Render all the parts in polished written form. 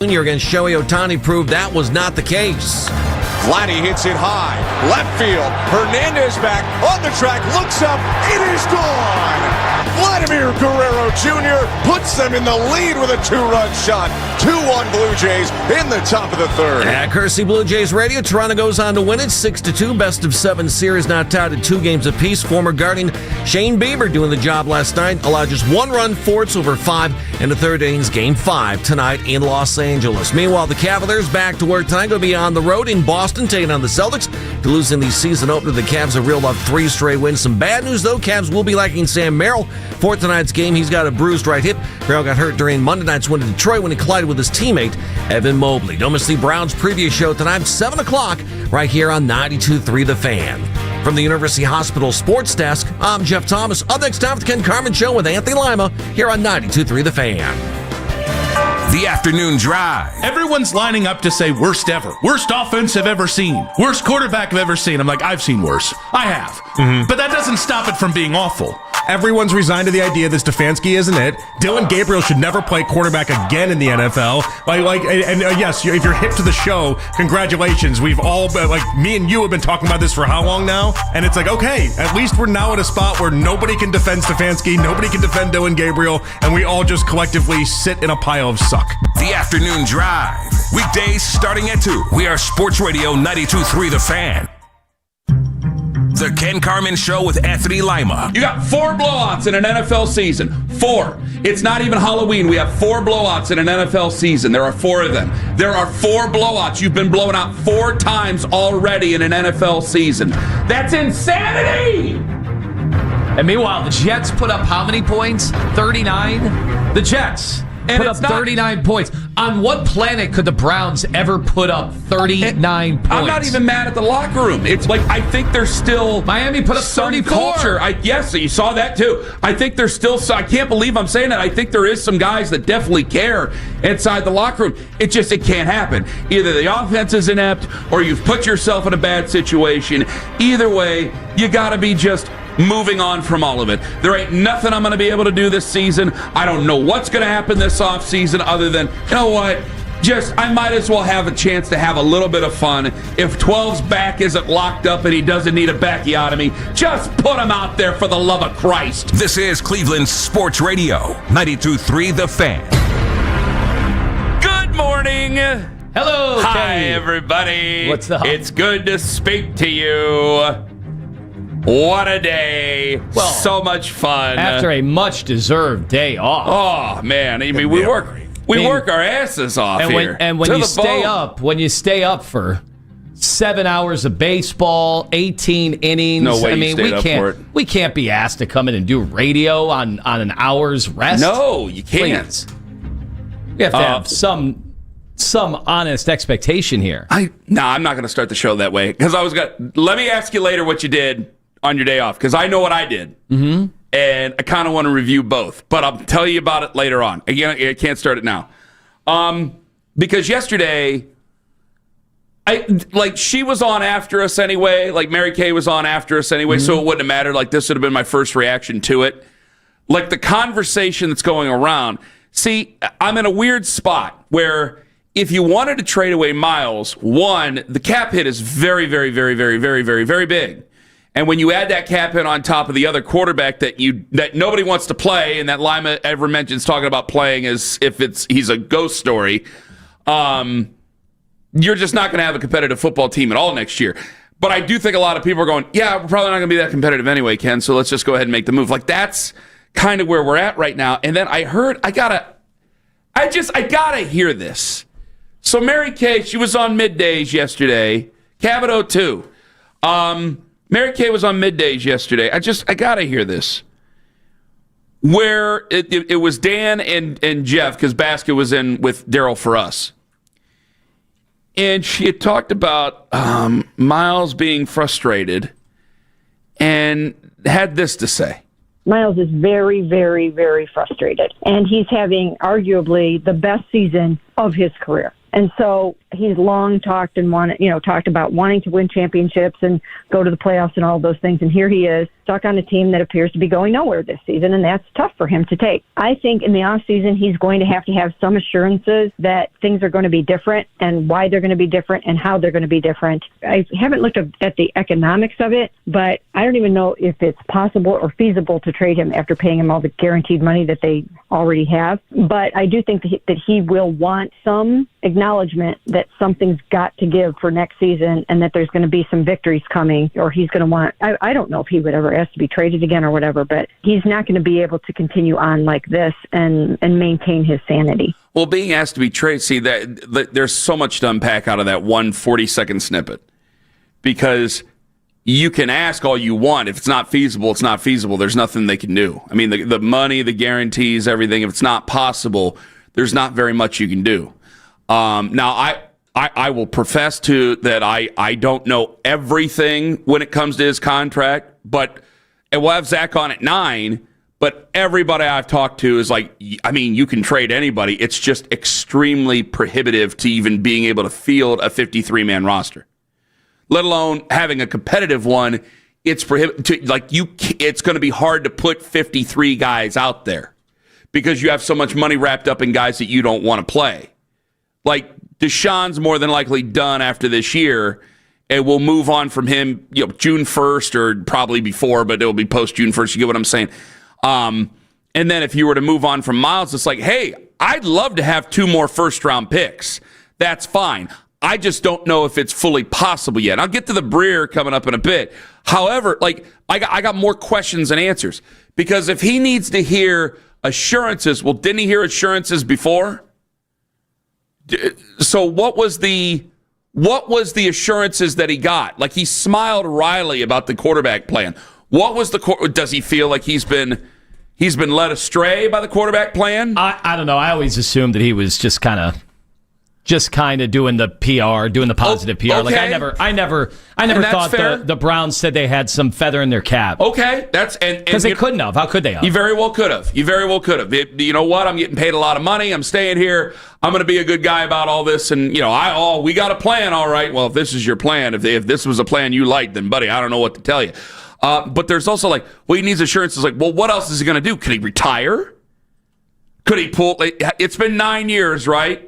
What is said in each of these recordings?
Jr. against Shohei Ohtani proved that was not the case. Vladdy hits it high, left field. Hernandez back on the track, looks up, it is gone. Vladimir Guerrero Jr. puts them in the lead with a 2-run shot. 2-1 Blue Jays in the top of the third. At Kersey Blue Jays Radio, Toronto goes on to win it 6-2. Best of 7 series now tied at 2 games apiece. Former Guardian Shane Bieber doing the job last night. Allowed just 1 run, 4 over 5 in the third innings. Game 5 tonight in Los Angeles. Meanwhile, the Cavaliers back to work tonight. Going to be on the road in Boston, taking on the Celtics. To losing the season opener, the Cavs have reeled off 3 straight wins. Some bad news, though. Cavs will be lacking Sam Merrill for tonight's game. He's got a bruised right hip. Merrill got hurt during Monday night's win in Detroit when he collided with his teammate, Evan Mobley. Don't miss the Browns preview show tonight, 7 o'clock, right here on 92.3 The Fan. From the University Hospital Sports Desk, I'm Jeff Thomas. Up next time for the Ken Carman Show with Anthony Lima here on 92.3 The Fan. The afternoon drive. Everyone's lining up to say worst ever. Worst offense I've ever seen. Worst quarterback I've ever seen. I'm like, I've seen worse. I have. Mm-hmm. But that doesn't stop it from being awful. Everyone's resigned to the idea that Stefanski isn't it. Dylan Gabriel should never play quarterback again in the NFL. Yes, if you're hip to the show, congratulations. We've all been, me and you have been talking about this for how long now? And it's like, okay, at least we're now at a spot where nobody can defend Stefanski, nobody can defend Dylan Gabriel, and we all just collectively sit in a pile of suck. The afternoon drive. Weekdays starting at 2. We are Sports Radio 92.3 The Fan. The Ken Carman Show with Anthony Lima. You got 4 blowouts in an NFL season. 4. It's not even Halloween. We have 4 blowouts in an NFL season. There are 4 of them. There are 4 blowouts. You've been blown out 4 times already in an NFL season. That's insanity! And meanwhile, the Jets put up how many points? 39? The Jets put up 39 points. On what planet could the Browns ever put up 39 points? I'm not even mad at the locker room. It's like, I think there's still... Miami put up 34. Culture. Yes, you saw that too. I think there's still... I can't believe I'm saying that. I think there is some guys that definitely care inside the locker room. It can't happen. Either the offense is inept or you've put yourself in a bad situation. Either way, you got to be just... moving on from all of it. There ain't nothing I'm going to be able to do this season. I don't know what's going to happen this offseason other than, you know what? I might as well have a chance to have a little bit of fun. If 12's back isn't locked up and he doesn't need a backiotomy, just put him out there for the love of Christ. This is Cleveland Sports Radio, 92.3 The Fan. Good morning. Hello, Hi, Kenny. everybody. What's up? It's good to speak to you. What a day. Well, so much fun. After a much-deserved day off. Oh, man. I mean, we work our asses off here. And when you stay up for 7 hours of baseball, 18 innings. No way we can't be asked to come in and do radio on an hour's rest. No, you can't. Please. We have to have some honest expectation here. I'm not going to start the show that way because let me ask you later what you did on your day off because I know what I did. Mm-hmm. And I kind of want to review both, but I'll tell you about it later on. Again, I can't start it now. Because yesterday, she was on after us anyway. Like Mary Kay was on after us anyway, mm-hmm. So it wouldn't have mattered. Like this would have been my first reaction to it. Like the conversation that's going around. See, I'm in a weird spot where if you wanted to trade away Miles, one, the cap hit is very, very, very, very, very, very, very big. And when you add that cap hit on top of the other quarterback that nobody wants to play, and that Lima ever mentions talking about playing as if he's a ghost story, you're just not going to have a competitive football team at all next year. But I do think a lot of people are going, yeah, we're probably not going to be that competitive anyway, Ken, so let's just go ahead and make the move. Like, that's kind of where we're at right now. And then I heard, I gotta hear this. So Mary Kay, she was on middays yesterday. Cabot too. Mary Kay was on middays yesterday. I gotta hear this. Where it was Dan and Jeff, because Basket was in with Daryl for us. And she had talked about Miles being frustrated and had this to say. Miles is very, very, very frustrated. And he's having arguably the best season of his career. And so he's long talked about wanting to win championships and go to the playoffs and all of those things. And here he is, stuck on a team that appears to be going nowhere this season, and that's tough for him to take. I think in the offseason, he's going to have some assurances that things are going to be different and why they're going to be different and how they're going to be different. I haven't looked at the economics of it, but I don't even know if it's possible or feasible to trade him after paying him all the guaranteed money that they already have. But I do think that he will want some acknowledgement that something's got to give for next season and that there's going to be some victories coming, or he's going to want, I don't know if he would ever ask to be traded again or whatever, but he's not going to be able to continue on like this and maintain his sanity. Well, being asked to be traded, see, that there's so much to unpack out of that 1 40-second snippet, because you can ask all you want. If it's not feasible, it's not feasible. There's nothing they can do. I mean, the money, the guarantees, everything, if it's not possible, there's not very much you can do. Now, I will profess to that I don't know everything when it comes to his contract, but and we'll have Zach on at 9, but everybody I've talked to is like, I mean, you can trade anybody. It's just extremely prohibitive to even being able to field a 53-man roster, let alone having a competitive one. It's it's going to be hard to put 53 guys out there because you have so much money wrapped up in guys that you don't want to play. Like Deshaun's more than likely done after this year, and we'll move on from him, June 1st or probably before, but it'll be post June 1st. You get what I'm saying? And then if you were to move on from Miles, it's like, hey, I'd love to have 2 more first-round picks. That's fine. I just don't know if it's fully possible yet. I'll get to the Breer coming up in a bit. However, I got more questions than answers, because if he needs to hear assurances, well, didn't he hear assurances before? So what was the assurances that he got? Like, he smiled wryly about the quarterback plan. What was does he feel like he's been led astray by the quarterback plan? I don't know. I always assumed that he was just kind of doing the PR, doing the positive PR. Okay. Like I never thought the Browns said they had some feather in their cap. Okay, because they couldn't have. How could they have? You very well could have. You know what? I'm getting paid a lot of money. I'm staying here. I'm going to be a good guy about all this. And we got a plan. All right. Well, if this is your plan, if this was a plan you liked, then buddy, I don't know what to tell you. But there's also he needs assurances. Like, well, what else is he going to do? Could he retire? Could he pull? It's been 9 years, right?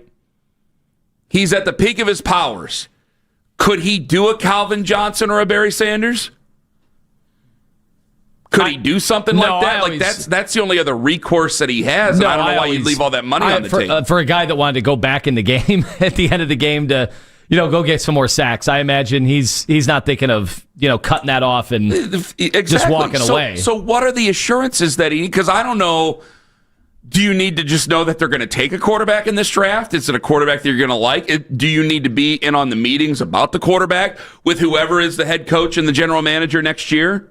He's at the peak of his powers. Could he do a Calvin Johnson or a Barry Sanders? Could he do something like that? That's the only other recourse that he has. And I don't know why you'd leave all that money on the table. For a guy that wanted to go back in the game at the end of the game to, go get some more sacks, I imagine he's not thinking of, cutting that off and just walking away. So what are the assurances that he? Because I don't know. Do you need to just know that they're going to take a quarterback in this draft? Is it a quarterback that you're going to like? Do you need to be in on the meetings about the quarterback with whoever is the head coach and the general manager next year?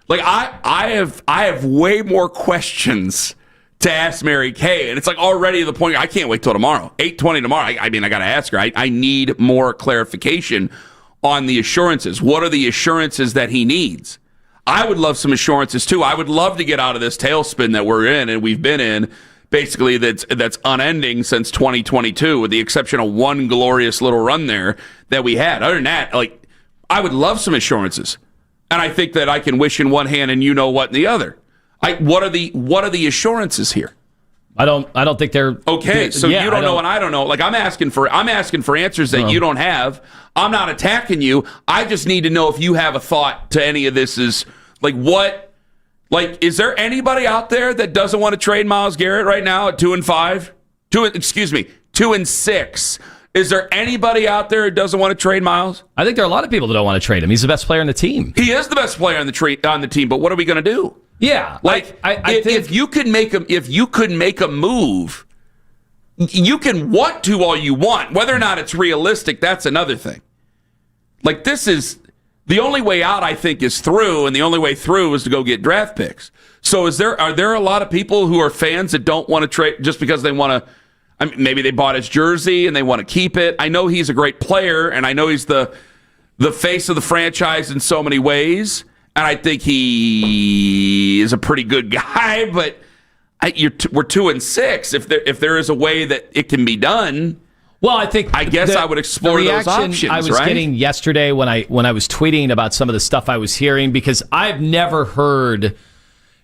I have way more questions to ask Mary Kay, and it's already to the point I can't wait till tomorrow, 8:20 tomorrow. I got to ask her. I need more clarification on the assurances. What are the assurances that he needs? I would love some assurances, too. I would love to get out of this tailspin that we're in and we've been in, basically, that's unending since 2022, with the exception of one glorious little run there that we had. Other than that, I would love some assurances. And I think that I can wish in one hand and you know what in the other. What are the assurances here? I don't think they're okay. So you don't know and I don't know. I'm asking for answers that you don't have. I'm not attacking you. I just need to know if you have a thought to any of this. Is what? Is there anybody out there that doesn't want to trade Myles Garrett right now at 2-5? 2-6. Is there anybody out there who doesn't want to trade Myles? I think there are a lot of people that don't want to trade him. He's the best player on the team. He is the best player on the team. But what are we going to do? Yeah, I think if you could make a move, you can want to all you want. Whether or not it's realistic, that's another thing. This is the only way out. I think is through, and the only way through is to go get draft picks. So, are there a lot of people who are fans that don't want to trade just because they want to? I mean, maybe they bought his jersey and they want to keep it. I know he's a great player, and I know he's the face of the franchise in so many ways. And I think he is a pretty good guy, but we're 2-6. If there is a way that it can be done, Well, I think I guess I would explore the those reaction options. I was right? getting yesterday when I was tweeting about some of the stuff I was hearing, because I've never heard, in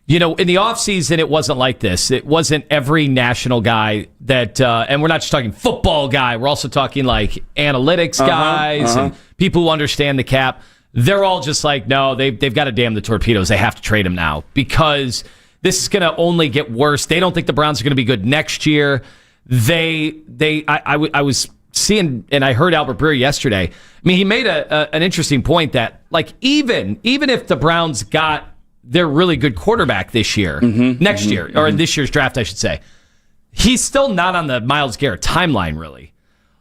the offseason it wasn't like this. It wasn't every national guy that, and we're not just talking football guy. We're also talking like analytics guys and people who understand the cap. They're all just like, no, they've got to damn the torpedoes. They have to trade him now because this is going to only get worse. They don't think the Browns are going to be good next year. I was seeing, and I heard Albert Breer yesterday. I mean, he made an interesting point that, like, even if the Browns got their really good quarterback this year, next year, or in this year's draft, I should say, he's still not on the Myles Garrett timeline, really.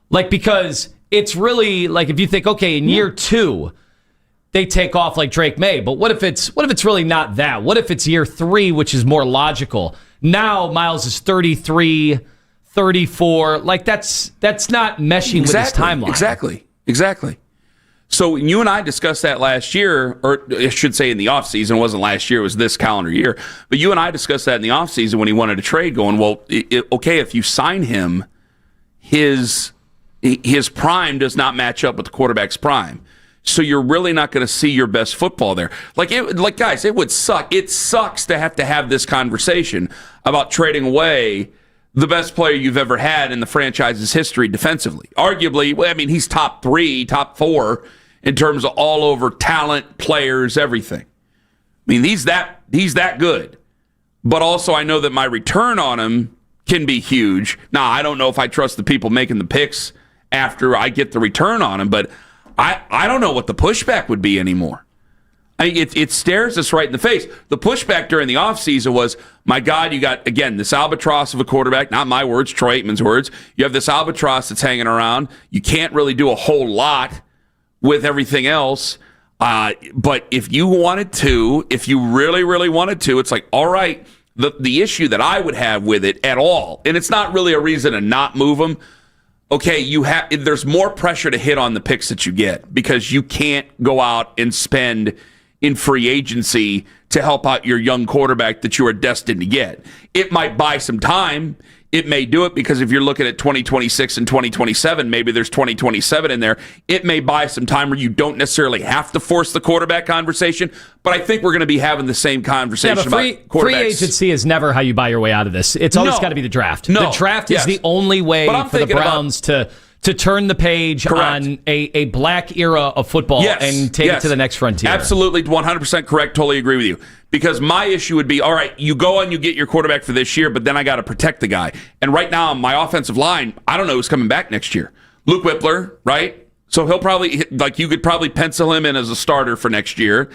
Like, because it's really like, if you think, okay, in year 2, they take off like Drake May, but what if it's really not that? What if it's year 3, which is more logical? Now Myles is 33, 34. Like that's not meshing with his timeline. Exactly. So you and I discussed that last year, or I should say in the offseason. It wasn't last year, it was this calendar year. But you and I discussed that in the offseason when he wanted to trade, going, well, okay, if you sign him, his prime does not match up with the quarterback's prime. So you're really not going to see your best football there. Guys, it would suck. It sucks to have this conversation about trading away the best player you've ever had in the franchise's history defensively. Arguably, I mean, he's top 3, top 4 in terms of all over talent, players, everything. I mean, he's that good. But also, I know that my return on him can be huge. Now, I don't know if I trust the people making the picks after I get the return on him, but I don't know what the pushback would be anymore. I mean, it stares us right in the face. The pushback during the offseason was, my God, you got, again, this albatross of a quarterback, not my words, Troy Aikman's words. You have this albatross that's hanging around. You can't really do a whole lot with everything else. But if you really, really wanted to, it's like, all right, the issue that I would have with it at all, and it's not really a reason to not move them. Okay, there's more pressure to hit on the picks that you get because you can't go out and spend in free agency to help out your young quarterback that you are destined to get. It might buy some time. It may do it because if you're looking at 2026 and 2027, maybe there's 2027 in there. It may buy some time where you don't necessarily have to force the quarterback conversation, but I think we're going to be having the same conversation about quarterbacks. Free agency is never how you buy your way out of this. It's always got to be the draft. The draft is the only way for the Browns to turn the page on a black era of football and take it to the next frontier. Absolutely, 100% correct. Totally agree with you. Because my issue would be, all right, you go and you get your quarterback for this year, but then I got to protect the guy. And right now, my offensive line, I don't know who's coming back next year. Luke Whippler, right? So he'll probably, you could probably pencil him in as a starter for next year.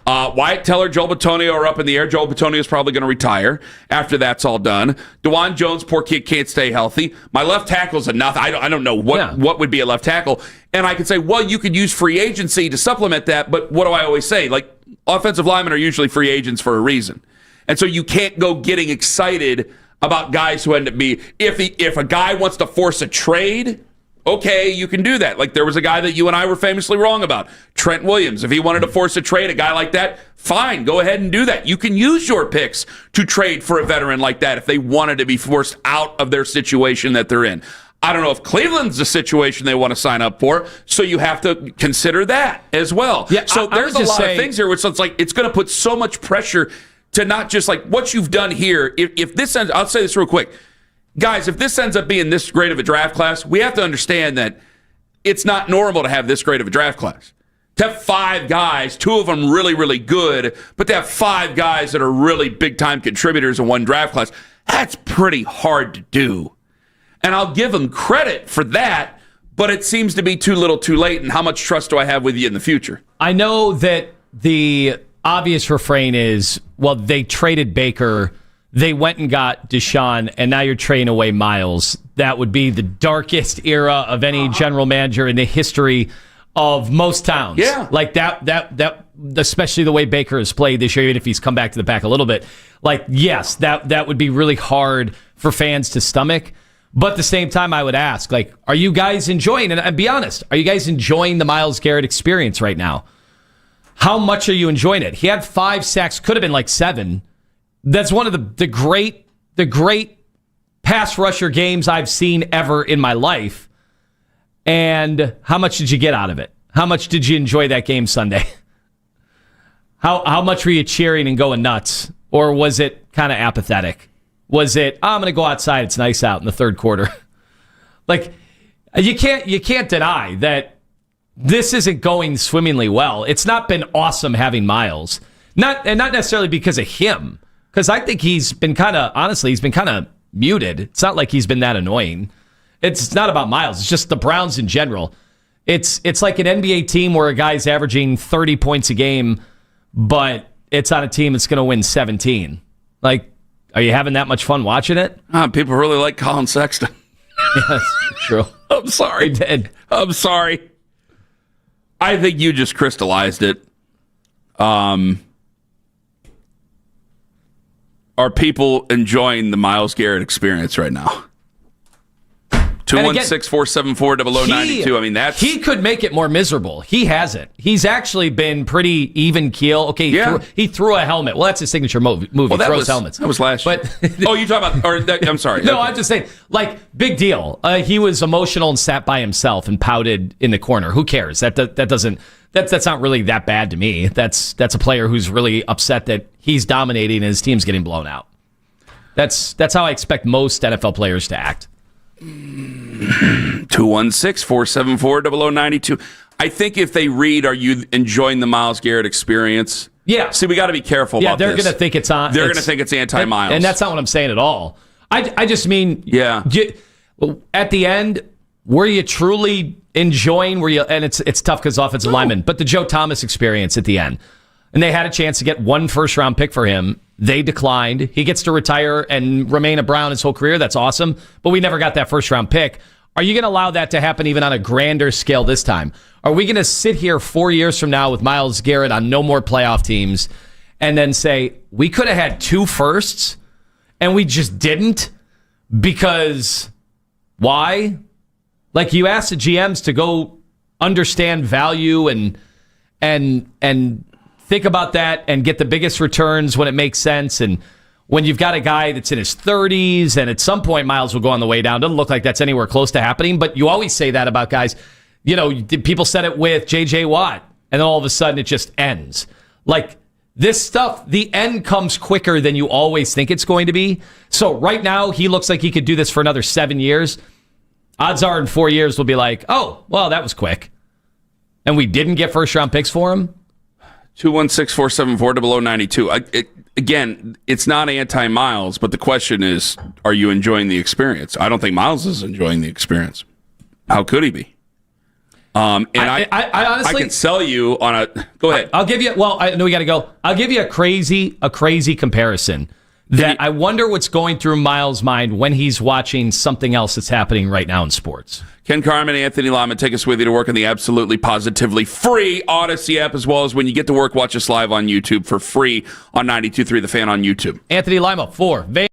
Wyatt Teller, Joel Bitonio are up in the air. Joel Bitonio is probably going to retire after that's all done. DeJuan Jones, poor kid, can't stay healthy. My left tackle's enough. I don't know what would be a left tackle. And I could say, well, you could use free agency to supplement that. But what do I always say? Like, offensive linemen are usually free agents for a reason. And so you can't go getting excited about guys who end up being, if a guy wants to force a trade, okay, you can do that. Like there was a guy that you and I were famously wrong about, Trent Williams. If he wanted to force a trade, a guy like that, fine, go ahead and do that. You can use your picks to trade for a veteran like that if they wanted to be forced out of their situation that they're in. I don't know if Cleveland's the situation they want to sign up for, so you have to consider that as well. Yeah, so there's a lot of things here which it's like it's going to put so much pressure to not just like what you've done here. If this ends, I'll say this real quick. Guys, if this ends up being this great of a draft class, we have to understand that it's not normal to have this great of a draft class. To have 5 guys, 2 of them really, really good, but to have 5 guys that are really big-time contributors in one draft class, that's pretty hard to do. And I'll give them credit for that, but it seems to be too little too late, and how much trust do I have with you in the future? I know that the obvious refrain is, well, they traded Baker, they went and got Deshaun, and now you're trading away Myles. That would be the darkest era of any general manager in the history of most towns. Yeah. Like that especially the way Baker has played this year, even if he's come back to the pack a little bit. Like, yes, that would be really hard for fans to stomach. But at the same time, I would ask, like, are you guys enjoying, and be honest, are you guys enjoying the Myles Garrett experience right now? How much are you enjoying it? He had 5 sacks, could have been like 7. That's one of the great pass rusher games I've seen ever in my life. And how much did you get out of it? How much did you enjoy that game Sunday? How much were you cheering and going nuts? Or was it kind of apathetic? Was it, I'm going to go outside, it's nice out in the third quarter? Like, you can't deny that this isn't going swimmingly well. It's not been awesome having Miles. Not necessarily because of him. Because I think he's been kind of muted. It's not like he's been that annoying. It's not about Miles. It's just the Browns in general. It's like an NBA team where a guy's averaging 30 points a game, but it's on a team that's going to win 17. Like, are you having that much fun watching it? People really like Colin Sexton. Yes, true. I'm sorry. They did. I'm sorry. I think you just crystallized it. Are people enjoying the Myles Garrett experience right now? 216-474-0092. I mean, that's... He could make it more miserable. He hasn't. He's actually been pretty even keel. Okay, yeah. He threw a helmet. Well, that's his signature movie. He throws helmets. That was last year. But oh, you talking about... I'm sorry. No, I'm just saying, like, big deal. He was emotional and sat by himself and pouted in the corner. Who cares? That's not really that bad to me. That's a player who's really upset that he's dominating and his team's getting blown out. That's how I expect most NFL players to act. 216-474-0092. I think if they read, are you enjoying the Myles Garrett experience? Yeah. See, we got to be careful about this. Yeah, they're going to think it's on. They're going to think it's anti-Myles. And that's not what I'm saying at all. I just mean, at the end, were you truly enjoying, and it's tough because offensive lineman, but the Joe Thomas experience at the end. And they had a chance to get one first-round pick for him. They declined. He gets to retire and remain a Brown his whole career. That's awesome. But we never got that first-round pick. Are you going to allow that to happen even on a grander scale this time? Are we going to sit here 4 years from now with Myles Garrett on no more playoff teams and then say, we could have had 2 firsts and we just didn't? Because why? Like, you ask the GMs to go understand value and think about that and get the biggest returns when it makes sense. And when you've got a guy that's in his 30s and at some point Myles will go on the way down, doesn't look like that's anywhere close to happening. But you always say that about guys. You know, people said it with J.J. Watt, and then all of a sudden it just ends. Like, this stuff, the end comes quicker than you always think it's going to be. So right now, he looks like he could do this for another 7 years. Odds are in 4 years we'll be like, oh, well, that was quick. And we didn't get first-round picks for him? 216-474-0092. Again, it's not anti-Myles, but the question is, are you enjoying the experience? I don't think Myles is enjoying the experience. How could he be? And I honestly, I could sell you on a... Go ahead. I'll give you... Well, I know we got to go. I'll give you a crazy comparison that I wonder what's going through Myles' mind when he's watching something else that's happening right now in sports. Ken Carman, Anthony Lima, take us with you to work on the absolutely positively free Odyssey app, as well as when you get to work, watch us live on YouTube for free on 92.3 The Fan on YouTube. Anthony Lima for Vegas.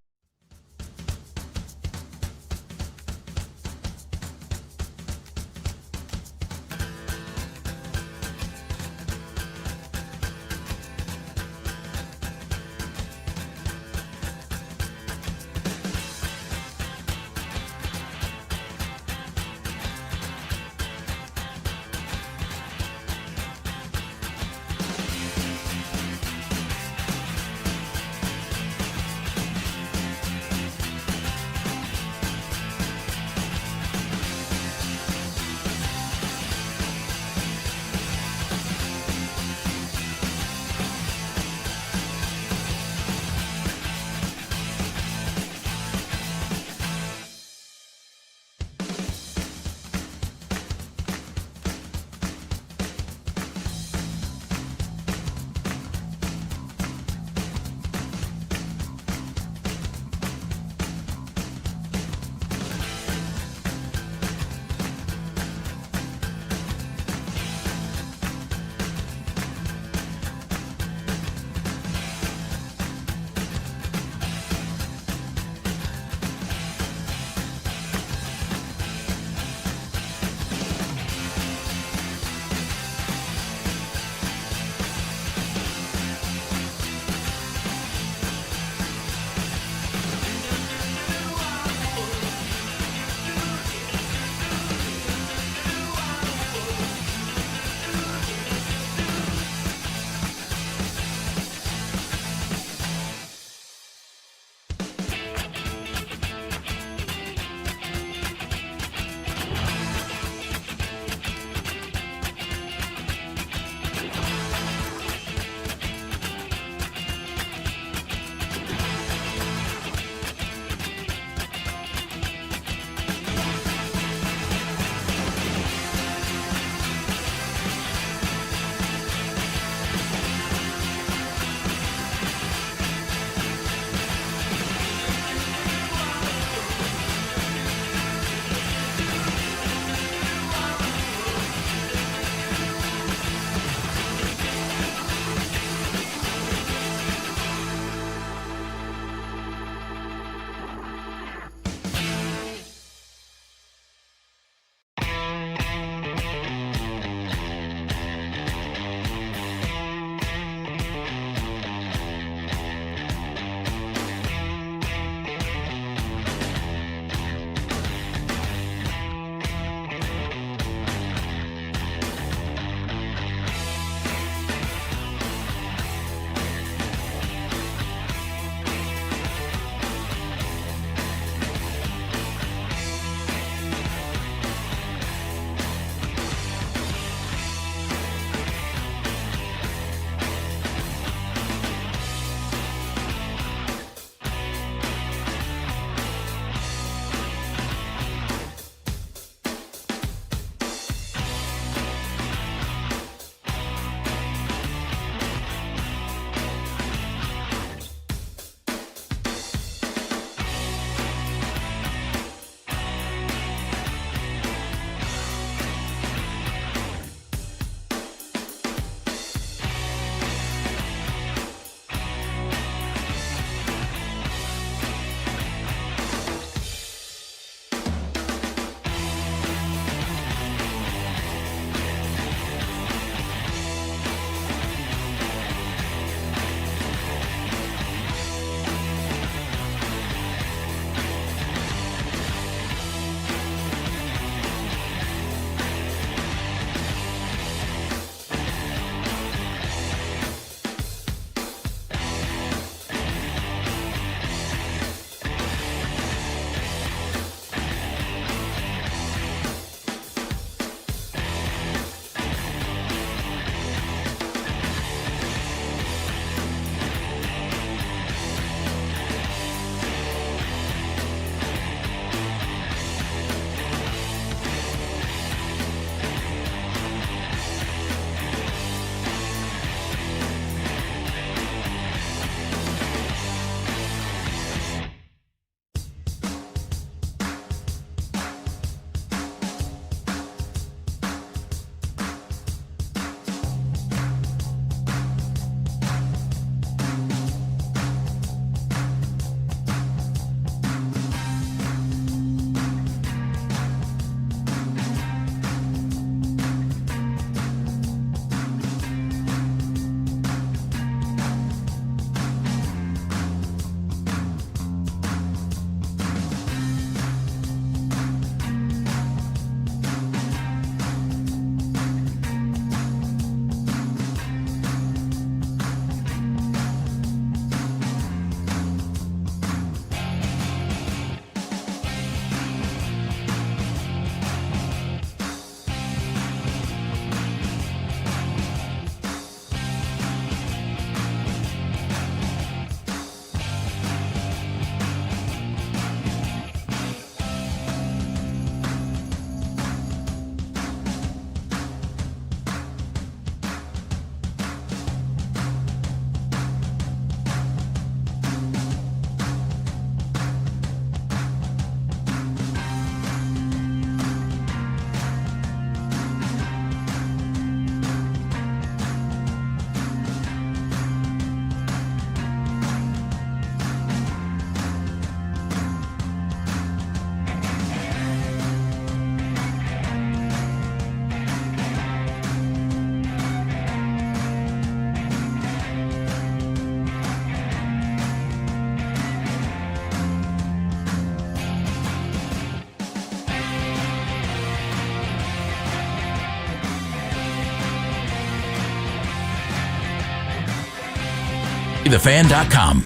923thefan.com.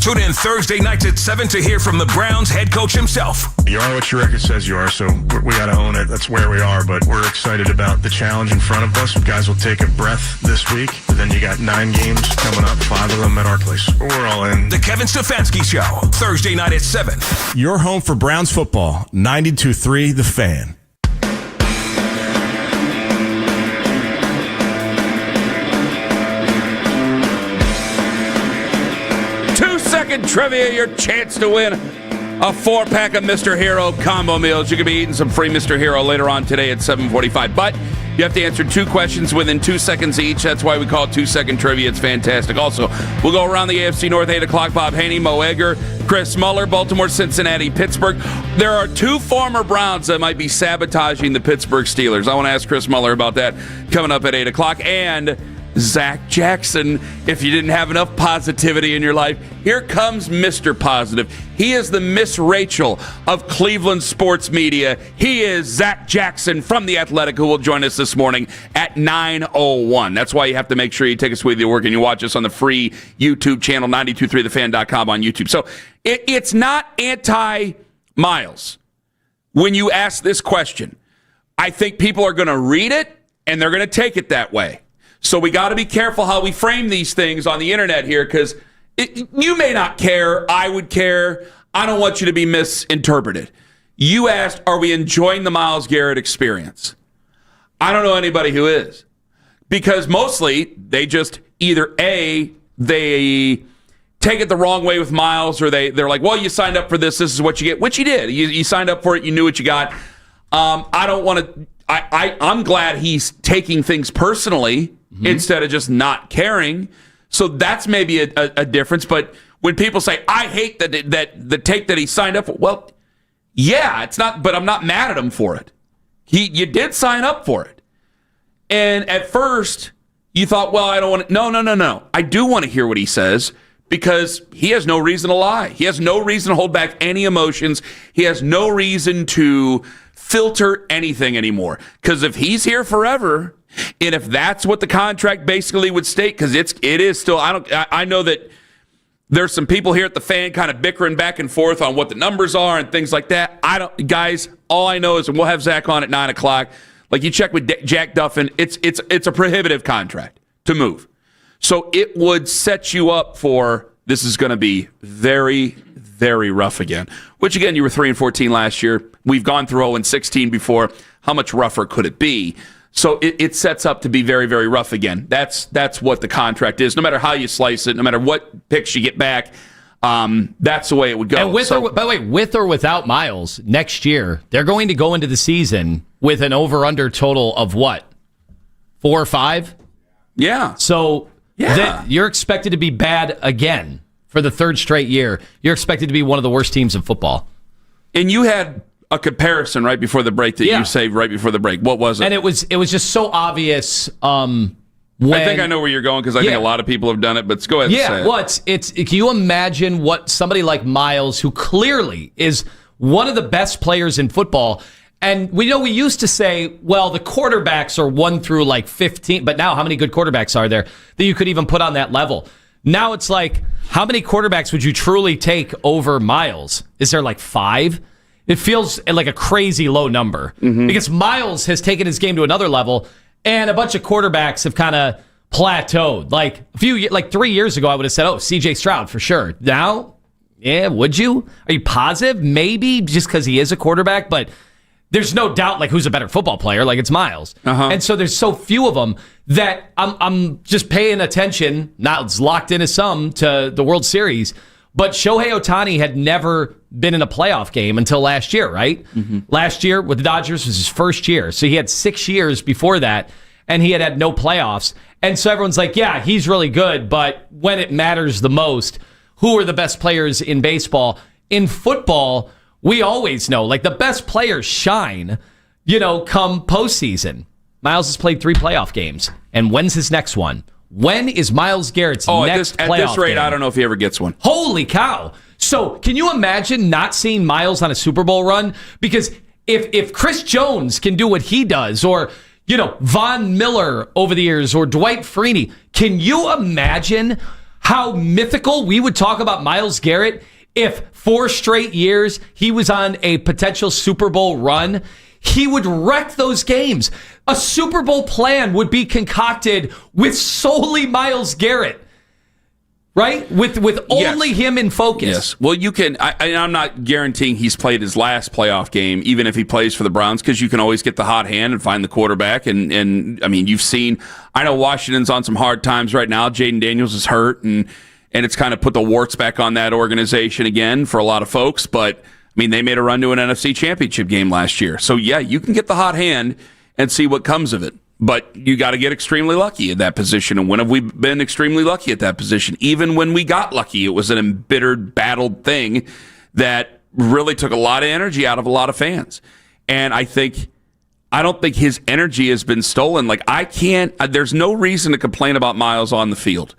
Tune in Thursday nights at 7 to hear from the Browns head coach himself. You are what your record says you are, so we got to own it. That's where we are, but we're excited about the challenge in front of us. Guys will take a breath this week. Then you got 9 games coming up, 5 of them at our place. We're all in. The Kevin Stefanski Show, Thursday night at 7. Your home for Browns football, 92.3 The Fan. Second trivia, your chance to win a 4-pack of Mr. Hero combo meals. You could be eating some free Mr. Hero later on today at 7:45. But you have to answer 2 questions within 2 seconds each. That's why we call it 2-second trivia. It's fantastic. Also, we'll go around the AFC North, 8 o'clock. Bob Haney, Mo Egger, Chris Muller, Baltimore, Cincinnati, Pittsburgh. There are 2 former Browns that might be sabotaging the Pittsburgh Steelers. I want to ask Chris Muller about that coming up at 8 o'clock. And Zack Jackson, if you didn't have enough positivity in your life, here comes Mr. Positive. He is the Miss Rachel of Cleveland sports media. He is Zack Jackson from The Athletic, who will join us this morning at 9:01. That's why you have to make sure you take us with you to work and you watch us on the free YouTube channel, 923thefan.com on YouTube. So it's not anti-Miles when you ask this question. I think people are going to read it and they're going to take it that way. So we got to be careful how we frame these things on the internet here, because you may not care. I would care. I don't want you to be misinterpreted. You asked, are we enjoying the Myles Garrett experience? I don't know anybody who is, because mostly they just either they take it the wrong way with Myles, or they're like, well, you signed up for this. This is what you get, which you did. You signed up for it. You knew what you got. I don't want to. I'm glad he's taking things personally instead of just not caring. So that's maybe a difference. But when people say, I hate that the take that he signed up for, well, yeah, it's not, but I'm not mad at him for it. You did sign up for it. And at first you thought, well, I don't want to. No. I do want to hear what he says, because he has no reason to lie. He has no reason to hold back any emotions. He has no reason to filter anything anymore. Because if he's here forever, and if that's what the contract basically would state, because it is still, I know that there's some people here at the Fan kind of bickering back and forth on what the numbers are and things like that. Guys, all I know is, and we'll have Zach on at 9 o'clock. Like, you check with Jack Duffin, it's a prohibitive contract to move. So it would set you up for, this is going to be very, very rough again. Which, again, you were 3-14 last year. We've gone through 0-16 before. How much rougher could it be? So it sets up to be very, very rough again. That's what the contract is. No matter how you slice it, no matter what picks you get back, that's the way it would go. And by the way, with or without Myles, next year, they're going to go into the season with an over-under total of what? 4 or 5? Yeah. So you're expected to be bad again for the 3rd straight year. You're expected to be one of the worst teams in football. And you had a comparison right before the break that you saved right before the break. What was it? And it was just so obvious. When, I think I know where you're going, because I think a lot of people have done it. But go ahead. And say it. Well, it's. Can you imagine what somebody like Myles, who clearly is one of the best players in football, and we used to say, well, the quarterbacks are 1 through 15, but now how many good quarterbacks are there that you could even put on that level? Now it's like, how many quarterbacks would you truly take over Myles? Is there 5? It feels like a crazy low number, because Myles has taken his game to another level, and a bunch of quarterbacks have kind of plateaued. 3 years ago, I would have said, C.J. Stroud for sure. Now, would you? Are you positive? Maybe just because he is a quarterback, but there's no doubt who's a better football player. It's Myles. And so there's so few of them that I'm just paying attention, not as locked in as some, to the World Series. But Shohei Ohtani had never been in a playoff game until last year, right? Last year with the Dodgers was his first year. So he had 6 years before that, and he had no playoffs. And so everyone's like, yeah, he's really good, but when it matters the most, who are the best players in baseball? In football, we always know, the best players shine, come postseason. Myles has played 3 playoff games. And when's his next one? When is Myles Garrett's next playoff game? At this rate, I don't know if he ever gets one. Holy cow. So can you imagine not seeing Myles on a Super Bowl run? Because if Chris Jones can do what he does, or Von Miller over the years or Dwight Freeney. Can you imagine how mythical we would talk about Myles Garrett if 4 straight years he was on a potential Super Bowl run? He would wreck those games. A Super Bowl plan would be concocted with solely Myles Garrett. Right? With only him in focus. Yes. Well, you can, I'm not guaranteeing he's played his last playoff game, even if he plays for the Browns, because you can always get the hot hand and find the quarterback. And I mean, you've seen, I know Washington's on some hard times right now. Jaden Daniels is hurt, and it's kind of put the warts back on that organization again for a lot of folks. But, I mean, they made a run to an NFC championship game last year. So, yeah, you can get the hot hand and see what comes of it. But you got to get extremely lucky at that position. And when have we been extremely lucky at that position? Even when we got lucky, it was an embittered, battled thing that really took a lot of energy out of a lot of fans. And I don't think his energy has been stolen. Like, there's no reason to complain about Myles on the field.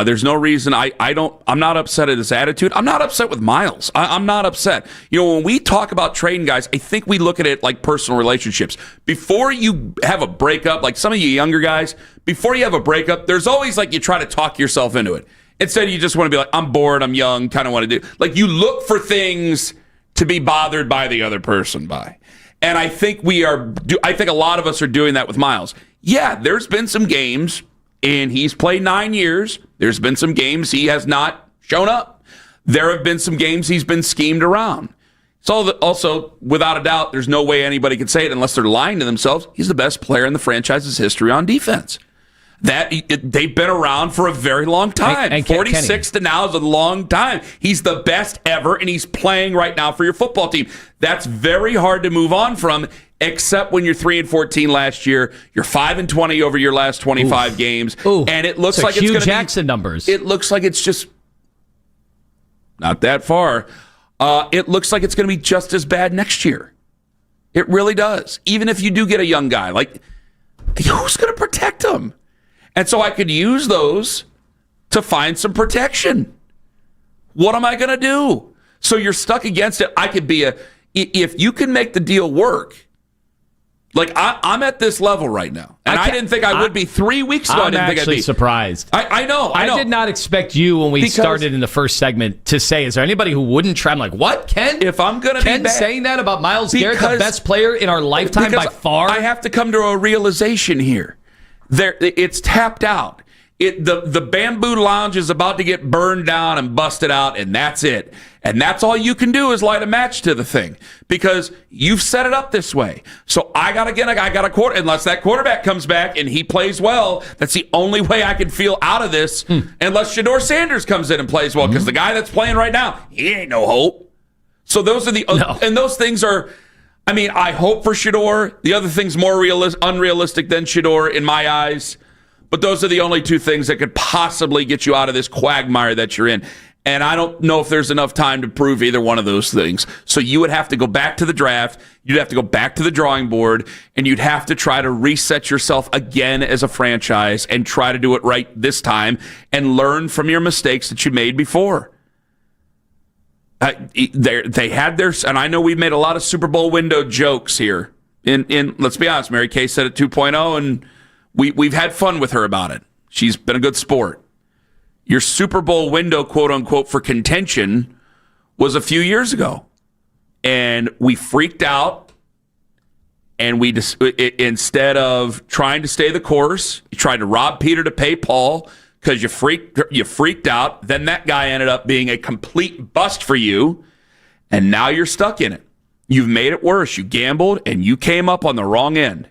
There's no reason. I'm not upset at his attitude. I'm not upset with Myles. I'm not upset. When we talk about trading guys, I think we look at it like personal relationships. Before you have a breakup, like some of you younger guys, before you have a breakup, there's always like you try to talk yourself into it. Instead, you just want to be like, I'm bored, I'm young, kind of want to do. Like, you look for things to be bothered by the other person by. And I think I think a lot of us are doing that with Myles. Yeah, there's been some games, and he's played 9 years. There's been some games he has not shown up. There have been some games he's been schemed around. So also, without a doubt, there's no way anybody can say it unless they're lying to themselves. He's the best player in the franchise's history on defense. They've been around for a very long time. And 46 to now is a long time. He's the best ever, and he's playing right now for your football team. That's very hard to move on from, except when you're 3-14 last year, you're 5-20 over your last 25 games, and it looks like it's going to be Jackson numbers. It looks like it's just not that far. It looks like it's going to be just as bad next year. It really does. Even if you do get a young guy, like, who's going to protect him? And so I could use those to find some protection. What am I going to do? So you're stuck against it. I could be if you can make the deal work. Like, I'm at this level right now. And I didn't think I would be 3 weeks ago. I'm I didn't think I'd be surprised. I know. I did not expect you when we started in the first segment to say, is there anybody who wouldn't try? I'm like, what, Ken? If I'm going to be bad, saying that about Myles Garrett, the best player in our lifetime by far? I have to come to a realization here. It's tapped out. The bamboo lounge is about to get burned down and busted out, and that's it. And that's all you can do is light a match to the thing because you've set it up this way. So I got a quarter. Unless that quarterback comes back and he plays well, that's the only way I can feel out of this. Unless Shedeur Sanders comes in and plays well, because the guy that's playing right now, he ain't no hope. So those are and those things are. I mean, I hope for Shedeur. The other thing's more unrealistic than Shedeur in my eyes. But those are the only two things that could possibly get you out of this quagmire that you're in. And I don't know if there's enough time to prove either one of those things. So you would have to go back to the draft. You'd have to go back to the drawing board. And you'd have to try to reset yourself again as a franchise and try to do it right this time and learn from your mistakes that you made before. They had their, and I know we've made a lot of Super Bowl window jokes here. In let's be honest, Mary Kay said it 2.0, and we've had fun with her about it. She's been a good sport. Your Super Bowl window, quote unquote, for contention was a few years ago, and we freaked out. And we instead of trying to stay the course, you tried to rob Peter to pay Paul. Because you freaked out. Then that guy ended up being a complete bust for you. And now you're stuck in it. You've made it worse. You gambled and you came up on the wrong end.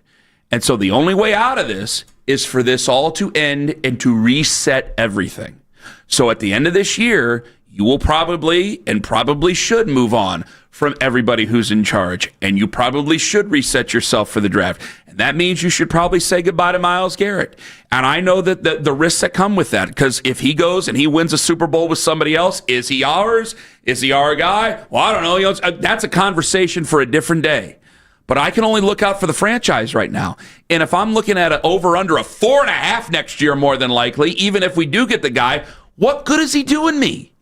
And so the only way out of this is for this all to end and to reset everything. So at the end of this year, you will probably should move on from everybody who's in charge. And you probably should reset yourself for the draft. And that means you should probably say goodbye to Myles Garrett. And I know that the risks that come with that, because if he goes and he wins a Super Bowl with somebody else, is he ours? Is he our guy? Well, I don't know. That's a conversation for a different day. But I can only look out for the franchise right now. And if I'm looking at an over-under of 4.5 next year, more than likely, even if we do get the guy, what good is he doing me?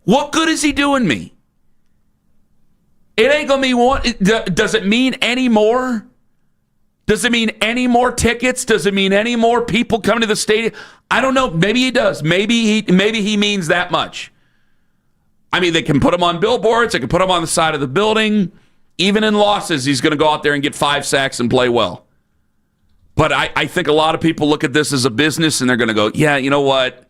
What good is he doing me? It ain't going to be one. Does it mean any more? Does it mean any more tickets? Does it mean any more people coming to the stadium? I don't know. Maybe he does. Maybe he means that much. I mean, they can put him on billboards. They can put him on the side of the building. Even in losses, he's going to go out there and get 5 sacks and play well. But I think a lot of people look at this as a business, and they're going to go, yeah, you know what?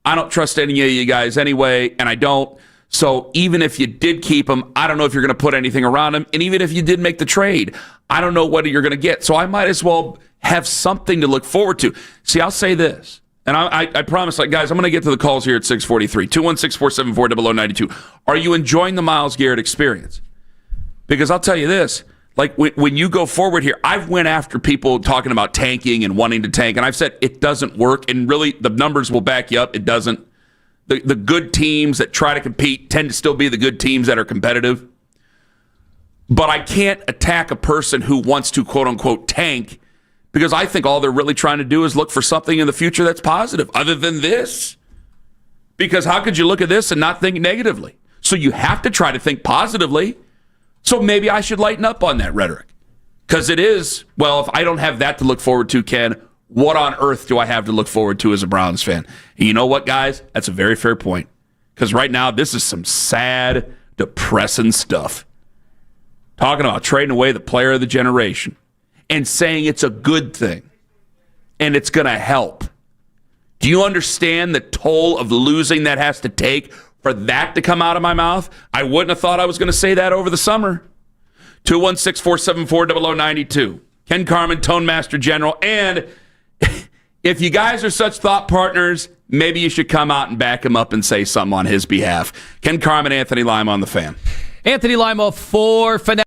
I don't trust any of you guys anyway, and I don't. So even if you did keep him, I don't know if you're going to put anything around him. And even if you did make the trade, I don't know what you're going to get. So I might as well have something to look forward to. See, I'll say this. And I promise, guys, I'm going to get to the calls here at 643. 216-474-0092. Are you enjoying the Myles Garrett experience? Because I'll tell you this. When you go forward here, I've went after people talking about tanking and wanting to tank. And I've said it doesn't work. And really, the numbers will back you up. It doesn't. The good teams that try to compete tend to still be the good teams that are competitive. But I can't attack a person who wants to, quote-unquote, tank, because I think all they're really trying to do is look for something in the future that's positive, other than this. Because how could you look at this and not think negatively? So you have to try to think positively. So maybe I should lighten up on that rhetoric. Because it is, well, if I don't have that to look forward to, Ken, what on earth do I have to look forward to as a Browns fan? And you know what, guys? That's a very fair point. Because right now, this is some sad, depressing stuff. Talking about trading away the player of the generation and saying it's a good thing and it's going to help. Do you understand the toll of losing that has to take for that to come out of my mouth? I wouldn't have thought I was going to say that over the summer. 216-474-0092. Ken Carman, Tone Master General. And if you guys are such thought partners, maybe you should come out and back him up and say something on his behalf. Ken Carman, Anthony Lima on the Fan. Anthony Lima for Finale.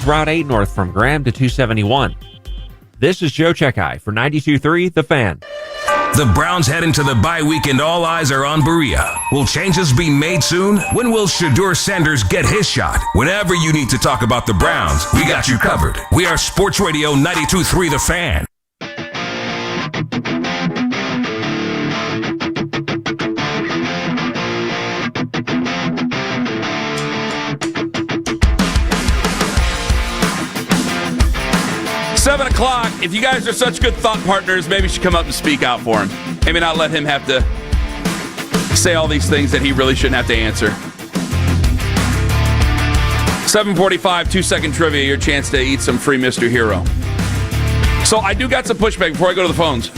Route 8 north from Graham to 271. This is Joe Checkeye for 92.3 The Fan. The Browns head into the bye week and all eyes are on Berea. Will changes be made soon? When will Shedeur Sanders get his shot? Whenever you need to talk about the Browns, we got you covered. We are Sports Radio 92.3 The Fan. Seven o'clock. If you guys are such good thought partners, maybe you should come up and speak out for him. Maybe not let him have to say all these things that he really shouldn't have to answer. 7:45, 2-second trivia, your chance to eat some free Mr. Hero. So I do got some pushback before I go to the phones.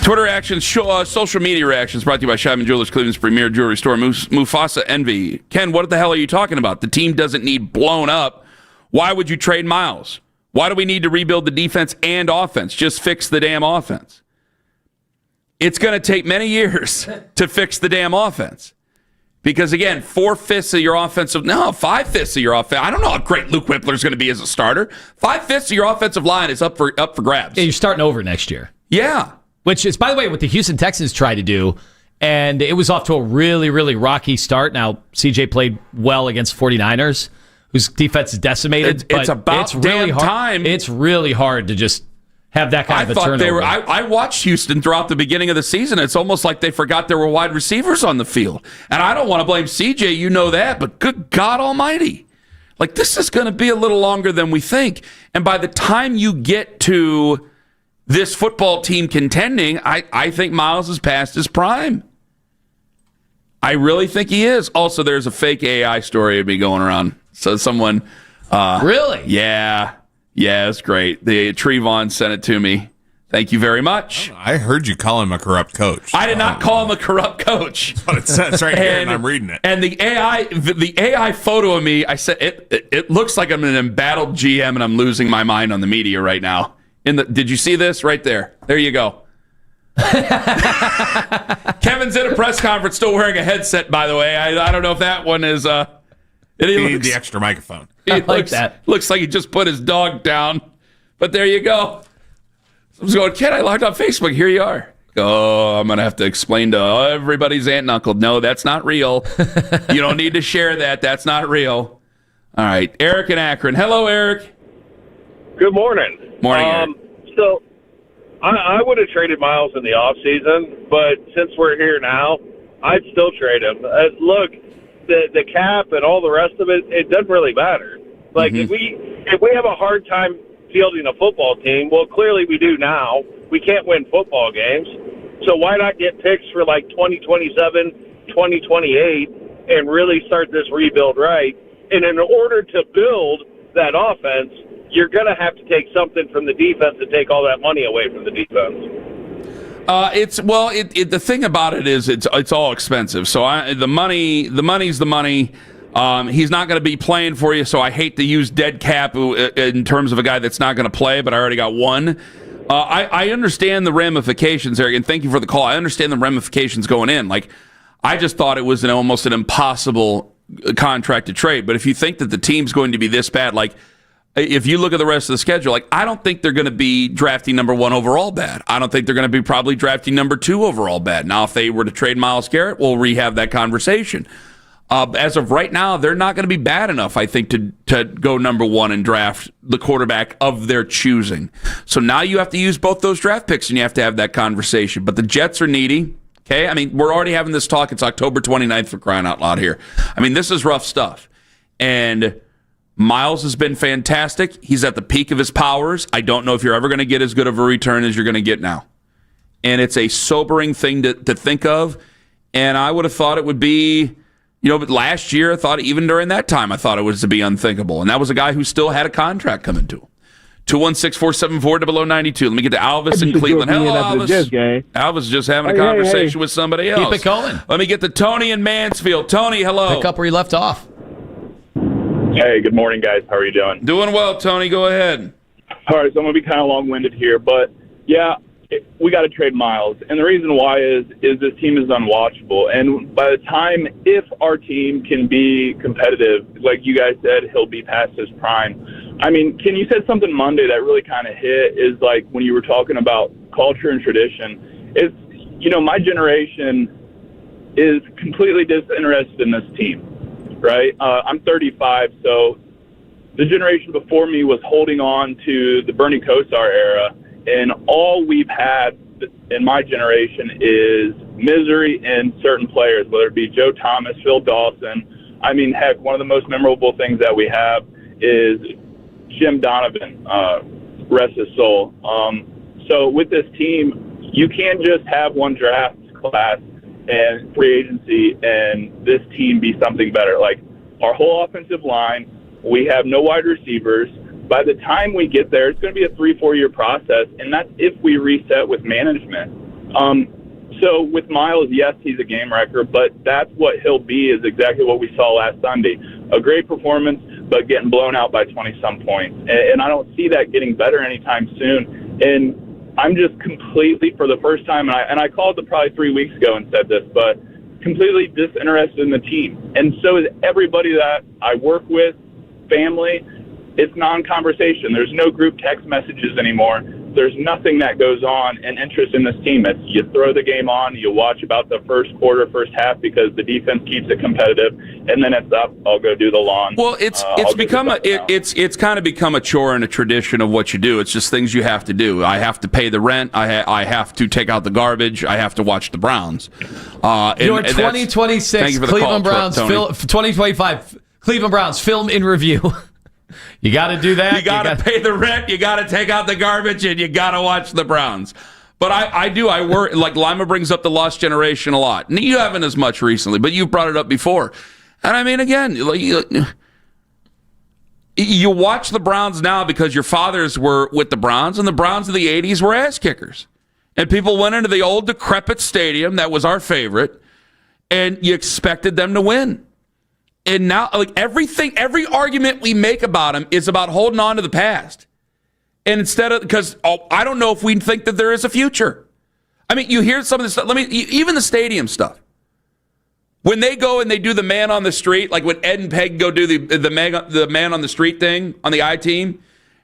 Twitter reactions, social media reactions brought to you by Scheiman Jewelers, Cleveland's premier jewelry store. Mufasa Envy. Ken, what the hell are you talking about? The team doesn't need blown up. Why would you trade Miles? Why do we need to rebuild the defense and offense? Just fix the damn offense. It's going to take many years to fix the damn offense. Because, again, 5/5 of your offensive... No, 5/5 of your offense... I don't know how great Luke Whippler's going to be as a starter. 5/5 of your offensive line is up for grabs. Yeah, you're starting over next year. Yeah. Which is, by the way, what the Houston Texans tried to do, and it was off to a really, really rocky start. Now, CJ played well against 49ers, whose defense is decimated. It's about damn time. It's really hard to just have that kind of a turnover. I watched Houston throughout the beginning of the season. It's almost like they forgot there were wide receivers on the field. And I don't want to blame CJ, you know that, but good God almighty. Like, this is going to be a little longer than we think. And by the time you get to this football team contending, I think Miles is past his prime. I really think he is. Also, there's a fake AI story of me going around. So someone... really? Yeah. Yeah, it's great. The Trevon sent it to me. Thank you very much. I heard you call him a corrupt coach. I did not call him a corrupt coach. That's what it says right here, and I'm reading it. And the AI photo of me, I said, it looks like I'm an embattled GM and I'm losing my mind on the media right now. Did you see this right there? There you go. Kevin's in a press conference, still wearing a headset. By the way, I don't know if that one is. You need the extra microphone. That looks like he just put his dog down. But there you go. I was going, Ken, I logged on Facebook. Here you are. Oh, I'm gonna have to explain to everybody's aunt and uncle. No, that's not real. You don't need to share that. That's not real. All right, Eric in Akron. Hello, Eric. Good morning. Morning, Eric. So I would have traded Miles in the offseason, but since we're here now, I'd still trade him. Look, the cap and all the rest of it, it doesn't really matter. Like, if we have a hard time fielding a football team, well, clearly we do now. We can't win football games. So why not get picks for like 2027, 2028 and really start this rebuild right? And in order to build that offense, you're going to have to take something from the defense and take all that money away from the defense. The thing about it is it's all expensive. So the money's the money. He's not going to be playing for you, so I hate to use dead cap in terms of a guy that's not going to play, but I already got one. I understand the ramifications, Eric, and thank you for the call. I understand the ramifications going in. Like, I just thought it was almost an impossible contract to trade. But if you think that the team's going to be this bad, like, if you look at the rest of the schedule, like, I don't think they're going to be drafting number 1 overall bad. I don't think they're going to be probably drafting number 2 overall bad. Now, if they were to trade Myles Garrett, we'll rehab that conversation. As of right now, they're not going to be bad enough, I think, to go number 1 and draft the quarterback of their choosing. So now you have to use both those draft picks, and you have to have that conversation. But the Jets are needy. Okay, I mean, we're already having this talk. It's October 29th, for crying out loud here. I mean, this is rough stuff. And Miles has been fantastic. He's at the peak of his powers. I don't know if you're ever going to get as good of a return as you're going to get now. And it's a sobering thing to think of. And I would have thought it would be, but last year, I thought even during that time, I thought it was to be unthinkable. And that was a guy who still had a contract coming to him. 216-474-0092. Let me get to Alvis in Cleveland. Hello, Alvis. Alvis just having a conversation with somebody else. Keep it going. Let me get to Tony in Mansfield. Tony, hello. Pick up where you left off. Hey, good morning, guys. How are you doing? Doing well, Tony. Go ahead. All right, so I'm going to be kind of long-winded here. But, yeah, we got to trade Miles. And the reason why is this team is unwatchable. And by the time, if our team can be competitive, like you guys said, he'll be past his prime. I mean, Ken, you said something Monday that really kind of hit, is like when you were talking about culture and tradition. It's, my generation is completely disinterested in this team, right? I'm 35, so the generation before me was holding on to the Bernie Kosar era. And all we've had in my generation is misery in certain players, whether it be Joe Thomas, Phil Dawson. I mean, heck, one of the most memorable things that we have is Jim Donovan, rest his soul. So with this team, you can't just have one draft class and free agency and this team be something better. Like, our whole offensive line, we have no wide receivers. By the time we get there, it's going to be a 3-4 year process, and that's if we reset with management. So with Miles, yes, he's a game wrecker, but that's what he'll be, is exactly what we saw last Sunday. A great performance, but getting blown out by 20-some points. And I don't see that getting better anytime soon. And I'm just completely, for the first time, and I called it probably 3 weeks ago and said this, but completely disinterested in the team. And so is everybody that I work with, family. It's non-conversation. There's no group text messages anymore. There's nothing that goes on and interest in this team. It's, you throw the game on, you watch about the first quarter, first half, because the defense keeps it competitive, and then it's up. I'll go do the lawn. Well, it's kind of become a chore and a tradition of what you do. It's just things you have to do. I have to pay the rent. I have to take out the garbage. I have to watch the Browns. Your 2026 Cleveland Browns, 2025 Cleveland Browns film in review. You got to do that. You got to pay the rent. You got to take out the garbage, and you got to watch the Browns. But I worry. Like, Lima brings up the lost generation a lot. And you haven't as much recently, but you brought it up before. And I mean, again, you watch the Browns now because your fathers were with the Browns, and the Browns of the 80s were ass kickers. And people went into the old decrepit stadium that was our favorite, and you expected them to win. And now, like, every argument we make about him is about holding on to the past. And instead of, because I don't know if we think that there is a future. I mean, you hear some of this stuff. Even the stadium stuff. When they go and they do the man on the street, like when Ed and Peg go do the man on the street thing on the I-team,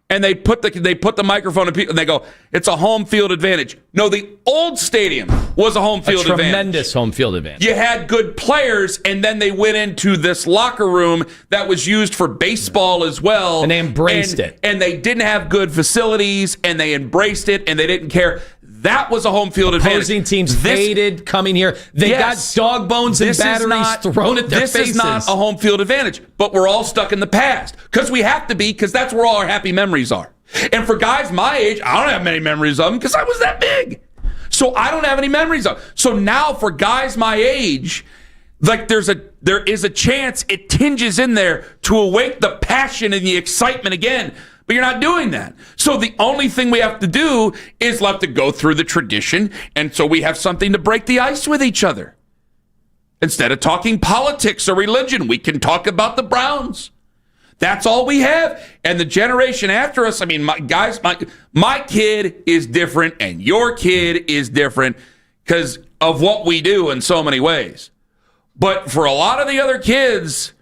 and they put the microphone and they go, it's a home field advantage. No, the old stadium was a home field advantage. Tremendous home field advantage. You had good players, and then they went into this locker room that was used for baseball as well. And they embraced it. And they didn't have good facilities, and they embraced it, and they didn't care. That was a home field advantage. Opposing teams hated coming here. They got dog bones and batteries thrown at their faces. This is not a home field advantage, but we're all stuck in the past because we have to be, because that's where all our happy memories are. And for guys my age, I don't have many memories of them because I was that big. So I don't have any memories of them. So now for guys my age, like there is a chance it tinges in there to awake the passion and the excitement again. But you're not doing that. So the only thing we have to do is have to go through the tradition, and so we have something to break the ice with each other. Instead of talking politics or religion, we can talk about the Browns. That's all we have. And the generation after us, I mean, my kid is different, and your kid is different because of what we do in so many ways. But for a lot of the other kids,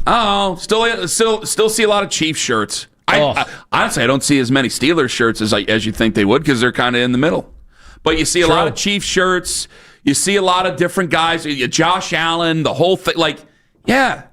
I don't know, still see a lot of Chiefs shirts. Honestly, I don't see as many Steelers shirts as you think they would because they're kind of in the middle. But you see a lot of Chiefs shirts. You see a lot of different guys. Josh Allen, the whole thing. Like, yeah.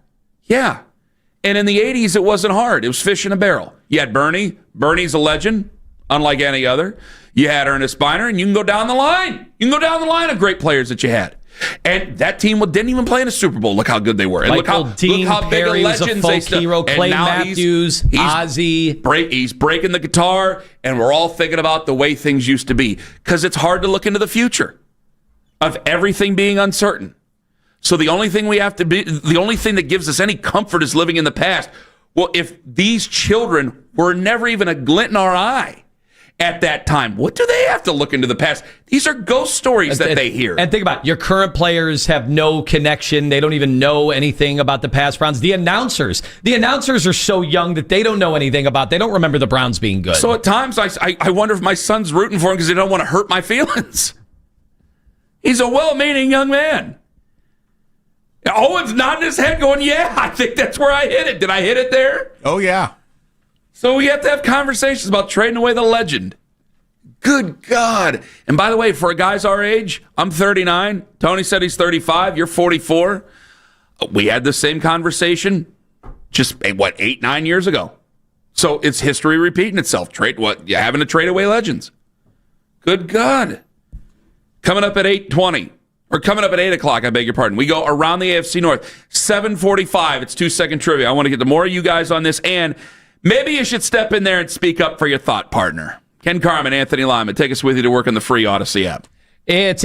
And in the 80s, it wasn't hard. It was fish in a barrel. You had Bernie. Bernie's a legend, unlike any other. You had Ernest Biner, and you can go down the line. You can go down the line of great players that you had. And that team didn't even play in a Super Bowl. Look how good they were. And look how big of legends they still. Hero, Clay Matthews, Ozzy. He's breaking the guitar, and we're all thinking about the way things used to be. Because it's hard to look into the future of everything being uncertain. So the only thing the only thing that gives us any comfort is living in the past. Well, if these children were never even a glint in our eye, at that time. What do they have to look into the past? These are ghost stories that they hear. And think about it. Your current players have no connection. They don't even know anything about the past Browns. The announcers are so young that they don't know anything about. They don't remember the Browns being good. So at times I wonder if my son's rooting for him because they don't want to hurt my feelings. He's a well-meaning young man. Owen's nodding his head going, yeah, I think that's where I hit it. Did I hit it there? Oh, yeah. So we have to have conversations about trading away the legend. Good God. And by the way, for guys our age, I'm 39. Tony said he's 35. You're 44. We had the same conversation just, 8, 9 years ago. So it's history repeating itself. You having to trade away legends. Good God. Coming up at 8:20. Or coming up at 8 o'clock, I beg your pardon. We go around the AFC North. 7:45. It's 2-second trivia. I want to get to more of you guys on this. And maybe you should step in there and speak up for your thought partner. Ken Carman, Anthony Lima, take us with you to work on the free Odyssey app. It's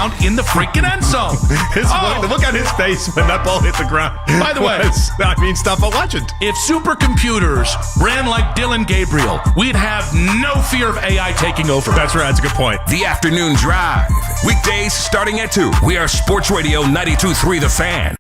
touchdown in the freaking end zone. The look on his face when that ball hit the ground. By the way, stuff a legend. If supercomputers ran like Dylan Gabriel, we'd have no fear of AI taking over. That's right. That's a good point. The Afternoon Drive. Weekdays starting at 2. We are Sports Radio 92.3 The Fan.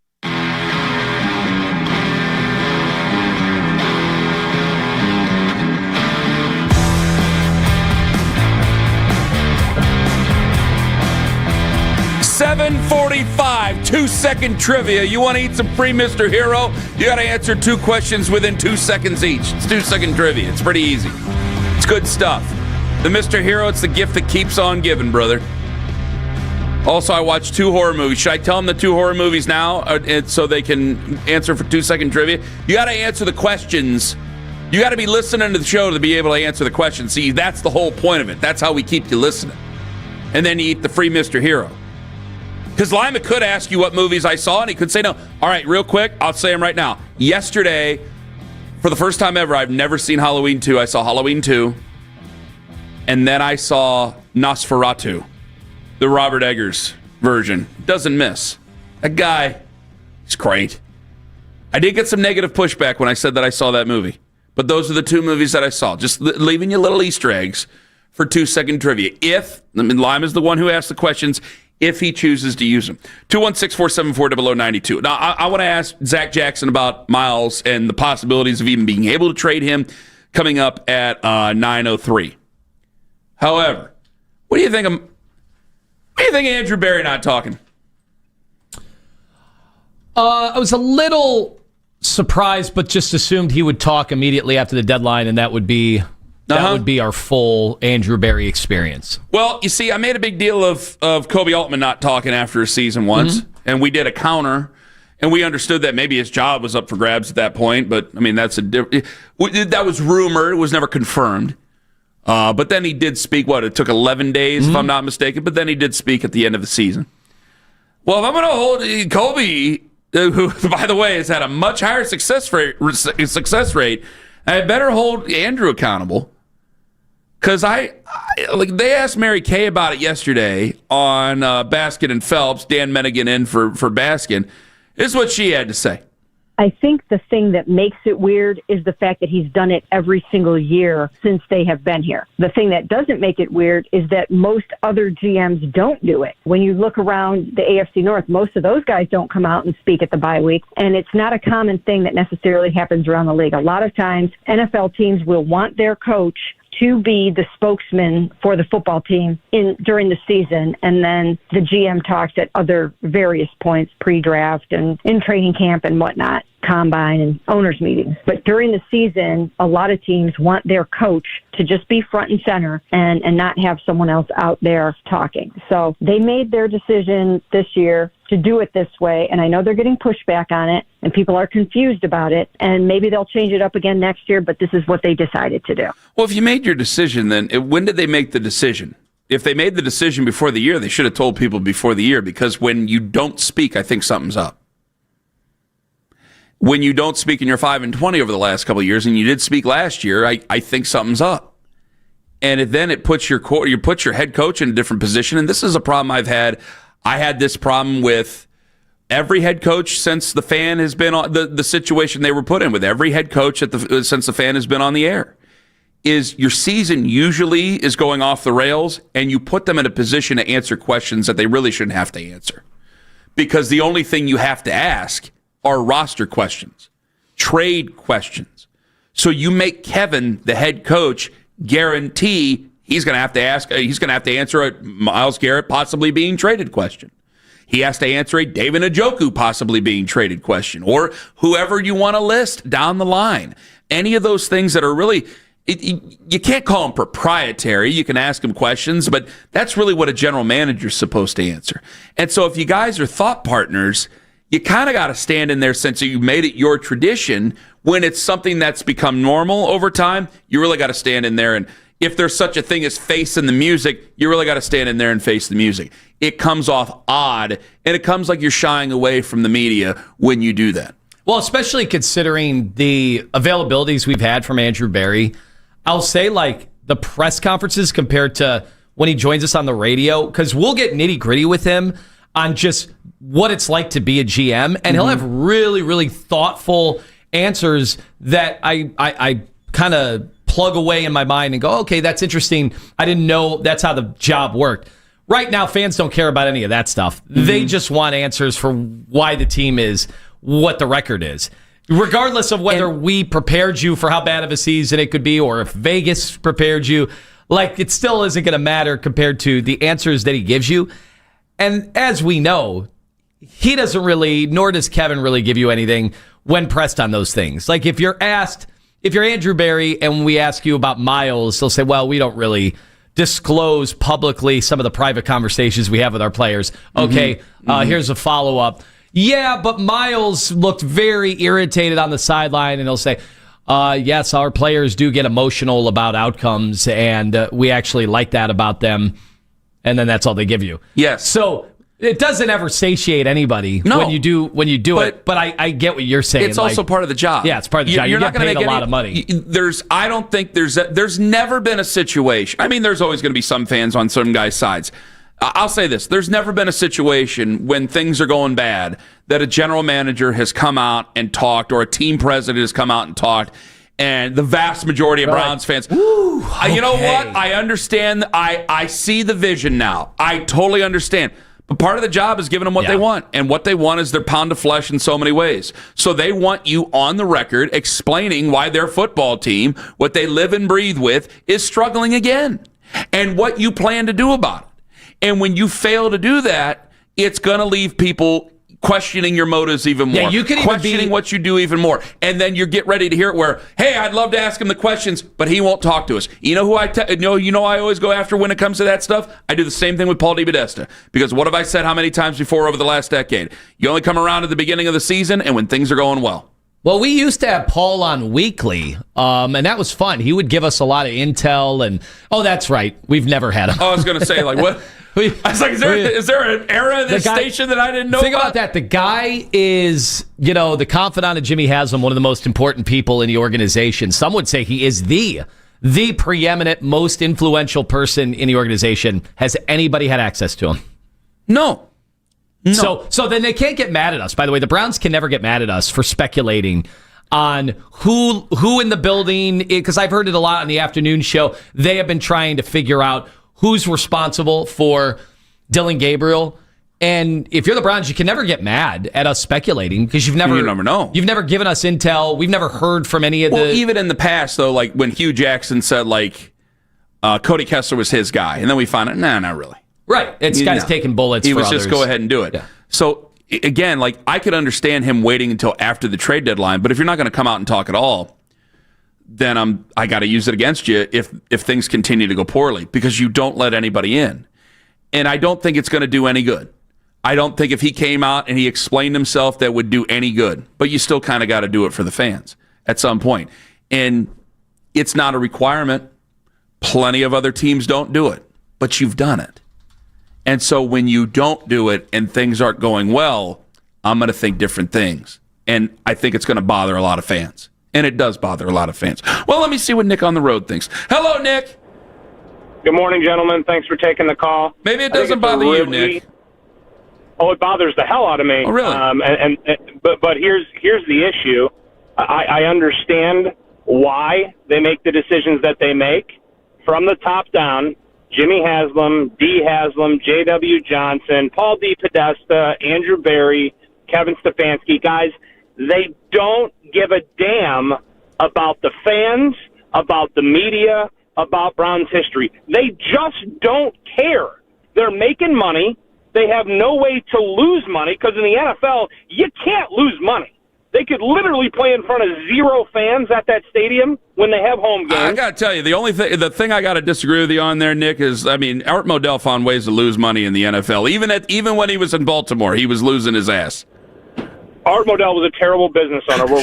$7:45, 2-second trivia. You want to eat some free Mr. Hero? You got to answer 2 questions within 2 seconds each. It's 2-second trivia. It's pretty easy. It's good stuff. The Mr. Hero, it's the gift that keeps on giving, brother. Also, I watched 2 horror movies. Should I tell them the 2 horror movies now so they can answer for 2-second trivia? You got to answer the questions. You got to be listening to the show to be able to answer the questions. See, that's the whole point of it. That's how we keep you listening. And then you eat the free Mr. Hero. Because Lima could ask you what movies I saw, and he could say no. All right, real quick, I'll say them right now. Yesterday, for the first time ever, I've never seen Halloween 2. I saw Halloween 2, and then I saw Nosferatu, the Robert Eggers version. Doesn't miss. That guy, he's great. I did get some negative pushback when I said that I saw that movie, but those are the 2 movies that I saw. Just leaving you little Easter eggs for 2-second trivia. Lima's the one who asked the questions, if he chooses to use them. 216-474-0092. Now, I want to ask Zack Jackson about Miles and the possibilities of even being able to trade him coming up at 9:03. However, what do you think of Andrew Berry not talking? I was a little surprised, but just assumed he would talk immediately after the deadline, and that would be our full Andrew Berry experience. Well, you see, I made a big deal of Kobe Altman not talking after a season once, and we did a counter, and we understood that maybe his job was up for grabs at that point, but, I mean, that was rumored. It was never confirmed. But then he did speak, it took 11 days, if I'm not mistaken, but then he did speak at the end of the season. Well, if I'm going to hold Kobe, who, by the way, has had a much higher success rate, I better hold Andrew accountable. Because they asked Mary Kay about it yesterday on Baskin and Phelps, Dan Mennigan in for Baskin. This is what she had to say. I think the thing that makes it weird is the fact that he's done it every single year since they have been here. The thing that doesn't make it weird is that most other GMs don't do it. When you look around the AFC North, most of those guys don't come out and speak at the bye week, and it's not a common thing that necessarily happens around the league. A lot of times, NFL teams will want their coach to be the spokesman for the football team during the season, and then the GM talks at other various points, pre-draft and in training camp and whatnot, combine and owners meetings. But during the season, a lot of teams want their coach to just be front and center and not have someone else out there talking. So they made their decision this year to do it this way, and I know they're getting pushback on it, and people are confused about it, and maybe they'll change it up again next year, but this is what they decided to do. Well, if you made your decision, then when did they make the decision? If they made the decision before the year, they should have told people before the year, because when you don't speak, I think something's up. When you don't speak and you're 5-20 over the last couple of years, and you did speak last year, I think something's up. And then it puts your head coach in a different position, and this is a problem I've had. I had this problem with every head coach since the Fan has been on the situation they were put in with. Every head coach since the Fan has been on the air is your season usually is going off the rails, and you put them in a position to answer questions that they really shouldn't have to answer, because the only thing you have to ask are roster questions, trade questions. So you make Kevin, the head coach, guarantee he's going to have to answer a Myles Garrett possibly being traded question. He has to answer a David Njoku possibly being traded question, or whoever you want to list down the line. Any of those things that are really, you can't call them proprietary. You can ask them questions, but that's really what a general manager is supposed to answer. And so if you guys are thought partners, you kind of got to stand in there since you made it your tradition. When it's something that's become normal over time, you really got to stand in there. And if there's such a thing as facing the music, you really got to stand in there and face the music. It comes off odd, and it comes like you're shying away from the media when you do that. Well, especially considering the availabilities we've had from Andrew Berry. I'll say, like, the press conferences compared to when he joins us on the radio, because we'll get nitty-gritty with him on just what it's like to be a GM, and he'll have really, really thoughtful answers that I kind of plug away in my mind and go, okay, that's interesting. I didn't know that's how the job worked. Right now, fans don't care about any of that stuff. They just want answers for why the team is what the record is. Regardless of whether we prepared you for how bad of a season it could be or if Vegas prepared you, like, it still isn't going to matter compared to the answers that he gives you. And as we know, he doesn't really, nor does Kevin really give you anything when pressed on those things. Like, if you're Andrew Berry and we ask you about Miles, they'll say, well, we don't really disclose publicly some of the private conversations we have with our players. Okay, here's a follow-up. Yeah, but Miles looked very irritated on the sideline, and he'll say, yes, our players do get emotional about outcomes, and we actually like that about them. And then that's all they give you. Yes. So it doesn't ever satiate anybody when you do it. But I get what you're saying. It's also part of the job. Yeah, it's part of the job. You're not going to make a lot of money. I don't think there's never been a situation. I mean, there's always going to be some fans on some guys' sides. I'll say this. There's never been a situation when things are going bad that a general manager has come out and talked or a team president has come out and talked. And the vast majority of Browns fans, you know what? I understand. I see the vision now. I totally understand. But part of the job is giving them what they want. And what they want is their pound of flesh in so many ways. So they want you on the record explaining why their football team, what they live and breathe with, is struggling again. And what you plan to do about it. And when you fail to do that, it's going to leave people questioning your motives even more. Yeah, you can questioning what you do even more. And then you get ready to hear it where, hey, I'd love to ask him the questions, but he won't talk to us. You know who I always go after when it comes to that stuff? I do the same thing with Paul DePodesta. Because what have I said how many times before over the last decade? You only come around at the beginning of the season and when things are going well. Well, we used to have Paul on weekly, and that was fun. He would give us a lot of intel, and that's right, we've never had him. I was going to say, like, what? I was like, is there an era in this station that I didn't know Think about that. The guy is, the confidant of Jimmy Haslam, one of the most important people in the organization. Some would say he is the preeminent, most influential person in the organization. Has anybody had access to him? No. So then they can't get mad at us. By the way, the Browns can never get mad at us for speculating on who in the building, because I've heard it a lot on the afternoon show. They have been trying to figure out who's responsible for Dylan Gabriel. And if you're the Browns, you can never get mad at us speculating because you never know. You've never given us intel. We've never heard from any of even in the past, though, like when Hugh Jackson said, like, Cody Kessler was his guy. And then we found out, not really. Right. It's guys taking bullets for others. He was just go ahead and do it. Yeah. So, again, like, I could understand him waiting until after the trade deadline, but if you're not going to come out and talk at all, then I got to use it against you if things continue to go poorly because you don't let anybody in. And I don't think it's going to do any good. I don't think if he came out and he explained himself that would do any good. But you still kind of got to do it for the fans at some point. And it's not a requirement. Plenty of other teams don't do it, but you've done it. And so when you don't do it and things aren't going well, I'm going to think different things. And I think it's going to bother a lot of fans. And it does bother a lot of fans. Well, let me see what Nick on the road thinks. Hello, Nick. Good morning, gentlemen. Thanks for taking the call. Maybe it doesn't bother you, Nick. Oh, it bothers the hell out of me. Oh, really? But here's the issue. I understand why they make the decisions that they make from the top down. Jimmy Haslam, D. Haslam, J.W. Johnson, Paul DePodesta, Andrew Berry, Kevin Stefanski. Guys, they don't give a damn about the fans, about the media, about Browns history. They just don't care. They're making money. They have no way to lose money because in the NFL, you can't lose money. They could literally play in front of 0 fans at that stadium when they have home games. I got to tell you, the thing I got to disagree with you on there, Nick, is, Art Modell found ways to lose money in the NFL. Even when he was in Baltimore, he was losing his ass. Art Modell was a terrible business owner. We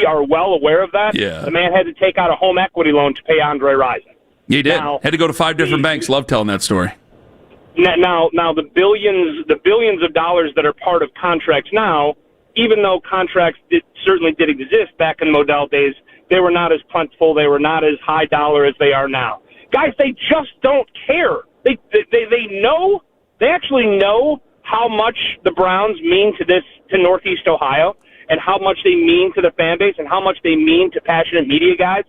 are well aware of that. Yeah. The man had to take out a home equity loan to pay Andre Rison. He did. Had to go to 5 different banks. Love telling that story. Now the billions of dollars that are part of contracts now, even though contracts certainly did exist back in Modell days, they were not as plentiful. They were not as high dollar as they are now. Guys, they just don't care. They know, they actually know how much the Browns mean to Northeast Ohio, and how much they mean to the fan base, and how much they mean to passionate media guys,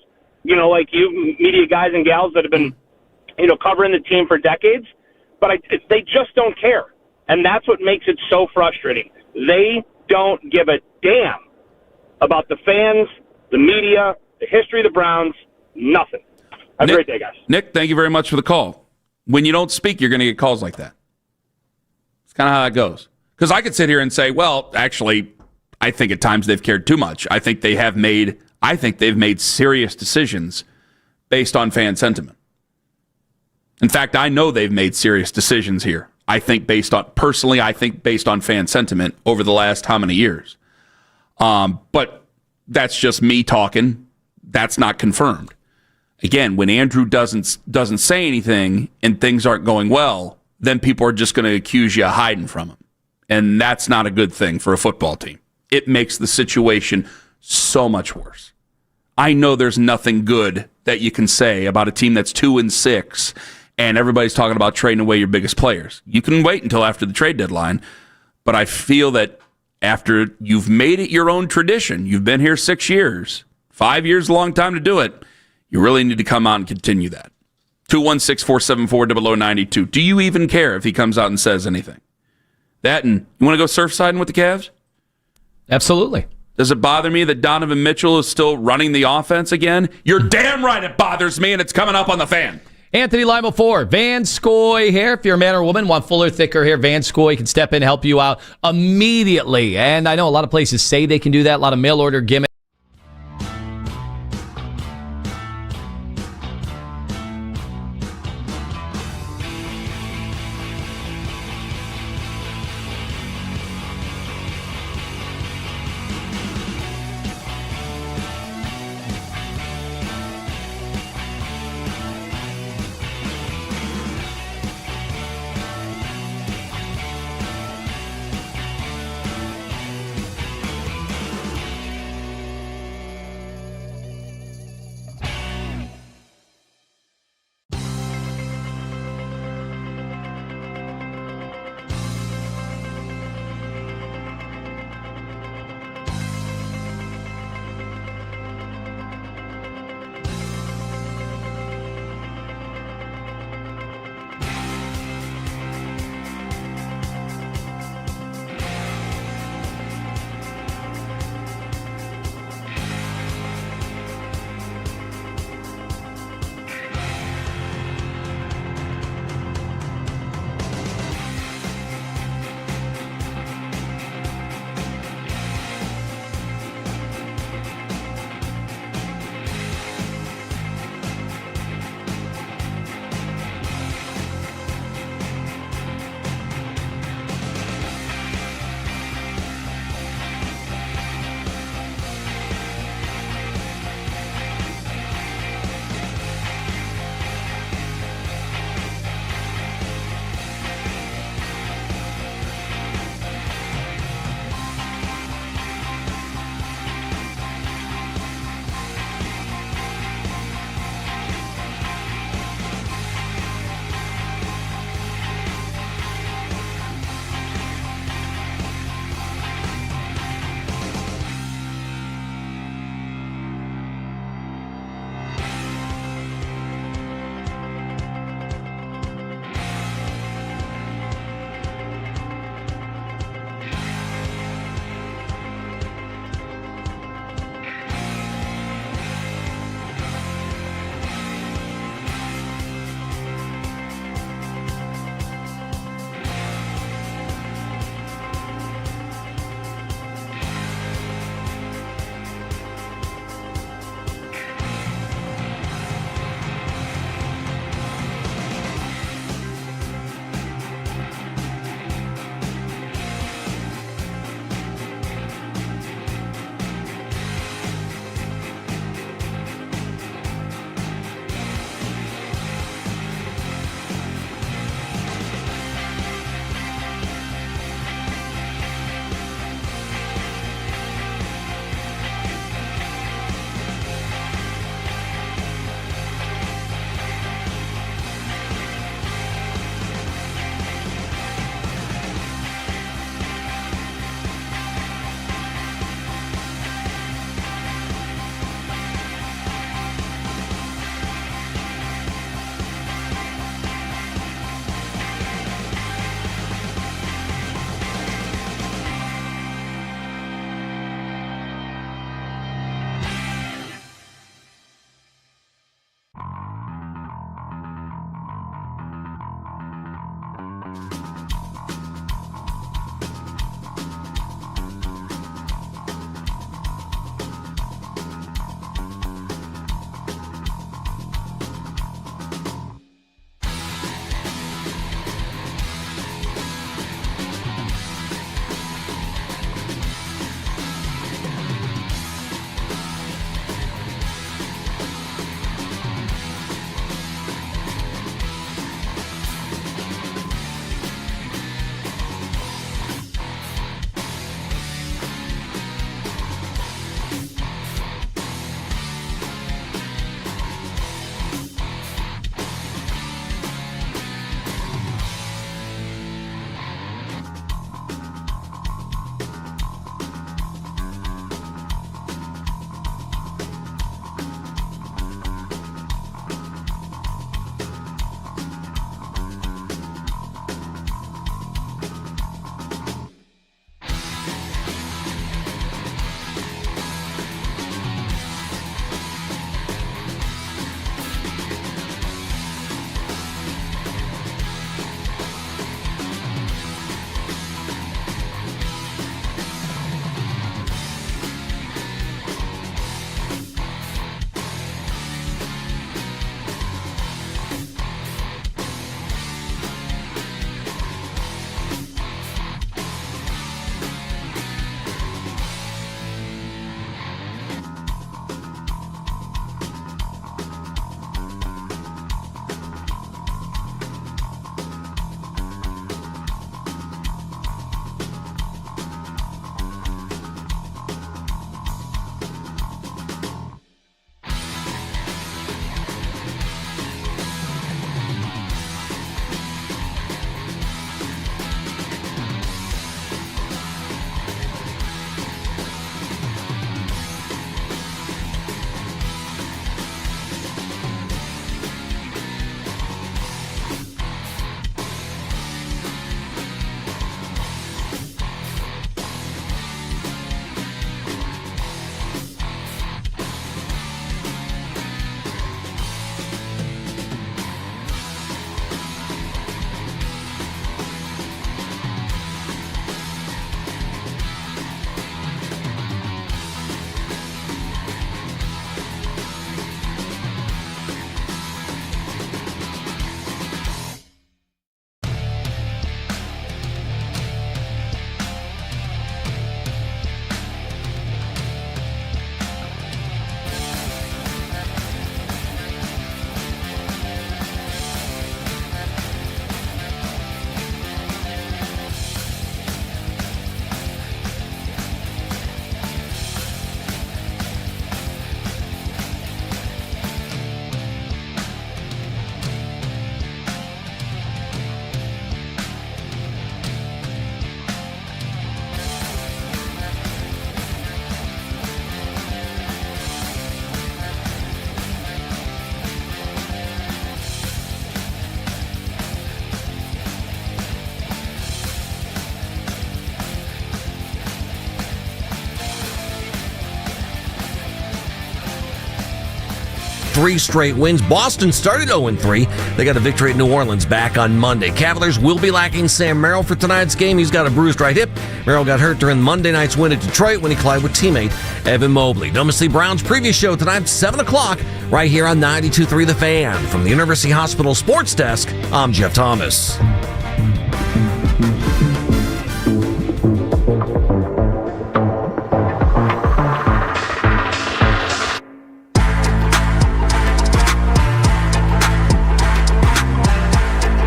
like you, media guys and gals that have been, covering the team for decades. But they just don't care. And that's what makes it so frustrating. They don't give a damn about the fans, the media, the history of the Browns, nothing. Have a great day, guys. Nick, thank you very much for the call. When you don't speak, you're going to get calls like that. It's kind of how it goes. Because I could sit here and say, well, actually, I think at times they've cared too much. I think they've made serious decisions based on fan sentiment. In fact, I know they've made serious decisions here. I think based on fan sentiment over the last how many years. But that's just me talking. That's not confirmed. Again, when Andrew doesn't say anything and things aren't going well, then people are just going to accuse you of hiding from him. And that's not a good thing for a football team. It makes the situation so much worse. I know there's nothing good that you can say about a team that's 2-6 and everybody's talking about trading away your biggest players. You can wait until after the trade deadline, but I feel that after you've made it your own tradition, you've been here 6 years, 5 years, a long time to do it, you really need to come out and continue that. 216-474-0092. Do you even care if he comes out and says anything? That, and you want to go surfsiding with the Cavs? Absolutely. Does it bother me that Donovan Mitchell is still running the offense again? You're damn right it bothers me, and it's coming up on the Fan. Anthony Lima 4, Van Scoy hair. If you're a man or a woman, want fuller, thicker hair, Van Scoy can step in and help you out immediately. And I know a lot of places say they can do that, a lot of mail order gimmicks. 3 straight wins. Boston started 0-3. They got a victory at New Orleans back on Monday. Cavaliers will be lacking Sam Merrill for tonight's game. He's got a bruised right hip. Merrill got hurt during Monday night's win at Detroit when he collided with teammate Evan Mobley. Don't miss the Browns preview show tonight, 7 o'clock, right here on 92.3 The Fan. From the University Hospital Sports Desk, I'm Jeff Thomas.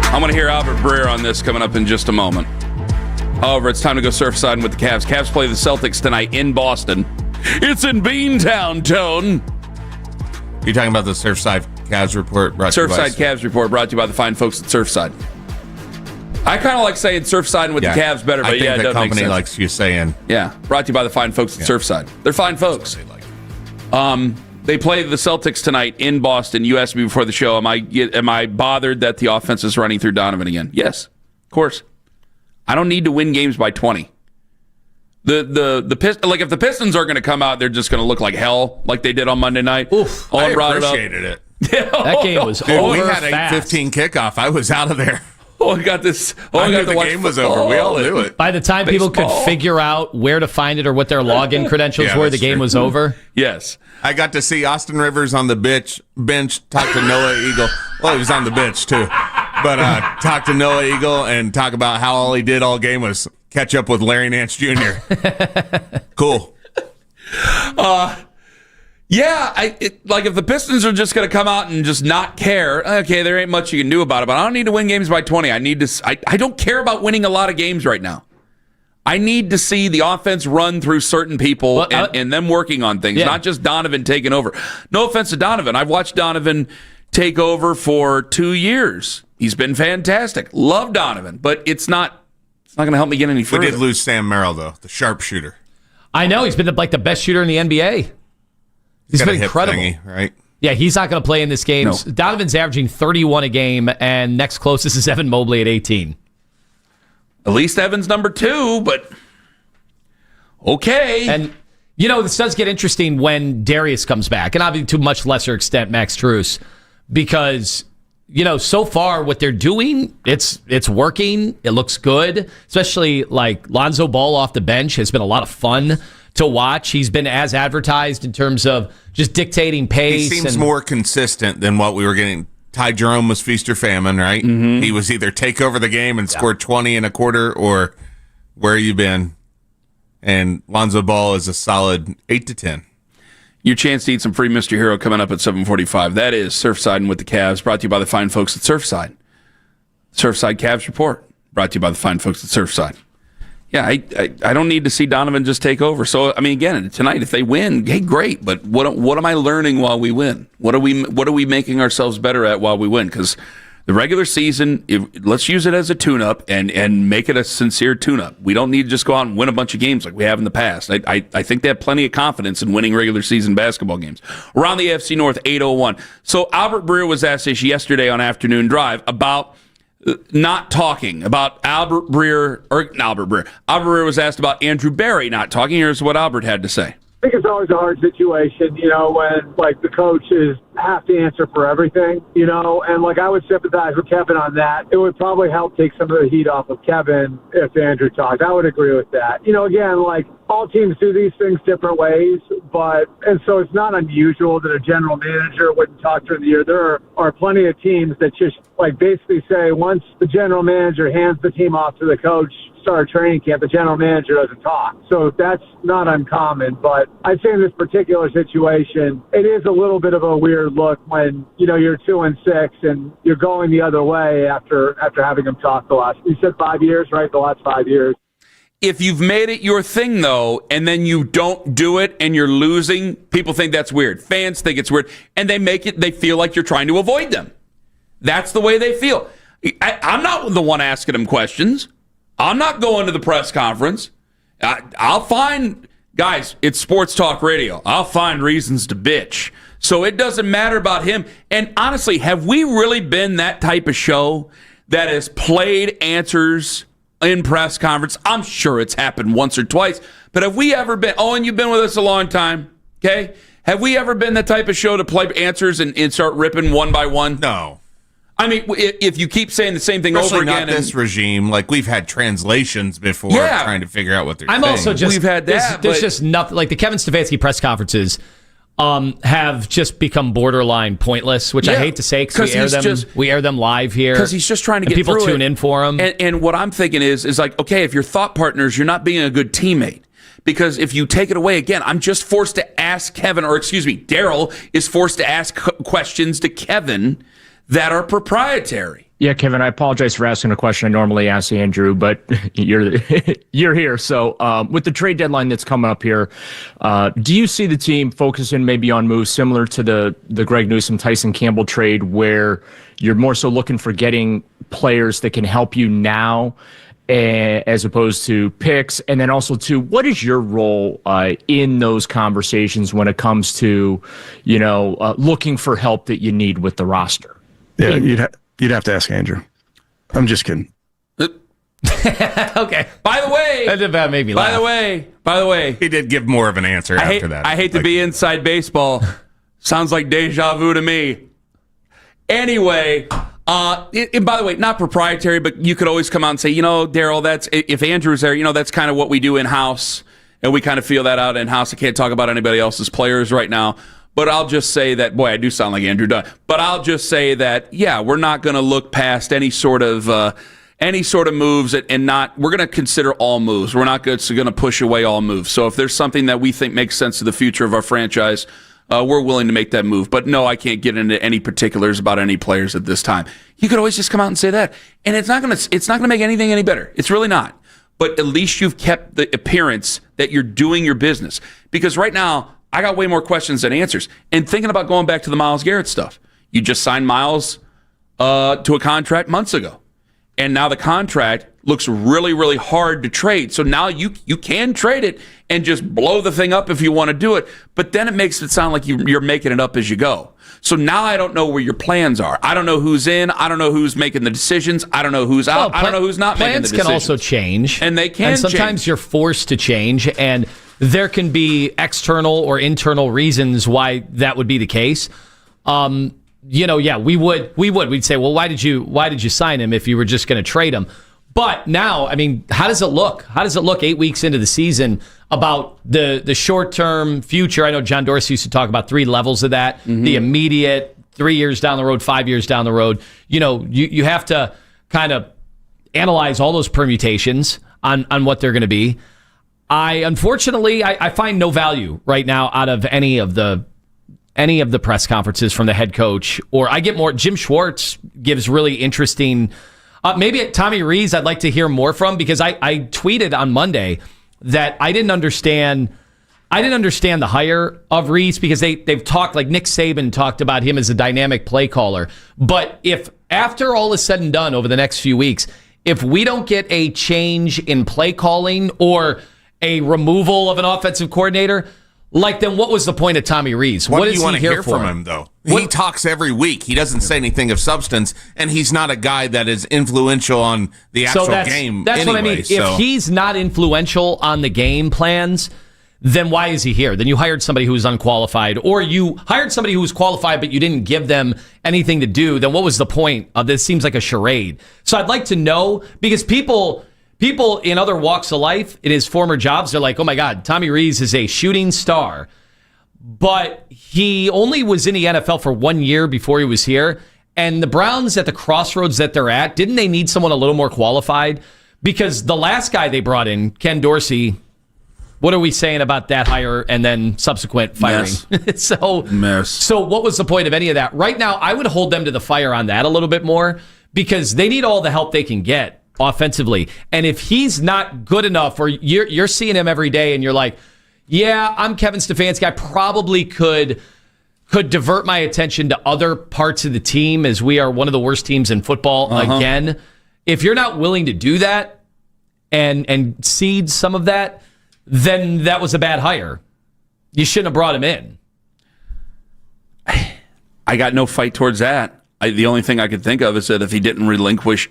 I'm going to hear Albert Breer on this coming up in just a moment. However, it's time to go surfsiding with the Cavs. Cavs play the Celtics tonight in Boston. It's in Beantown, Tone. You're talking about the Surfside Cavs report? Surfside Cavs report brought to you by the fine folks at Surfside. I kind of like saying Surfsiding with the Cavs better, but I think it doesn't company make sense. likes you saying. Yeah, brought to you by the fine folks at Surfside. They're fine folks. They play the Celtics tonight in Boston. You asked me before the show, am I bothered that the offense is running through Donovan again? Yes, of course. I don't need to win games by 20. If the Pistons are going to come out, they're just going to look like hell, like they did on Monday night. Oof, I appreciated it. That game was over. We had a fast. 15 kickoff. I was out of there. I got this. I knew the game was over. We all knew it. By the time people could figure out where to find it or what their login credentials were, the game was over. Yes. I got to see Austin Rivers on the bench talk to Noah Eagle. Well, he was on the bench, too. But talk to Noah Eagle and talk about how all he did all game was catch up with Larry Nance Jr. Cool. If the Pistons are just going to come out and just not care, okay, there ain't much you can do about it, but I don't need to win games by 20. I don't care about winning a lot of games right now. I need to see the offense run through certain people and them working on things, not just Donovan taking over. No offense to Donovan. I've watched Donovan take over for 2 years. He's been fantastic. Love Donovan, but it's not going to help me get any further. We did lose Sam Merrill, though, the sharpshooter. I know. He's been the best shooter in the NBA. He's been incredible. Thingy, right? Yeah, he's not going to play in this game. No. Donovan's averaging 31 a game, and next closest is Evan Mobley at 18. At least Evan's number 2, but okay. And, this does get interesting when Darius comes back, and obviously to a much lesser extent Max Strus, because, so far what they're doing, it's working. It looks good, especially like Lonzo Ball off the bench has been a lot of fun to watch. He's been as advertised in terms of just dictating pace. He seems more consistent than what we were getting. Ty Jerome was feast or famine, right? Mm-hmm. He was either take over the game and score 20 in a quarter or where you been. And Lonzo Ball is a solid 8 to 10. Your chance to eat some free Mr. Hero coming up at 7:45. That is Surfsiding with the Cavs, brought to you by the fine folks at Surfside. Surfside Cavs Report, brought to you by the fine folks at Surfside. Yeah, I don't need to see Donovan just take over. So, again, tonight, if they win, hey, great. But what am I learning while we win? What are we making ourselves better at while we win? Because the regular season, let's use it as a tune-up and make it a sincere tune-up. We don't need to just go out and win a bunch of games like we have in the past. I think they have plenty of confidence in winning regular season basketball games. We're on the AFC North 801. So Albert Breer was asked this yesterday on Afternoon Drive about not talking about Albert Breer. Albert Breer was asked about Andrew Berry not talking. Here's what Albert had to say. I think it's always a hard situation, when the coaches have to answer for everything, and I would sympathize with Kevin on that. It would probably help take some of the heat off of Kevin if Andrew talked. I would agree with that. Again, all teams do these things different ways, and so it's not unusual that a general manager wouldn't talk during the year. There are plenty of teams that just basically say once the general manager hands the team off to the coach, start training camp, the general manager doesn't talk. So that's not uncommon, but I'd say in this particular situation, it is a little bit of a weird look when, you're 2-6 and you're going the other way after having him talk the last, you said 5 years, right? The last 5 years. If you've made it your thing, though, and then you don't do it and you're losing, people think that's weird. Fans think it's weird, and they feel like you're trying to avoid them. That's the way they feel. I'm not the one asking them questions. I'm not going to the press conference. I'll find, guys, it's sports talk radio. I'll find reasons to bitch. So it doesn't matter about him. And honestly, have we really been that type of show that has played answers in press conference? I'm sure it's happened once or twice. But have we ever been, and you've been with us a long time, okay? Have we ever been the type of show to play answers and start ripping one by one? No. I mean, if you keep saying the same thing Especially over not again. this regime. Like, we've had translations before trying to figure out what they're saying. I'm also just, we've had that. There's just nothing, like the Kevin Stefanski press conferences have just become borderline pointless, which I hate to say because we air them live here. Because he's just trying to get people through tune in for him. And what I'm thinking is like, okay, if you're thought partners, you're not being a good teammate. Because if you take it away again, I'm just forced to ask Kevin, or excuse me, Daryl is forced to ask questions to Kevin that are proprietary. Yeah, Kevin, I apologize for asking a question I normally ask Andrew, but you're here. So with the trade deadline that's coming up here, do you see the team focusing maybe on moves similar to the Greg Newsome, Tyson Campbell trade, where you're more so looking for getting players that can help you now as opposed to picks? And then also, too, what is your role in those conversations when it comes to, looking for help that you need with the roster? Yeah, you'd have to ask Andrew. I'm just kidding. Okay. By the way, that made me laugh. By the way, he did give more of an answer after that. I hate to be inside baseball. Sounds like deja vu to me. Anyway, and by the way, not proprietary, but you could always come out and say, Daryl, that's if Andrew's there, that's kind of what we do in house, and we kind of feel that out in house. I can't talk about anybody else's players right now. But I'll just say that, boy, I do sound like Andrew Dunn. But I'll just say that, yeah, we're not going to look past any sort of moves, and we're going to consider all moves. We're not going to push away all moves. So if there's something that we think makes sense to the future of our franchise, we're willing to make that move. But no, I can't get into any particulars about any players at this time. You could always just come out and say that, and it's not going to make anything any better. It's really not. But at least you've kept the appearance that you're doing your business. Because right now, I got way more questions than answers. And thinking about going back to the Myles Garrett stuff. You just signed Myles to a contract months ago. And now the contract looks really, really hard to trade. So now you can trade it and just blow the thing up if you want to do it. But then it makes it sound like you're making it up as you go. So now I don't know where your plans are. I don't know who's in. I don't know who's making the decisions. I don't know who's out. I don't know who's not making the decisions. Plans can also change. And they can change. And sometimes you're forced to change. And there can be external or internal reasons why that would be the case. We would. We'd say, well, why did you sign him if you were just going to trade him? But now, I mean, how does it look? How does it look 8 weeks into the season about the short-term future? I know John Dorsey used to talk about 3 levels of that. Mm-hmm. The immediate, 3 years down the road, 5 years down the road. You have to kind of analyze all those permutations on what they're going to be. Unfortunately, I find no value right now out of any of the press conferences from the head coach, or I get more. Jim Schwartz gives really interesting. Maybe at Tommy Rees, I'd like to hear more from, because I tweeted on Monday that I didn't understand the hire of Rees, because they've talked, like Nick Saban talked about him as a dynamic play caller. But if after all is said and done over the next few weeks, if we don't get a change in play calling or a removal of an offensive coordinator, then what was the point of Tommy Rees? What do you want to hear from him, though? He talks every week. He doesn't say anything of substance, and he's not a guy that is influential on the actual game. That's anyway, what I mean. So. If he's not influential on the game plans, then why is he here? Then you hired somebody who was unqualified, or you hired somebody who was qualified, but you didn't give them anything to do. Then what was the point of this? Seems like a charade. So I'd like to know, because people in other walks of life, in his former jobs, they're like, oh my God, Tommy Rees is a shooting star. But he only was in the NFL for 1 year before he was here. And the Browns, at the crossroads that they're at, didn't they need someone a little more qualified? Because the last guy they brought in, Ken Dorsey, what are we saying about that hire and then subsequent firing? So what was the point of any of that? Right now, I would hold them to the fire on that a little bit more, because they need all the help they can get offensively. And if he's not good enough, or you're seeing him every day and you're like, yeah, I'm Kevin Stefanski, I probably could divert my attention to other parts of the team, as we are one of the worst teams in football again. If you're not willing to do that and cede some of that, then that was a bad hire. You shouldn't have brought him in. I got no fight towards that. The only thing I could think of is that if he did relinquish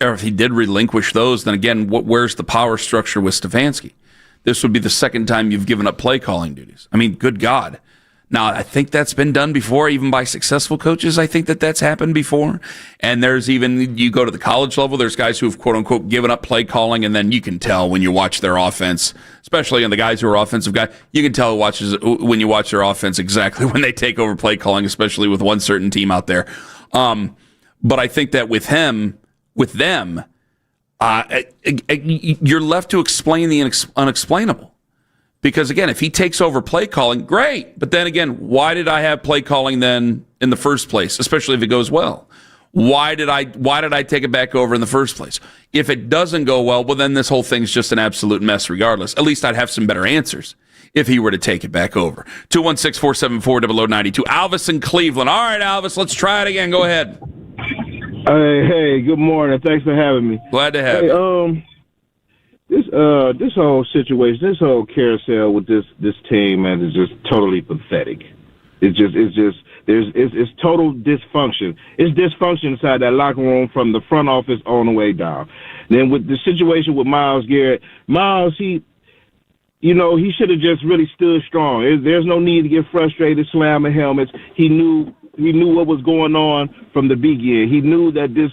those, then again, where's the power structure with Stefanski? This would be the second time you've given up play calling duties. I mean, good God. Now, I think that's been done before, even by successful coaches. I think that's happened before. And there's even, you go to the college level, there's guys who have, quote unquote, given up play calling, and then you can tell when you watch their offense, especially on the guys who are offensive guys, you can tell when you watch their offense exactly when they take over play calling, especially with one certain team out there. But I think that with them, you're left to explain the unexplainable. Because, again, if he takes over play calling, great. But then again, why did I have play calling then in the first place, especially if it goes well? Why did I take it back over in the first place? If it doesn't go well, then this whole thing's just an absolute mess regardless. At least I'd have some better answers if he were to take it back over. 216-474-0092. Alvis in Cleveland. All right, Alvis, let's try it again. Go ahead. Hey, good morning. Thanks for having me. Glad to have you. This whole situation, this whole carousel with this team, man, is just totally pathetic. It's total dysfunction. It's dysfunction inside that locker room from the front office on the way down. Then with the situation with Myles Garrett, he should have just really stood strong. There's no need to get frustrated, slamming helmets. He knew what was going on from the beginning. He knew that this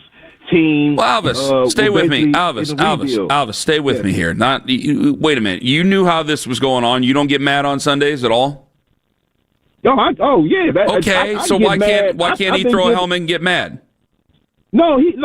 team. Well, Alvis, stay with me. Alvis, stay with me here. Wait a minute. You knew how this was going on. You don't get mad on Sundays at all? Okay, so why can't he throw a helmet and get mad? No, he's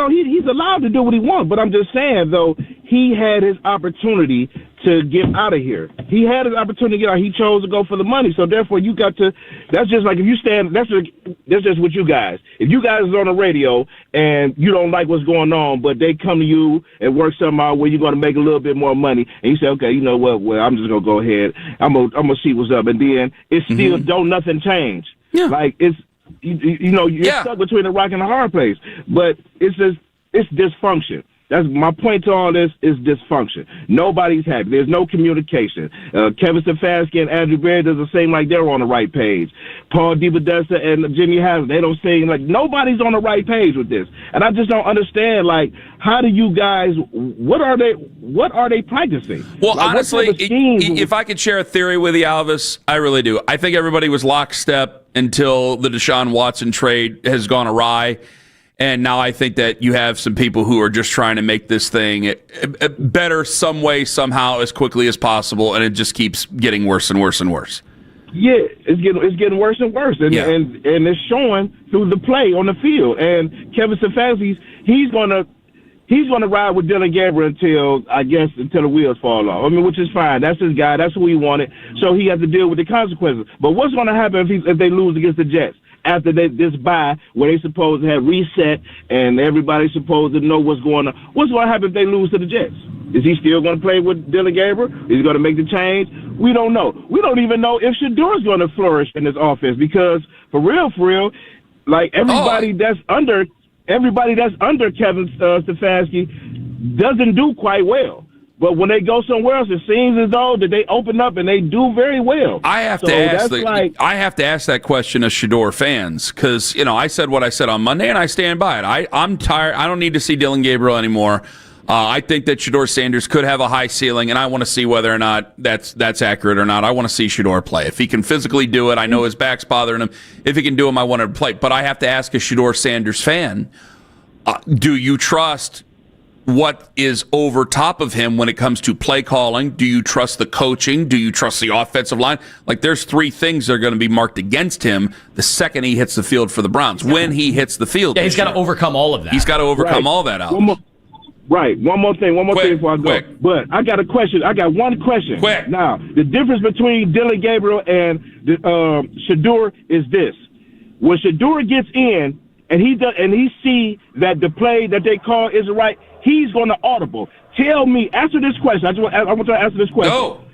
allowed to do what he wants. But I'm just saying, though, he had his opportunity to get out of here. He had his opportunity to get out. He chose to go for the money. So therefore, you got to. That's just like if you stand. That's just with you guys. If you guys are on the radio and you don't like what's going on, but they come to you and work something out where you're going to make a little bit more money, and you say, okay, you know what? Well, I'm just gonna go ahead. I'm gonna see what's up, and then it's still don't nothing change. Yeah. Like it's. You're stuck between a rock and a hard place. But it's dysfunction. That's my point to all this is dysfunction. Nobody's happy. There's no communication. Kevin Stefanski and Andrew Berry doesn't seem like they're on the right page. Paul DeBodesta and Jimmy Haslam, they don't seem like nobody's on the right page with this. And I just don't understand, like, how do you guys, what are they practicing? Well, like, honestly, if I could share a theory with you, Alvis, I really do. I think everybody was lockstep until the Deshaun Watson trade has gone awry. And now I think that you have some people who are just trying to make this thing better some way, somehow, as quickly as possible, and it just keeps getting worse and worse and worse. Yeah, it's getting worse and worse, and it's showing through the play on the field. And Kevin Stefanski, he's gonna ride with Dylan Gabriel until the wheels fall off. I mean, which is fine. That's his guy. That's who he wanted. So he has to deal with the consequences. But what's going to happen if they lose against the Jets? After this bye, where they supposed to have reset and everybody's supposed to know what's going on. What's going to happen if they lose to the Jets? Is he still going to play with Dylan Gabriel? Is he going to make the change? We don't know. We don't even know if Shador's going to flourish in this offense because, for real, like everybody that's under Kevin Stefanski doesn't do quite well. But when they go somewhere else, it seems as though that they open up and they do very well. I have to ask that question of Shador fans because I said what I said on Monday and I stand by it. I'm tired. I don't need to see Dylan Gabriel anymore. I think that Shador Sanders could have a high ceiling, and I want to see whether or not that's accurate or not. I want to see Shador play. If he can physically do it, I know his back's bothering him. If he can do him, I want to play. But I have to ask a Shador Sanders fan, do you trust what is over top of him when it comes to play calling? Do you trust the coaching? Do you trust the offensive line? Like, there's three things that are going to be marked against him the second he hits the field for the Browns. When he hits the field. Yeah, he's got to overcome all of that. He's got to overcome all that out. One more thing before I go. Quick. But I got a question. I got one question. Quick. Now, the difference between Dylan Gabriel and Shador is this. When Shador gets in and he see that the play that they call isn't right, he's going to audible. Tell me, answer this question. I want to answer this question. Go.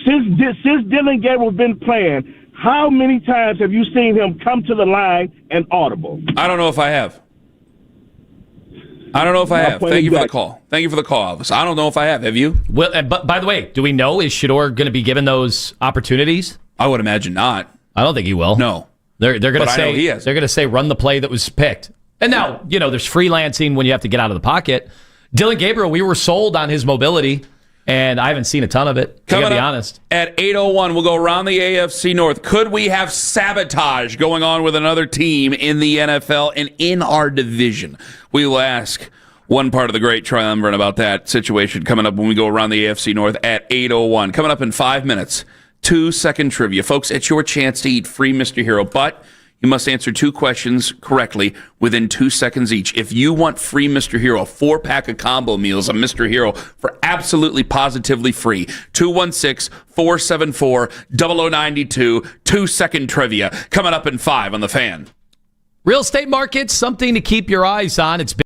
Since Dylan Gabriel's been playing, how many times have you seen him come to the line and audible? I don't know if I have. Thank you for the call. Thank you for the call, Elvis. I don't know if I have. Have you? Well, but by the way, do we know, is Shador going to be given those opportunities? I would imagine not. I don't think he will. No. They're going to say run the play that was picked. And now, there's freelancing when you have to get out of the pocket. Dylan Gabriel, we were sold on his mobility. And I haven't seen a ton of it, to be honest. At 8:01, we'll go around the AFC North. Could we have sabotage going on with another team in the NFL and in our division? We will ask one part of the great triumvirate about that situation coming up when we go around the AFC North at 8:01. Coming up in 5 minutes, 2-second trivia. Folks, it's your chance to eat free Mr. Hero, but you must answer 2 questions correctly within 2 seconds each. If you want free Mr. Hero, a 4-pack of combo meals of Mr. Hero for absolutely positively free, 216-474-0092, 2-second trivia. Coming up in 5 on The Fan. Real estate markets, something to keep your eyes on. It's been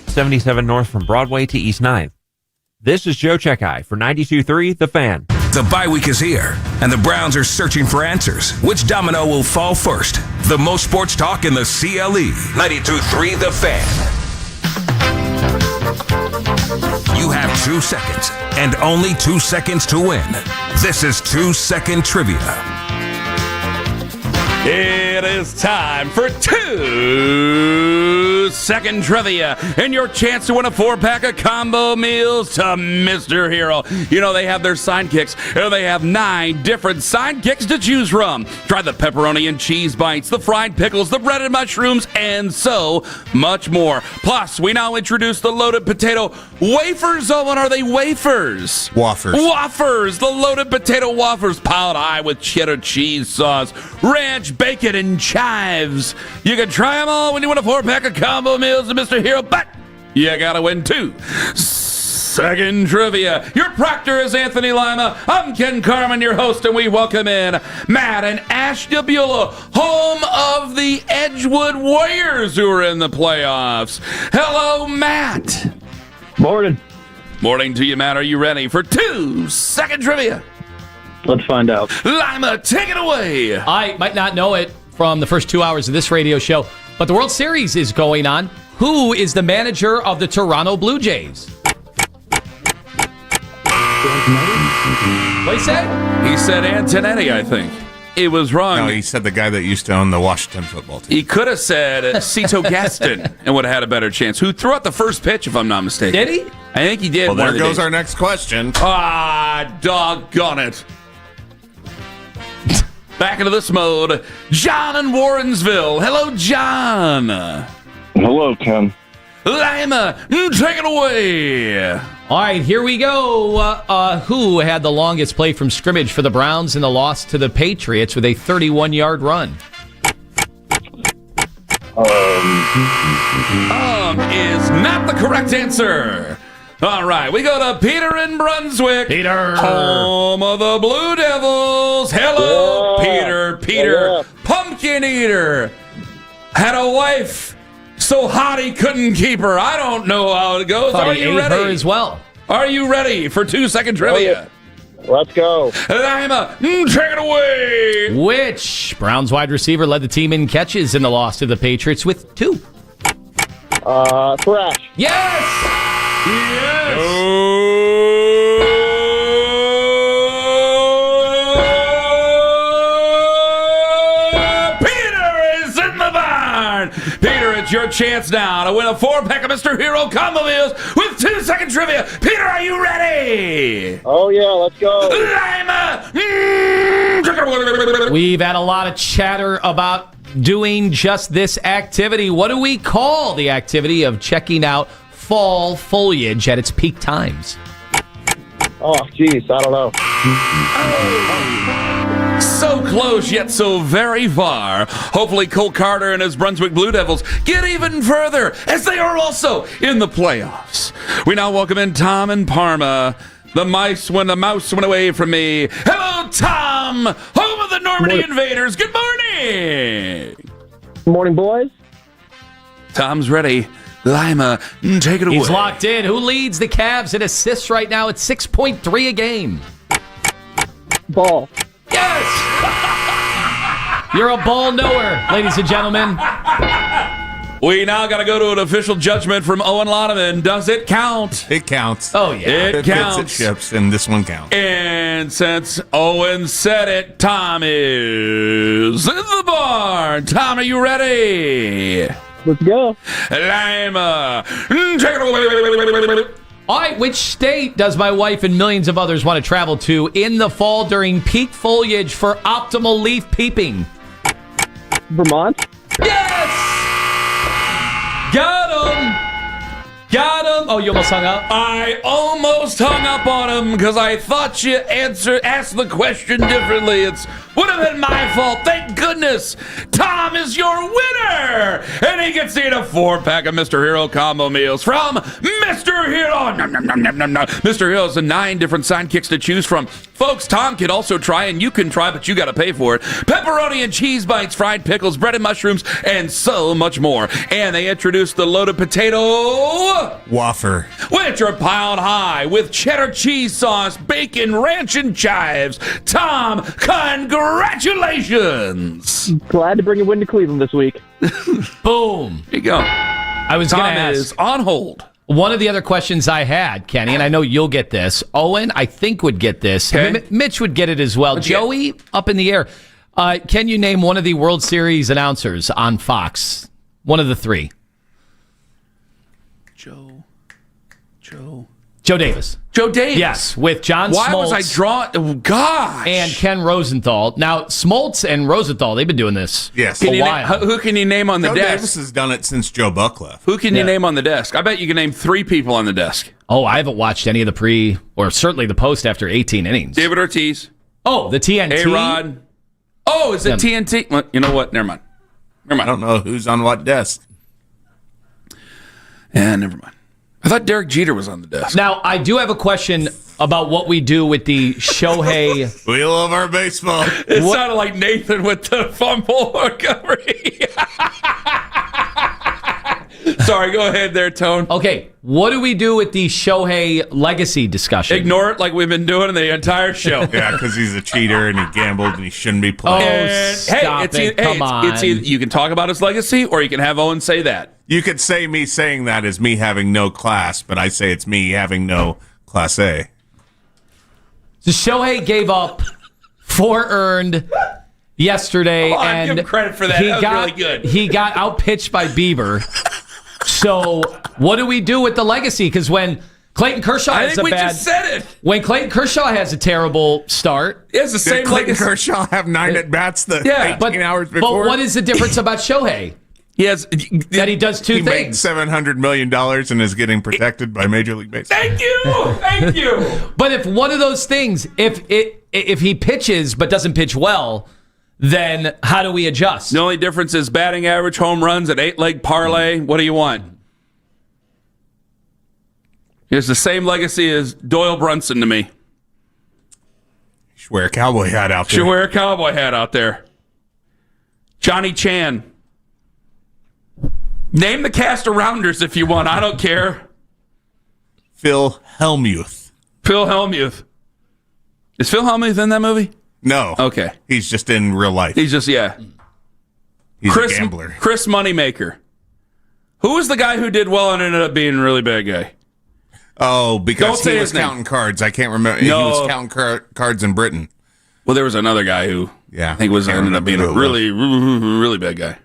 77 North from Broadway to East 9th. This is Joe Checkeye for 92.3 The Fan. The bye week is here, and the Browns are searching for answers. Which domino will fall first? The most sports talk in the CLE. 92.3 The Fan. You have 2 seconds, and only 2 seconds to win. This is 2-second trivia. It is time for 2-second trivia and your chance to win a 4-pack of combo meals to Mr. Hero. You know, they have their sidekicks. They have 9 different sidekicks to choose from. Try the pepperoni and cheese bites, the fried pickles, the breaded mushrooms, and so much more. Plus, we now introduce the loaded potato wafers. Oh, and are they wafers? Wafers. Wafers. The loaded potato wafers piled high with cheddar cheese sauce, ranch, bacon, and chives. You can try them all when you want a 4-pack of combo meals to Mr. Hero, but you gotta win 2-second trivia. Your proctor is Anthony Lima. I'm Ken Carman, your host, and we welcome in Matt and Ashtabula, home of the Edgewood Warriors, who are in the playoffs. Hello, Matt. Morning. Morning to you, Matt. Are you ready for 2-second trivia? Let's find out. Lima, take it away. I might not know it from the first 2 hours of this radio show, but the World Series is going on. Who is the manager of the Toronto Blue Jays? What he said? He said Antonetti, I think. It was wrong. No, he said the guy that used to own the Washington football team. He could have said Cito Gaston and would have had a better chance. Who threw out the first pitch, if I'm not mistaken. Did he? I think he did. Well, there goes our next question. Ah, doggone it. Back into this mode. John in Warrensville. Hello, John. Hello, Ken. Lima, take it away. All right, here we go. Who had the longest play from scrimmage for the Browns in the loss to the Patriots with a 31-yard run? Is not the correct answer. All right, we go to Peter in Brunswick. Peter. Home of the Blue Devils. Hello, Peter. Peter, pumpkin eater. Had a wife so hot he couldn't keep her. I don't know how it goes. Thought Are he you ate ready? her as well. Are you ready for 2-second trivia? Let's go. Lima, take it away. Which Browns wide receiver led the team in catches in the loss to the Patriots with 2? Thrash. Yes! Yes. Peter is in the barn. Peter, it's your chance now to win a 4-pack of Mr. Hero combo meals with 2-second trivia. Peter, are you ready? Oh, yeah, let's go. Lima. We've had a lot of chatter about doing just this activity. What do we call the activity of checking out fall foliage at its peak times? Oh, jeez, I don't know. So close, yet so very far. Hopefully Cole Carter and his Brunswick Blue Devils get even further, as they are also in the playoffs. We now welcome in Tom and Parma. The mouse went away from me. Hello, Tom, home of the Normandy Invaders. Good morning. Morning, boys. Tom's ready. Lima, take it away. He's locked in. Who leads the Cavs in assists right now at 6.3 a game? Ball. Yes! You're a ball knower, ladies and gentlemen. We now got to go to an official judgment from Owen Lodeman. Does it count? It counts. Oh, yeah. It counts. It ships, and this one counts. And since Owen said it, Tom is in the barn. Tom, are you ready? Let's go. Lima, take it away. All right, which state does my wife and millions of others want to travel to in the fall during peak foliage for optimal leaf peeping? Vermont. Yes! Got him! Got him! Oh, you almost hung up? I almost hung up on him because I thought you asked the question differently. It's Would have been my fault. Thank goodness. Tom is your winner. And he gets to eat a 4-pack of Mr. Hero combo meals from Mr. Hero. Nom, nom, nom, nom, nom, nom. Mr. Hero has 9 different sidekicks to choose from. Folks, Tom can also try, and you can try, but you got to pay for it. Pepperoni and cheese bites, fried pickles, bread and mushrooms, and so much more. And they introduced the loaded potato wafer, which are piled high with cheddar cheese sauce, bacon, ranch, and chives. Tom, congratulations! Glad to bring a win to Cleveland this week. Boom. There you go. I was going to Tom ask. is on hold. One of the other questions I had, Kenny, and I know you'll get this. Owen, I think, would get this. Okay. Mitch would get it as well. Joey, up in the air. Can you name one of the World Series announcers on Fox? One of the 3. Joe Davis. Joe Davis. Yes, with John Smoltz. Why was I drawn? Oh, gosh. And Ken Rosenthal. Now, Smoltz and Rosenthal, they've been doing this Yes. a while. Who can you name on the Joe desk? Davis has done it since Joe Buck left. Who can you name on the desk? I bet you can name 3 people on the desk. Oh, I haven't watched any of the pre, or certainly the post after 18 innings. David Ortiz. Oh, the TNT? A-Rod. Oh, is it TNT? Well, you know what? Never mind. I don't know who's on what desk. And never mind. I thought Derek Jeter was on the desk. Now, I do have a question about what we do with the Shohei. We love our baseball. It sounded like Nathan with the fumble recovery. Sorry, go ahead there, Tone. Okay, what do we do with the Shohei legacy discussion? Ignore it like we've been doing the entire show. Yeah, because he's a cheater and he gambled and he shouldn't be playing. And, stop it. Come on. It's either, you can talk about his legacy or you can have Owen say that. You could say me saying that is me having no class, but I say it's me having no class A. So Shohei gave up 4 earned yesterday, I give and him credit for that. That was really good. He got outpitched by Bieber. So what do we do with the legacy? Because when Clayton Kershaw I has think a we bad, just said it. When Clayton Kershaw has a terrible start, He has the same Did Clayton legacy. Kershaw have 9 at bats the Yeah, 18 hours before? But what is the difference about Shohei? He has That he does 2 he made things. $700 million and is getting protected by Major League Baseball. Thank you. Thank you. But if one of those things, if he pitches but doesn't pitch well, then how do we adjust? The only difference is batting average, home runs, an 8-leg parlay. What do you want? He has the same legacy as Doyle Brunson to me. You should wear a cowboy hat out there. Should wear a cowboy hat out there. Johnny Chan. Name the cast of Rounders if you want. I don't care. Phil Hellmuth. Phil Hellmuth. Is Phil Hellmuth in that movie? No. Okay. He's just in real life. He's just, yeah. He's a gambler. Chris Moneymaker. Who was the guy who did well and ended up being a really bad guy? Oh, because Don't say he was his name. counting cards. I can't remember. No. He was counting cards in Britain. Well, there was another guy who I think ended up being a really, really bad guy.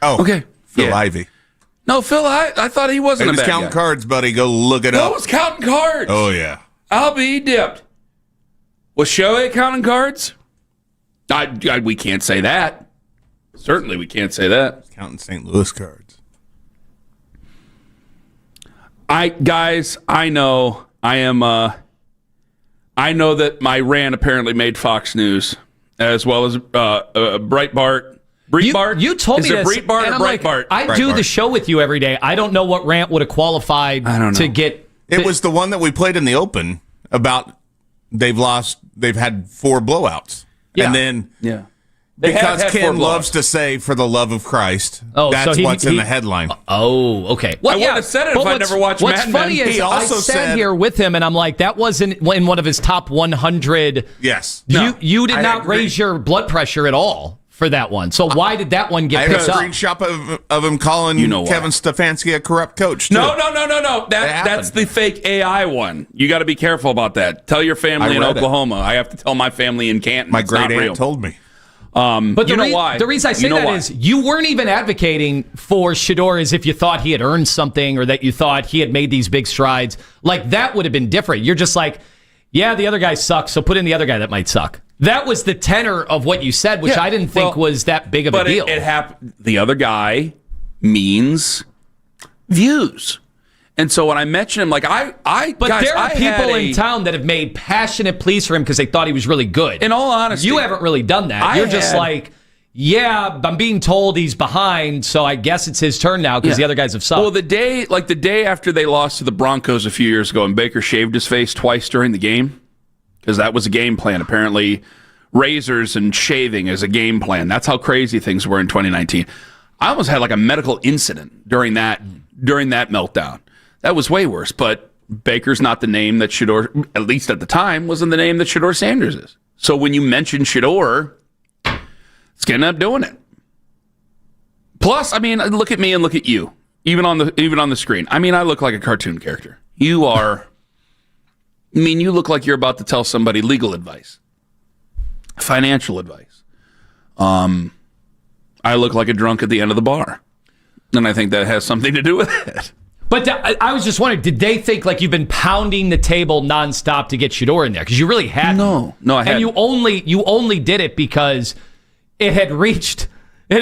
Oh, okay. Phil Ivey. No, Phil, I thought he wasn't He was a bad counting guy. cards, buddy. Go look it Phil up. was counting cards. Oh, yeah. I'll be dipped. Was Shohei counting cards? We can't say that. Certainly we can't say that. Counting St. Louis cards. Guys, I know that my rant apparently made Fox News, as well as Breitbart. Breitbart? You told me Is it this, Breitbart and or I'm like, Breitbart? I do the show with you every day. I don't know what rant would have qualified to get. It was the one that we played in the Open about they've had 4 blowouts. Yeah. And then They because have had Ken 4 loves to say for the love of Christ, Oh, that's so what's in the headline. Oh, okay. I wouldn't have said it if I never watched What's Mad Men. funny is He also I sat said- here with him, and I'm like, that wasn't in one of his top 100. Yes. You did I not agree. raise your blood pressure at all for that one. So why did that one I get have a picked up? screenshot of him calling Kevin Stefanski a corrupt coach. Too. No. That's the fake AI one. You got to be careful about that. Tell your family I in read it. Oklahoma. I have to tell my family in Canton. My it's great not aunt real. told me. But you know why? The reason I say that is you weren't even advocating for Shedeur as if you thought he had earned something or that you thought he had made these big strides. Like, that would have been different. You're just like, yeah, the other guy sucks, so put in the other guy that might suck. That was the tenor of what you said, which I didn't think was that big of a deal. It happened. The other guy means views. And so when I mention him, like But guys, there are I people in town that have made passionate pleas for him because they thought he was really good. In all honesty, you haven't really done that. You're just like, yeah, I'm being told he's behind, so I guess it's his turn now because the other guys have sucked. Well, the day after they lost to the Broncos a few years ago, and Baker shaved his face twice during the game, because that was a game plan. Apparently, razors and shaving is a game plan. That's how crazy things were in 2019. I almost had like a medical incident during that meltdown. That was way worse, but Baker's not the name that Shedeur, at least at the time, wasn't the name that Shedeur Sanders is. So when you mention Shedeur, it's going to end up doing it. Plus, I mean, look at me and look at you, even on the screen. I mean, I look like a cartoon character. You look like you're about to tell somebody legal advice, financial advice. I look like a drunk at the end of the bar, and I think that has something to do with it. But I was just wondering, did they think like you've been pounding the table nonstop to get Shedeur in there? Because you really hadn't. No, I hadn't. And you only did it because it had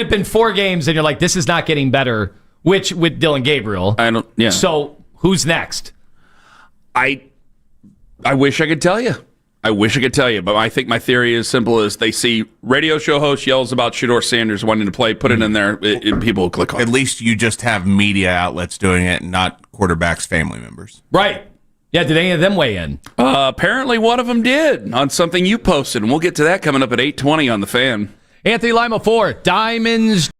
been 4 games, and you're like, this is not getting better. Which with Dylan Gabriel. Yeah. So who's next? I wish I could tell you. But I think my theory is simple as they see radio show host yells about Shedeur Sanders wanting to play, put it in there, and people will click on it. At least you just have media outlets doing it, not quarterbacks' family members. Right. Yeah, did any of them weigh in? Apparently one of them did on something you posted, and we'll get to that coming up at 8:20 on The Fan. Anthony Lima 4, Diamonds.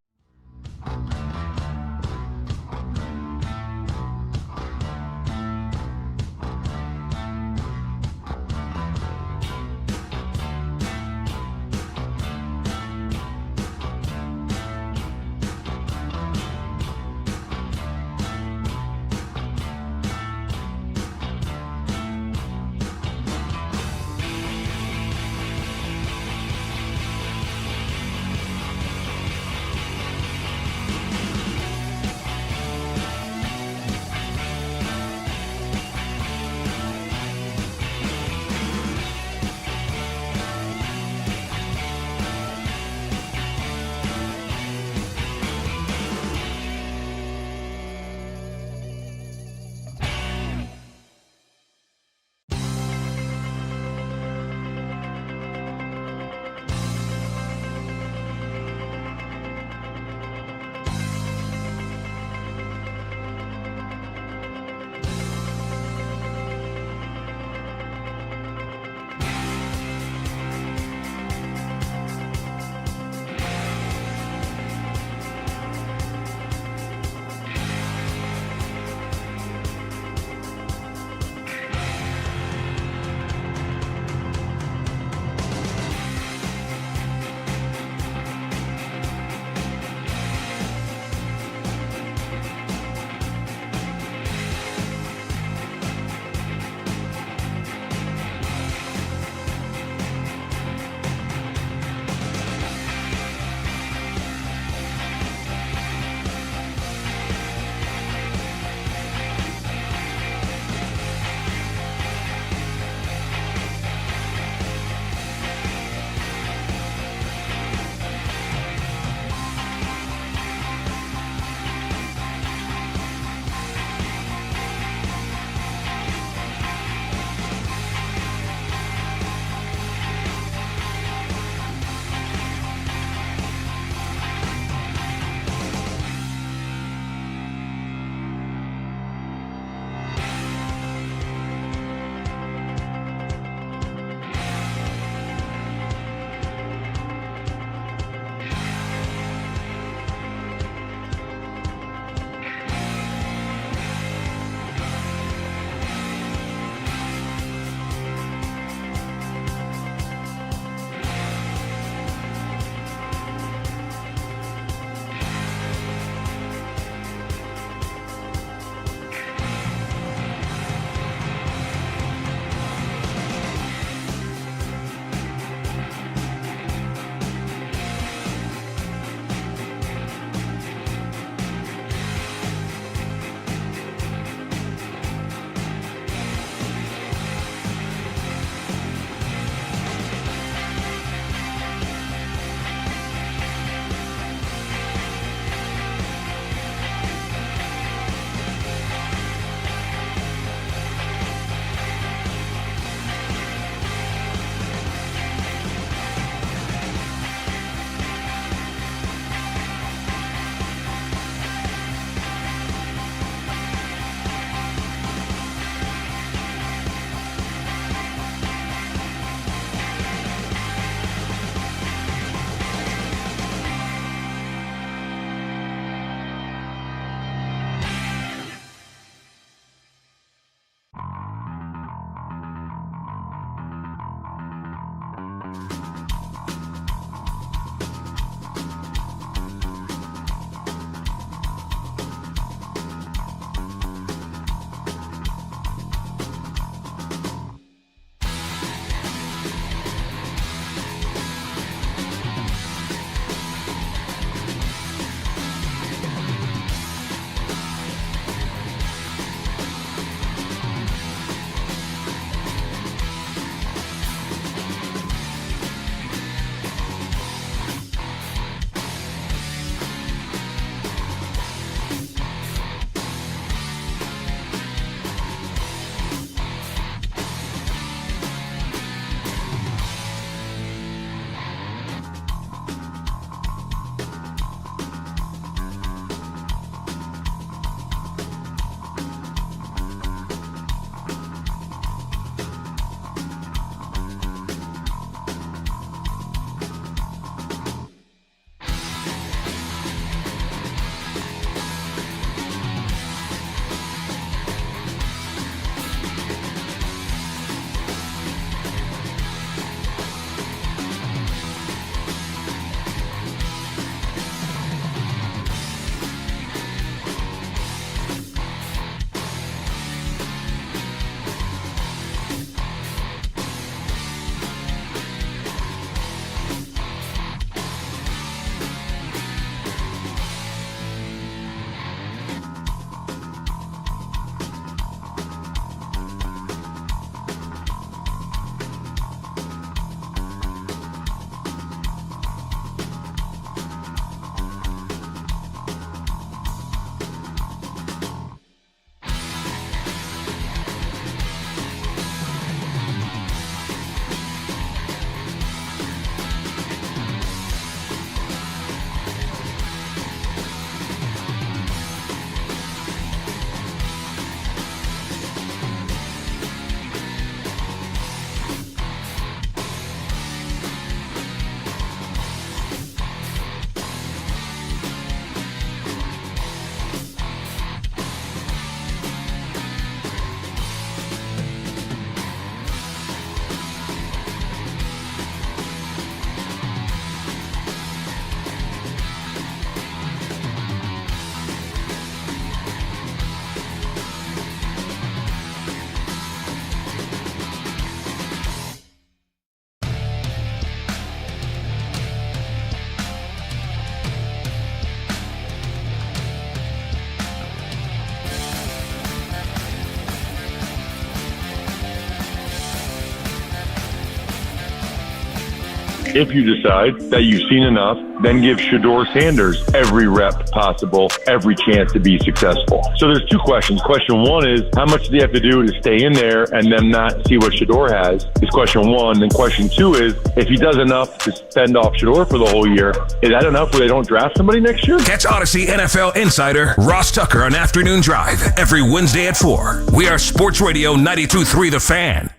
If you decide that you've seen enough, then give Shedeur Sanders every rep possible, every chance to be successful. So there's two questions. Question one is, how much do they have to do to stay in there and then not see what Shedeur has? Is question one. And question two is, if he does enough to fend off Shedeur for the whole year, is that enough where they don't draft somebody next year? Catch Odyssey NFL insider Ross Tucker on Afternoon Drive every Wednesday at 4. We are Sports Radio 92.3 The Fan.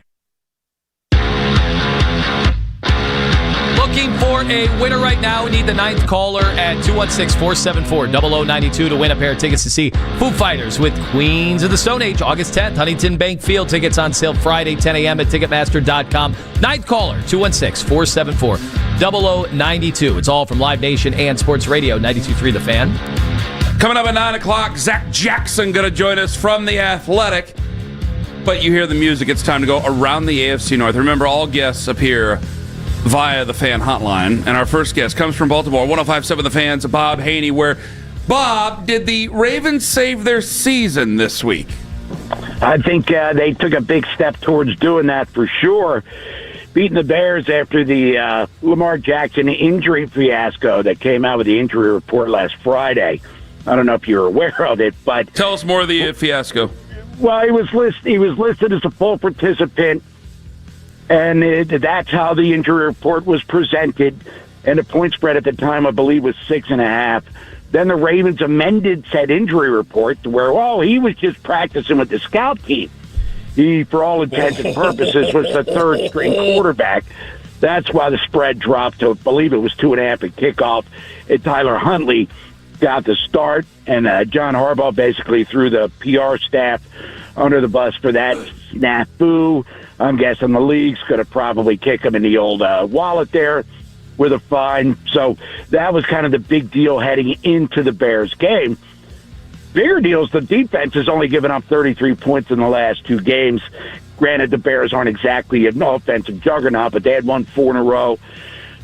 Looking for a winner right now. We need the 9th caller at 216-474-0092 to win a pair of tickets to see Foo Fighters with Queens of the Stone Age, August 10th, Huntington Bank Field. Tickets on sale Friday, 10 a.m. at Ticketmaster.com. 9th caller, 216-474-0092. It's all from Live Nation and Sports Radio 92.3 The Fan. Coming up at 9 o'clock, Zack Jackson going to join us from The Athletic. But you hear the music, it's time to go around the AFC North. Remember, all guests appear via the Fan Hotline. And our first guest comes from Baltimore, 105.7 The Fan's Bob Haney, where, Bob, did the Ravens save their season this week? I think they took a big step towards doing that for sure. Beating the Bears after the Lamar Jackson injury fiasco that came out with the injury report last Friday. I don't know if you're aware of it, but... Tell us more of the fiasco. Well, he was listed as a full participant, and that's how the injury report was presented. And the point spread at the time, I believe, was 6.5. Then the Ravens amended said injury report to where, he was just practicing with the scout team. He, for all intents and purposes, was the third-string quarterback. That's why the spread dropped to, I believe it was 2.5 at kickoff. And Tyler Huntley got the start, and John Harbaugh basically threw the PR staff under the bus for that snafu. I'm guessing the league's going to probably kick him in the old wallet there with a fine. So that was kind of the big deal heading into the Bears game. Bigger deal is the defense has only given up 33 points in the last 2 games. Granted, the Bears aren't exactly an offensive juggernaut, but they had won 4 in a row.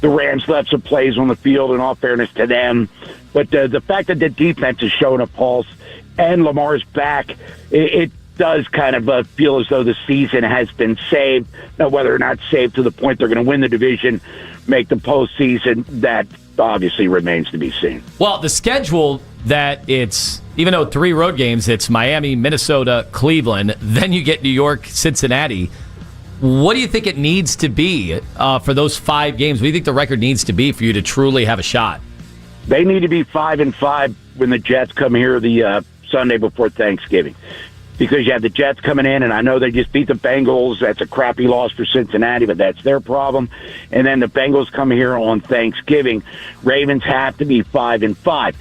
The Rams left some plays on the field, in all fairness to them. But the fact that the defense is showing a pulse and Lamar's back, it does kind of feel as though the season has been saved. Now, whether or not saved to the point they're going to win the division, make the postseason, that obviously remains to be seen. Well, the schedule that it's, even though 3 road games, it's Miami, Minnesota, Cleveland, then you get New York, Cincinnati. What do you think it needs to be for those 5 games? What do you think the record needs to be for you to truly have a shot? They need to be 5-5 when the Jets come here the Sunday before Thanksgiving. Because you have the Jets coming in, and I know they just beat the Bengals. That's a crappy loss for Cincinnati, but that's their problem. And then the Bengals come here on Thanksgiving. Ravens have to be 5-5.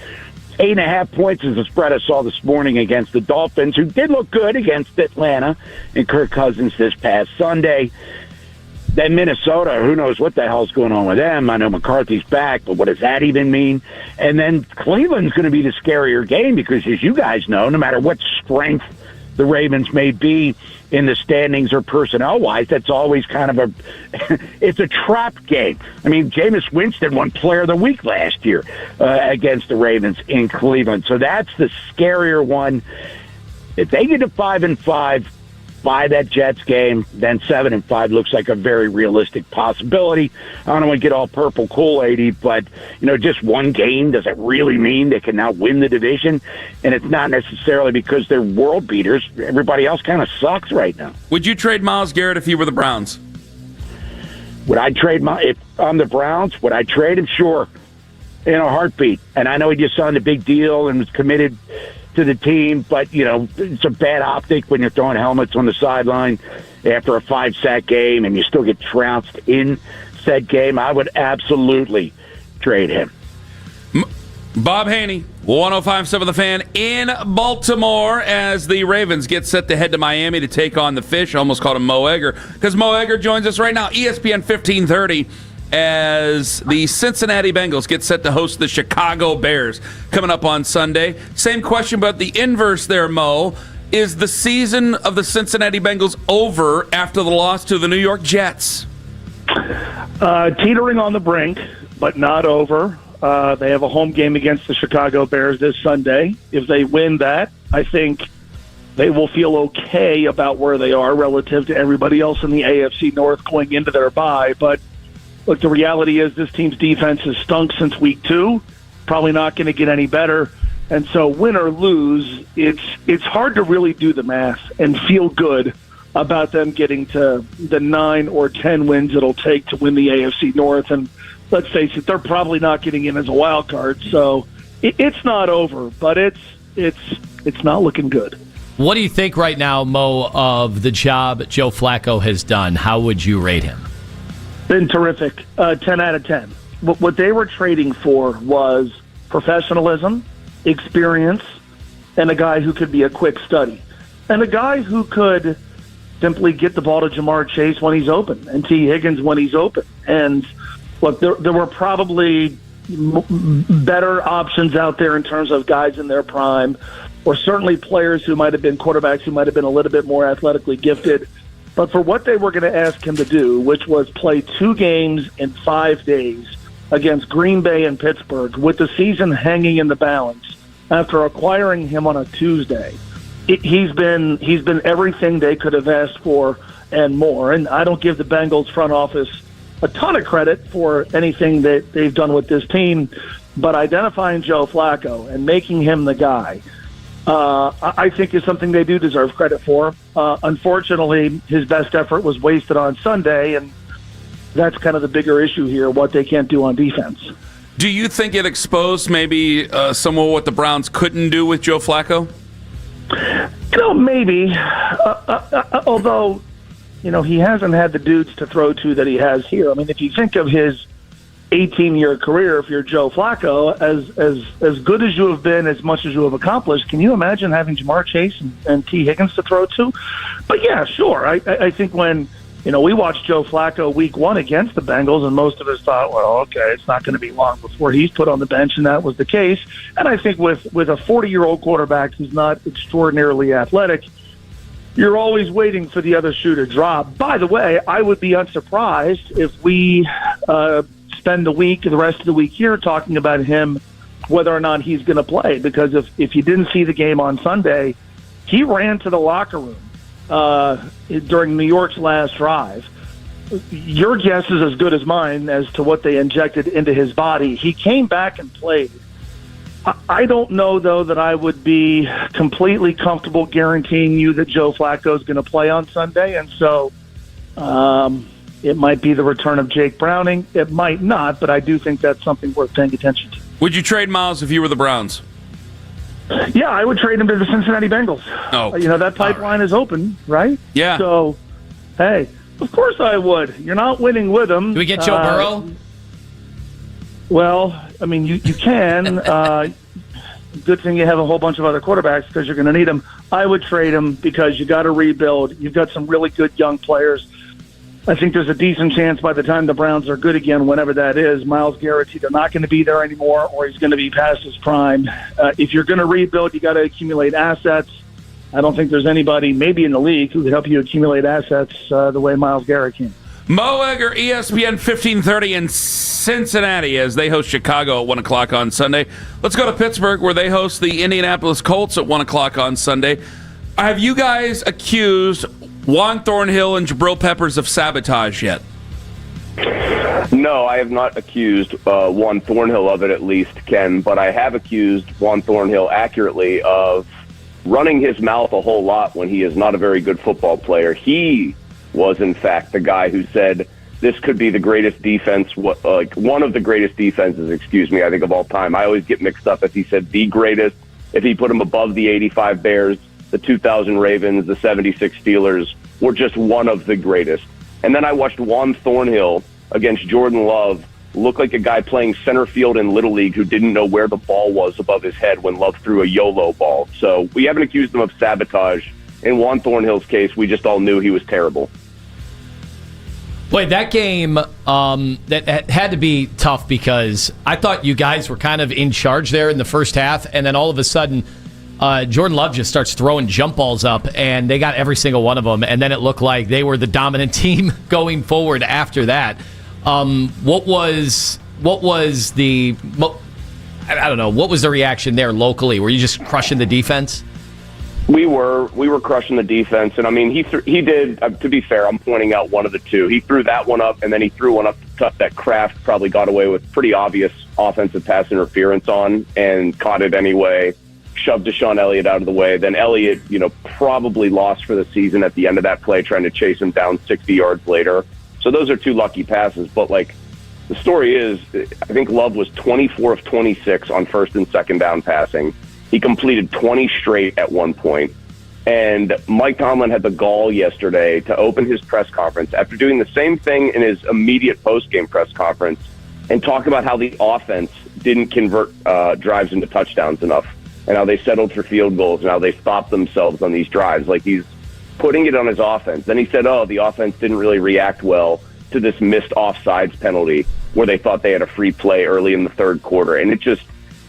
8.5 points is the spread I saw this morning against the Dolphins, who did look good against Atlanta and Kirk Cousins this past Sunday. Then Minnesota, who knows what the hell's going on with them. I know McCarthy's back, but what does that even mean? And then Cleveland's going to be the scarier game because, as you guys know, no matter what strength the Ravens may be in the standings or personnel-wise, that's always kind of it's a trap game. I mean, Jameis Winston won Player of the Week last year against the Ravens in Cleveland. So that's the scarier one. If they get to 5-5 by that Jets game, then 7-5 looks like a very realistic possibility. I don't want to get all purple Kool-Aid-y, but just one game, does it really mean they can now win the division? And it's not necessarily because they're world beaters. Everybody else kind of sucks right now. Would you trade Myles Garrett if you were the Browns? Would I trade if I'm the Browns? Would I trade him? Sure, in a heartbeat. And I know he just signed a big deal and was committed to the team, but it's a bad optic when you're throwing helmets on the sideline after a 5-sack game and you still get trounced in said game. I would absolutely trade him. Bob Haney, 105.7 The Fan in Baltimore, as the Ravens get set to head to Miami to take on the Fish. I almost called him Mo Egger, because Mo Egger joins us right now, ESPN 1530. As the Cincinnati Bengals get set to host the Chicago Bears coming up on Sunday. Same question, but the inverse there, Mo. Is the season of the Cincinnati Bengals over after the loss to the New York Jets? Teetering on the brink, but not over. They have a home game against the Chicago Bears this Sunday. If they win that, I think they will feel okay about where they are relative to everybody else in the AFC North going into their bye. But look, the reality is this team's defense has stunk since week 2. Probably not going to get any better. And so win or lose, it's hard to really do the math and feel good about them getting to the 9 or 10 wins it'll take to win the AFC North. And let's face it, they're probably not getting in as a wild card. So it's not over, but it's not looking good. What do you think right now, Mo, of the job Joe Flacco has done? How would you rate him? Been terrific. 10 out of 10. What they were trading for was professionalism, experience, and a guy who could be a quick study. And a guy who could simply get the ball to Jamar Chase when he's open and T. Higgins when he's open. And look, there were probably better options out there in terms of guys in their prime, or certainly players who might have been quarterbacks who might have been a little bit more athletically gifted. But for what they were going to ask him to do, which was play 2 games in 5 days against Green Bay and Pittsburgh, with the season hanging in the balance, after acquiring him on a Tuesday, he's been everything they could have asked for and more. And I don't give the Bengals front office a ton of credit for anything that they've done with this team, but identifying Joe Flacco and making him the guy, I think is something they do deserve credit for. Unfortunately, his best effort was wasted on Sunday, and that's kind of the bigger issue here, what they can't do on defense. Do you think it exposed maybe some of what the Browns couldn't do with Joe Flacco? Maybe. Although, he hasn't had the dudes to throw to that he has here. I mean, if you think of his 18-year career, if you're Joe Flacco, as good as you have been, as much as you have accomplished, can you imagine having Jamar Chase and T. Higgins to throw to? But yeah, sure. I think when we watched Joe Flacco week 1 against the Bengals, and most of us thought, well, okay, it's not going to be long before he's put on the bench, and that was the case. And I think with a 40-year-old quarterback who's not extraordinarily athletic, you're always waiting for the other shoe to drop. By the way, I would be unsurprised if we spend the rest of the week here talking about him, whether or not he's going to play. Because if you didn't see the game on Sunday, he ran to the locker room during New York's last drive. Your guess is as good as mine as to what they injected into his body. He came back and played. I don't know, though, that I would be completely comfortable guaranteeing you that Joe Flacco is going to play on Sunday. And so it might be the return of Jake Browning. It might not, but I do think that's something worth paying attention to. Would you trade Miles if you were the Browns? Yeah, I would trade him to the Cincinnati Bengals. Oh, that pipeline is open, right? Yeah. So, hey, of course I would. You're not winning with him. Do we get Joe Burrow? Well, I mean, you can. Good thing you have a whole bunch of other quarterbacks because you're going to need them. I would trade him because you got to rebuild. You've got some really good young players. I think there's a decent chance by the time the Browns are good again, whenever that is, Myles Garrett's either not going to be there anymore or he's going to be past his prime. If you're going to rebuild, you got to accumulate assets. I don't think there's anybody, maybe in the league, who could help you accumulate assets the way Myles Garrett can. Mo Egger, ESPN 1530 in Cincinnati as they host Chicago at 1 o'clock on Sunday. Let's go to Pittsburgh where they host the Indianapolis Colts at 1 o'clock on Sunday. Have you guys accused Juan Thornhill and Jabril Peppers of sabotage yet? No, I have not accused Juan Thornhill of it, at least, Ken, but I have accused Juan Thornhill accurately of running his mouth a whole lot when he is not a very good football player. He was, in fact, the guy who said this could be the greatest defense, one of the greatest defenses, I think, of all time. I always get mixed up if he said the greatest, if he put him above the 85 Bears, the 2000 Ravens, the 76 Steelers, were just one of the greatest. And then I watched Juan Thornhill against Jordan Love look like a guy playing center field in Little League who didn't know where the ball was above his head when Love threw a YOLO ball. So we haven't accused him of sabotage. In Juan Thornhill's case, we just all knew he was terrible. Boy, that game that had to be tough because I thought you guys were kind of in charge there in the first half, and then all of a sudden Jordan Love just starts throwing jump balls up, and they got every single one of them, and then it looked like they were the dominant team going forward after that. What was the I don't know, what was the reaction there locally? Were you just crushing the defense? We were crushing the defense, and I mean he did. To be fair, I'm pointing out one of the two. He threw that one up, and then he threw one up that Kraft probably got away with pretty obvious offensive pass interference on, and caught it anyway. Shoved Deshaun Elliott out of the way. Then Elliott, probably lost for the season at the end of that play, trying to chase him down 60 yards later. So those are two lucky passes. But the story is, I think Love was 24 of 26 on first and second down passing. He completed 20 straight at one point. And Mike Tomlin had the gall yesterday to open his press conference after doing the same thing in his immediate post-game press conference and talk about how the offense didn't convert drives into touchdowns enough, and how they settled for field goals, and how they stopped themselves on these drives. He's putting it on his offense. Then he said, the offense didn't really react well to this missed offsides penalty where they thought they had a free play early in the third quarter. And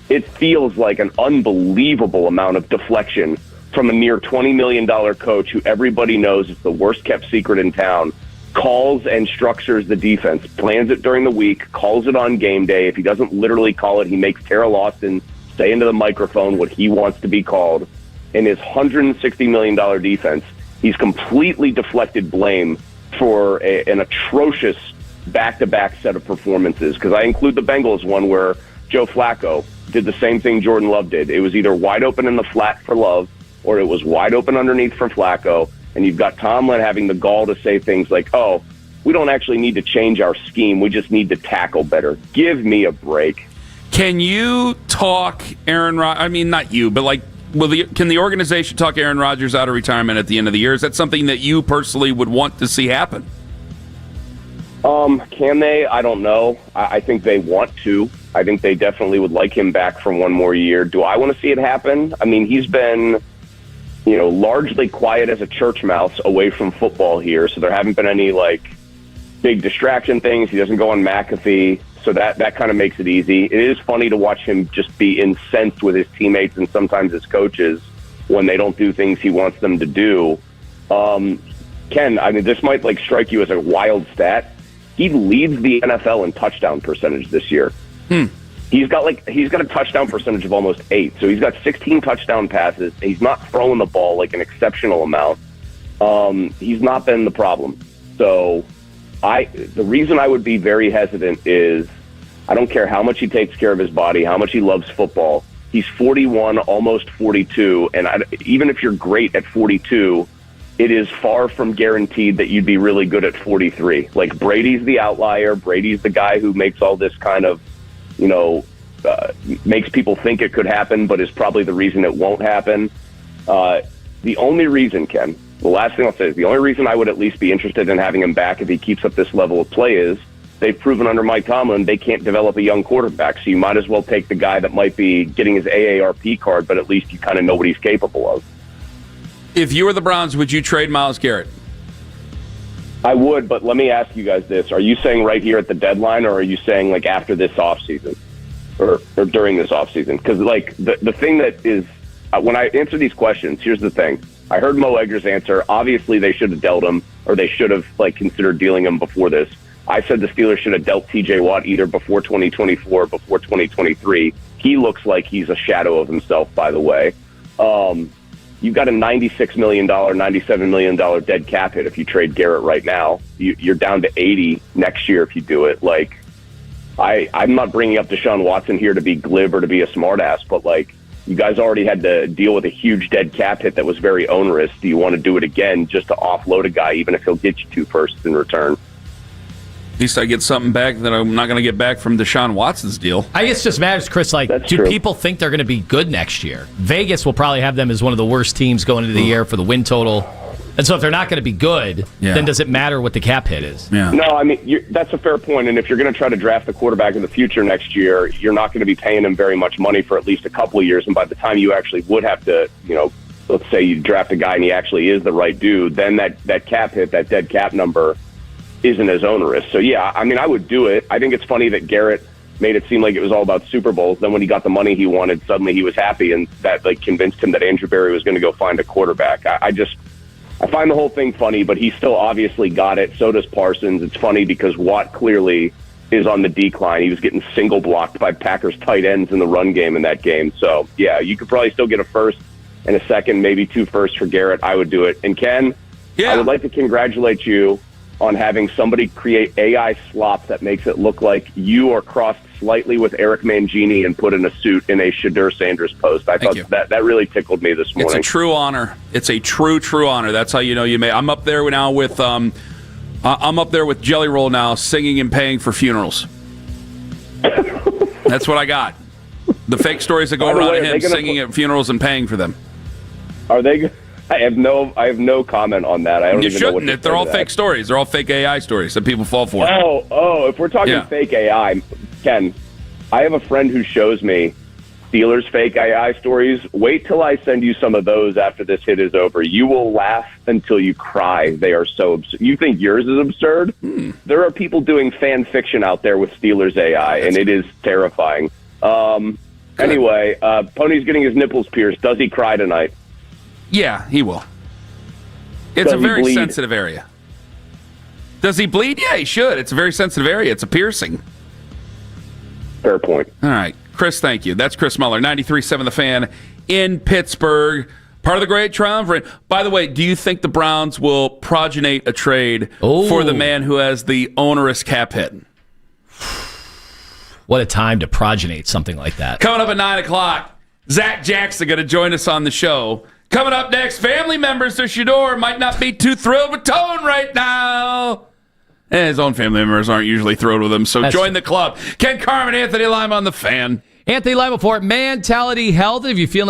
it feels like an unbelievable amount of deflection from a near $20 million coach who everybody knows is the worst kept secret in town, calls and structures the defense, plans it during the week, calls it on game day. If he doesn't literally call it, he makes Terrell Austin say into the microphone what he wants to be called. In his $160 million defense, he's completely deflected blame for an atrocious back-to-back set of performances, because I include the Bengals one where Joe Flacco did the same thing Jordan Love did. It was either wide open in the flat for Love, or it was wide open underneath for Flacco, and you've got Tomlin having the gall to say things like, we don't actually need to change our scheme, we just need to tackle better. Give me a break. Can you talk Aaron Rodgers? I mean, not you, but can the organization talk Aaron Rodgers out of retirement at the end of the year? Is that something that you personally would want to see happen? Can they? I don't know. I think they want to. I think they definitely would like him back for one more year. Do I want to see it happen? I mean, he's been, largely quiet as a church mouse away from football here, so there haven't been any, big distraction things. He doesn't go on McAfee, so that kind of makes it easy. It is funny to watch him just be incensed with his teammates and sometimes his coaches when they don't do things he wants them to do. Ken, I mean, this might strike you as a wild stat. He leads the NFL in touchdown percentage this year. He's got a touchdown percentage of almost 8. So he's got 16 touchdown passes. He's not throwing the ball an exceptional amount. He's not been the problem. So the reason I would be very hesitant is I don't care how much he takes care of his body, how much he loves football. He's 41, almost 42. And even if you're great at 42, it is far from guaranteed that you'd be really good at 43. Brady's the outlier. Brady's the guy who makes all this kind of, makes people think it could happen, but is probably the reason it won't happen. The only reason, Ken, the last thing I'll say is the only reason I would at least be interested in having him back if he keeps up this level of play is they've proven under Mike Tomlin they can't develop a young quarterback. So you might as well take the guy that might be getting his AARP card, but at least you kind of know what he's capable of. If you were the Browns, would you trade Myles Garrett? I would, but let me ask you guys this. Are you saying right here at the deadline, or are you saying after this offseason or during this offseason? Because the thing that is, when I answer these questions, here's the thing. I heard Mo Egger's answer. Obviously, they should have dealt him, or they should have considered dealing him before this. I said the Steelers should have dealt T.J. Watt either before 2024 or before 2023. He looks like he's a shadow of himself, by the way. You've got a $96 million, $97 million dead cap hit if you trade Garrett right now. You're down to 80 next year if you do it. I'm not bringing up Deshaun Watson here to be glib or to be a smartass, but you guys already had to deal with a huge dead cap hit that was very onerous. Do you want to do it again just to offload a guy, even if he'll get you 2 firsts in return? At least I get something back that I'm not going to get back from Deshaun Watson's deal. I guess it just matters, Chris. That's do true. People think they're going to be good next year? Vegas will probably have them as one of the worst teams going into the year for the win total. And so if they're not going to be good, then does it matter what the cap hit is? Yeah. No, I mean, that's a fair point. And if you're going to try to draft the quarterback in the future next year, you're not going to be paying him very much money for at least a couple of years. And by the time you actually would have to, let's say you draft a guy and he actually is the right dude, then that cap hit, that dead cap number, isn't as onerous. So, yeah, I mean, I would do it. I think it's funny that Garrett made it seem like it was all about Super Bowls. Then when he got the money he wanted, suddenly he was happy, and that convinced him that Andrew Berry was going to go find a quarterback. I find the whole thing funny, but he still obviously got it. So does Parsons. It's funny because Watt clearly is on the decline. He was getting single blocked by Packers tight ends in the run game in that game. So, yeah, you could probably still get a first and a second, maybe 2 firsts for Garrett, I would do it. And Ken, I would like to congratulate you on having somebody create AI slop that makes it look like you are crossed slightly with Eric Mangini and put in a suit in a Shadur Sanders post. I thought that really tickled me this morning. It's a true honor. It's a true honor. That's how you know you may. I'm up there now with Jelly Roll now, singing and paying for funerals. That's what I got. The fake stories that go around him singing at funerals and paying for them. Are they? I have no comment on that. I don't you even know what shouldn't. They're all fake stories. They're all fake AI stories that people fall for. Oh, if we're talking fake AI, Ken, I have a friend who shows me Steelers fake AI stories. Wait till I send you some of those after this hit is over. You will laugh until you cry. They are so absurd. You think yours is absurd? There are people doing fan fiction out there with Steelers AI, and it is terrifying. Anyway, Pony's getting his nipples pierced. Does he cry tonight? Yeah, he will. It's a very sensitive area. Does he bleed? Yeah, he should. It's a very sensitive area. It's a piercing. Fair point. All right. Chris, thank you. That's Chris Muller, 93.7 The Fan in Pittsburgh. Part of the great triumvirate. By the way, do you think the Browns will progenate a trade for the man who has the onerous cap hit? What a time to progenate something like that. Coming up at 9 o'clock, Zack Jackson going to join us on the show. Coming up next, family members to Shador might not be too thrilled with Tone right now. And his own family members aren't usually thrilled with him, so join the club. Ken Carman, Anthony Lima on The Fan. Anthony Lima for Mentality Health. If you feel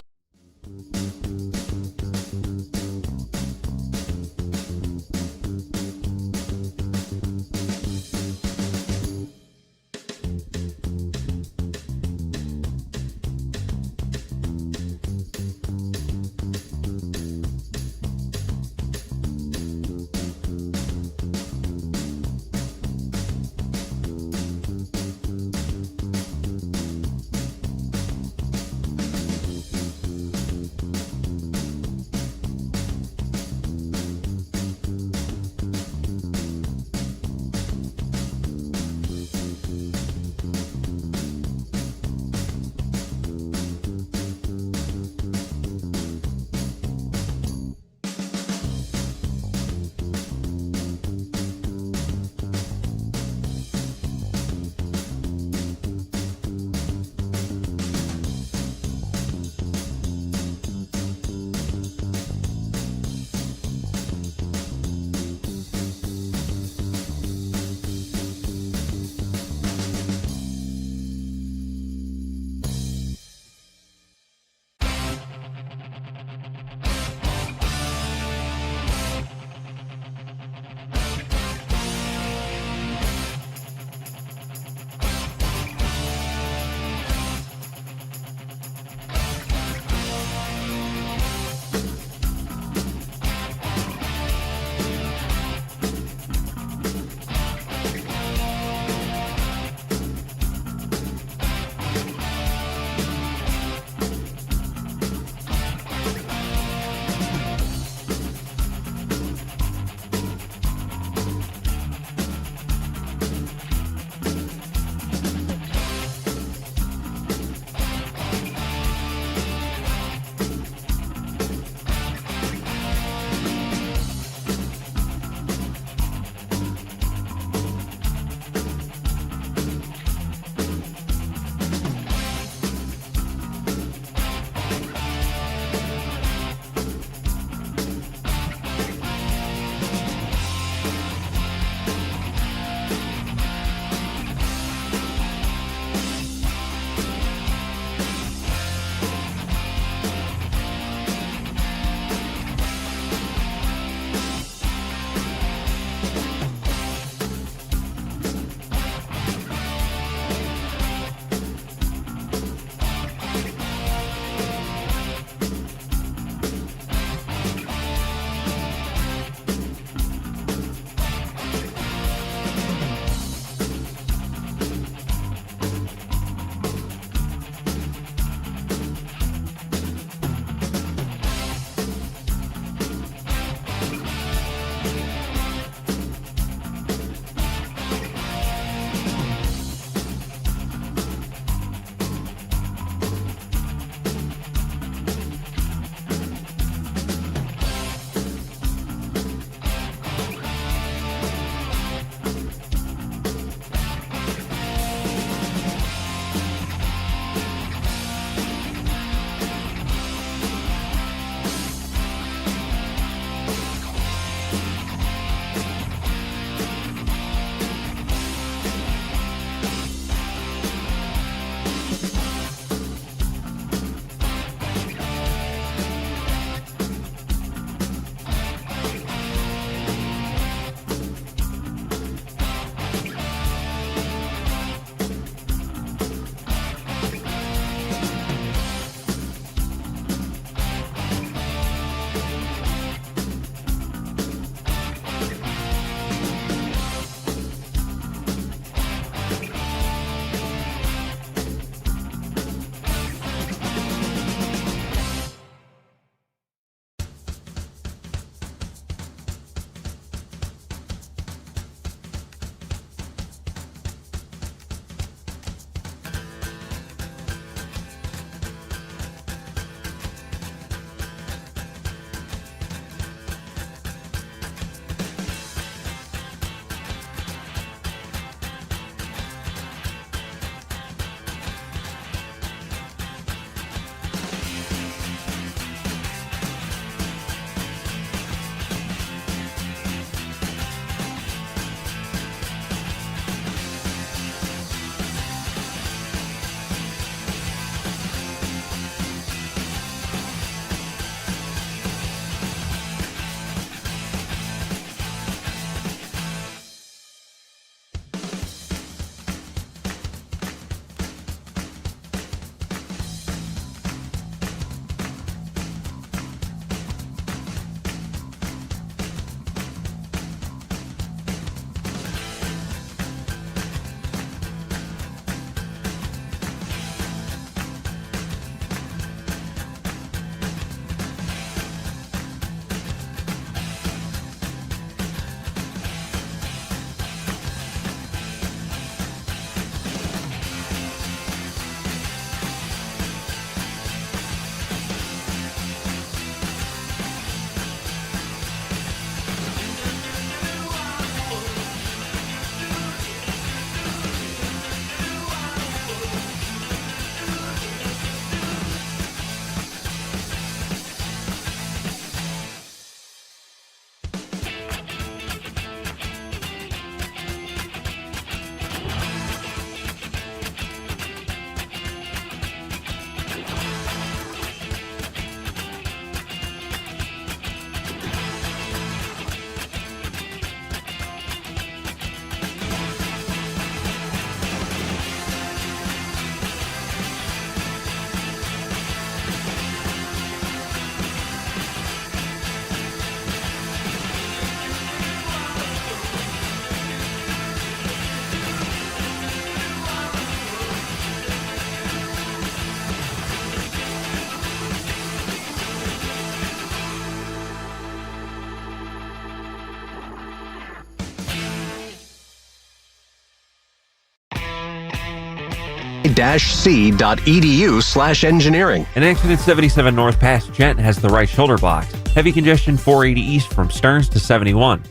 c.edu/engineering. An exit 77 North past Gent has the right shoulder blocked. Heavy congestion 480 East from Stearns to 71.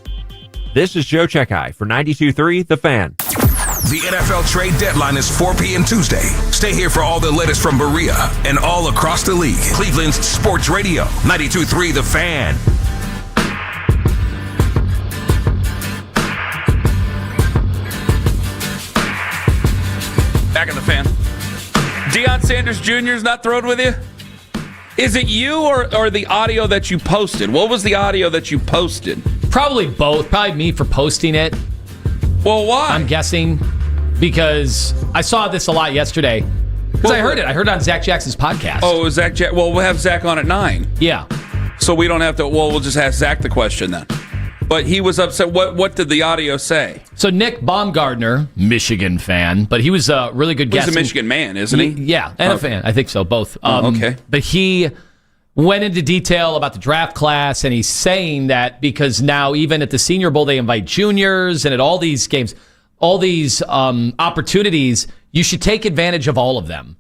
This is Joe Checkeye for 92.3 The Fan. The NFL trade deadline is 4 p.m. Tuesday. Stay here for all the latest from Berea and all across the league. Cleveland's Sports Radio, 92.3 The Fan. Back in the Fan. Deion Sanders Jr. is not thrilled with you? Is it you or the audio that you posted? What was the audio that you posted? Probably both. Probably me for posting it. Well, why? I'm guessing because I saw this a lot yesterday. Because I heard it. I heard it on Zack Jackson's podcast. Oh, it was Zack Jackson. Well, we'll have Zack on at 9. Yeah. So we don't have to. Well, we'll just ask Zack the question then. But he was upset. What did the audio say? So Nick Baumgardner, Michigan fan, but he was a really good guest. He's a Michigan man, isn't he? Yeah, and a fan. I think so, both. Okay. But he went into detail about the draft class, and he's saying that because now even at the Senior Bowl they invite juniors, and at all these games, all these opportunities, you should take advantage of all of them.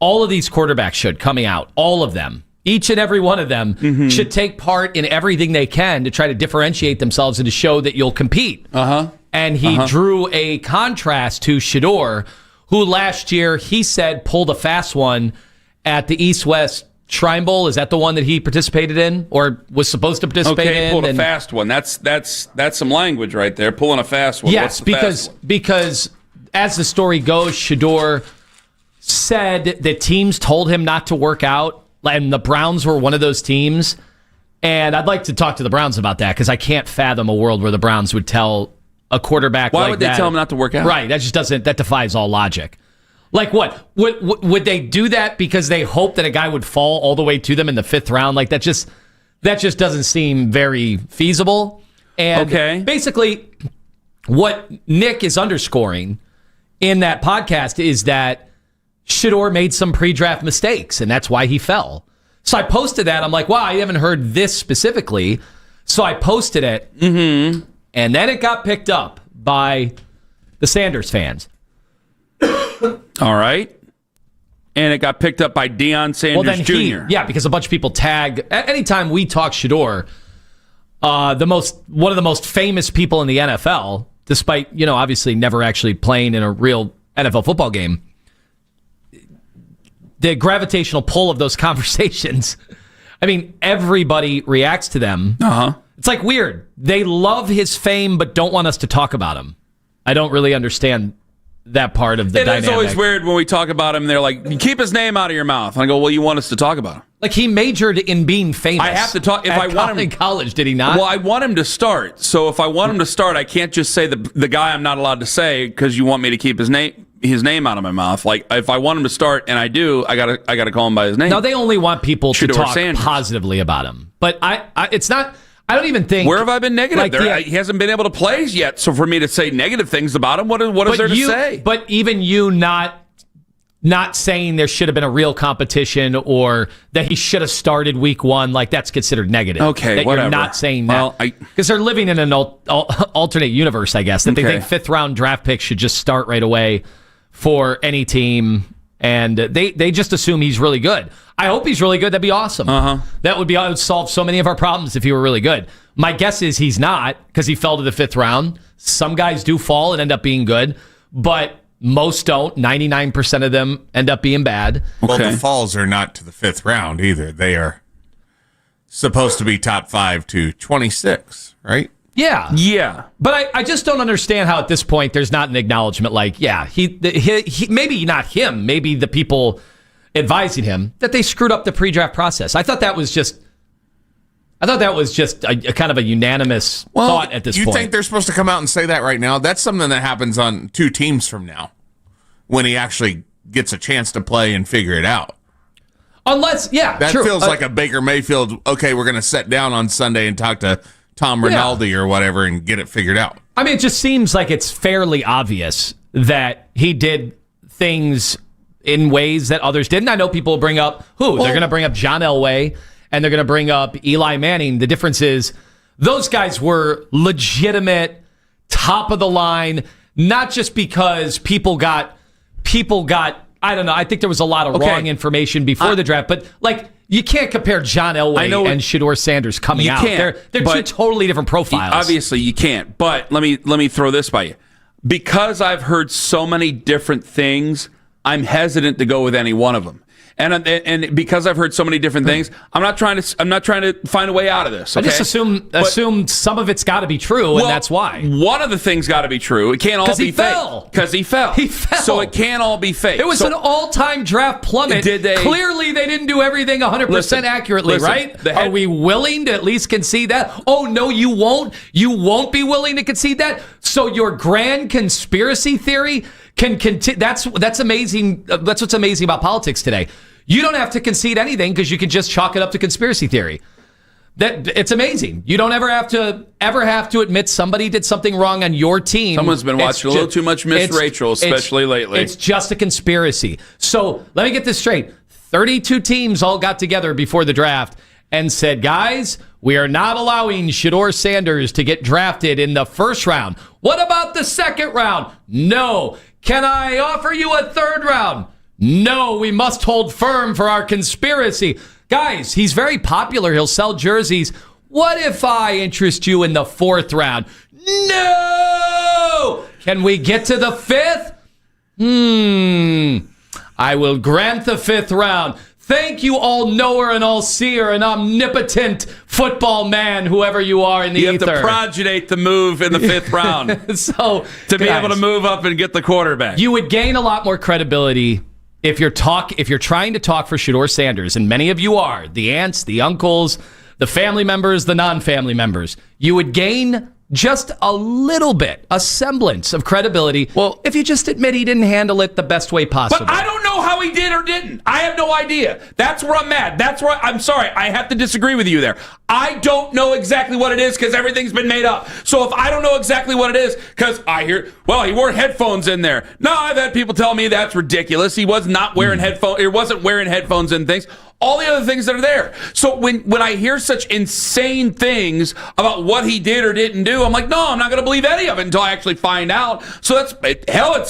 All of these quarterbacks should, coming out, all of them. Each and every one of them should take part in everything they can to try to differentiate themselves and to show that you'll compete. And he drew a contrast to Shedeur, who last year, he said, pulled a fast one at the East-West Shrine Bowl? Is that the one that he participated in or was supposed to participate in? Pulled a fast one. That's some language right there. Pulling a fast one. Yes, because as the story goes, Shedeur said that teams told him not to work out, and the Browns were one of those teams. And I'd like to talk to the Browns about that because I can't fathom a world where the Browns would tell a quarterback Why like would they that, tell him not to work out? Right, that defies all logic. Like what? Would they do that because they hope that a guy would fall all the way to them in the 5th round? Like that just doesn't seem very feasible. And basically what Nick is underscoring in that podcast is that Shedeur made some pre-draft mistakes, and that's why he fell. So I posted that. I'm like, wow, I haven't heard this specifically. So I posted it, and then it got picked up by the Sanders fans. All right. And it got picked up by Deion Sanders Jr. Because a bunch of people tag. Anytime we talk Shedeur, one of the most famous people in the NFL, despite, obviously never actually playing in a real NFL football game, the gravitational pull of those conversations, I mean, everybody reacts to them. It's like weird. They love his fame, but don't want us to talk about him. I don't really understand that part of the dynamic. It's always weird when we talk about him. They're like, you keep his name out of your mouth. And I go, well, you want us to talk about him. Like he majored in being famous. I have to talk. If I want him in college, did he not? Well, I want him to start. So if I want him to start, I can't just say the guy I'm not allowed to say because you want me to keep his name out of my mouth. Like if I want him to start, and I do, I gotta call him by his name. No, they only want people to talk Sanders. positively about him. But it's not. I don't even think. Where have I been negative? He hasn't been able to play yet. So for me to say negative things about him, what is there to say? But even you not saying there should have been a real competition or that he should have started week 1, like that's considered negative. Okay, that whatever. You're not saying that because they're living in an alternate universe, I guess, that they think 5th round draft picks should just start right away for any team. And they just assume he's really good. I hope he's really good. That'd be awesome. That would solve so many of our problems if he were really good. My guess is he's not because he fell to the 5th round. Some guys do fall and end up being good, but most don't. 99% of them end up being bad. Well, the falls are not to the 5th round either. They are supposed to be top 5 to 26, right? Yeah. But I just don't understand how at this point there's not an acknowledgement like, he maybe not him, maybe the people advising him that they screwed up the pre-draft process. I thought that was just a kind of a unanimous thought at this point. You think they're supposed to come out and say that right now? That's something that happens on 2 teams from now when he actually gets a chance to play and figure it out. Unless, that true. feels like a Baker Mayfield, okay, we're going to sit down on Sunday and talk to Tom Rinaldi or whatever and get it figured out. I mean, it just seems like it's fairly obvious that he did things in ways that others didn't. I know people will bring up they're going to bring up John Elway and they're going to bring up Eli Manning. The difference is those guys were legitimate, top of the line, not just because people got I don't know. I think there was a lot of wrong information before the draft, but like you can't compare John Elway and Shedeur Sanders coming out. They're 2 totally different profiles. Obviously, you can't. But let me throw this by you. Because I've heard so many different things, I'm hesitant to go with any one of them. And because I've heard so many different things, I'm not trying to find a way out of this. Okay? I just assume some of it's got to be true, and that's why. One of the things got to be true. It can't all be fake. Because he fell. He fell. So it can't all be fake. It was an all-time draft plummet. Clearly, they didn't do everything 100% accurately, right? Are we willing to at least concede that? Oh, no, you won't? You won't be willing to concede that? So your grand conspiracy theory can continue. That's amazing. That's what's amazing about politics today. You don't have to concede anything because you can just chalk it up to conspiracy theory. That it's amazing. You don't ever have to admit somebody did something wrong on your team. Someone's been watching a little too much Miss Rachel, especially lately. It's just a conspiracy. So let me get this straight. 32 teams all got together before the draft and said, guys, we are not allowing Shedeur Sanders to get drafted in the 1st round. What about the 2nd round? No. Can I offer you a 3rd round? No, we must hold firm for our conspiracy. Guys, he's very popular. He'll sell jerseys. What if I interest you in the 4th round? No! Can we get to the 5th? I will grant the 5th round. Thank you, all-knower and all-seer and omnipotent football man, whoever you are in the ether. You have to progenate the move in the 5th round so to be able to move up and get the quarterback. You would gain a lot more credibility if you're trying to talk for Shedeur Sanders, and many of you are, the aunts, the uncles, the family members, the non-family members. You would gain just a little bit, a semblance of credibility, if you just admit he didn't handle it the best way possible. But I don't know how he did or didn't. I have no idea. That's where I'm mad. That's where I'm sorry. I have to disagree with you there. I don't know exactly what it is because everything's been made up. So if I don't know exactly what it is, because I hear, he wore headphones in there. No, I've had people tell me that's ridiculous. He was not wearing headphones. He wasn't wearing headphones and things. All the other things that are there. So when I hear such insane things about what he did or didn't do, I'm like, no, I'm not going to believe any of it until I actually find out. So it's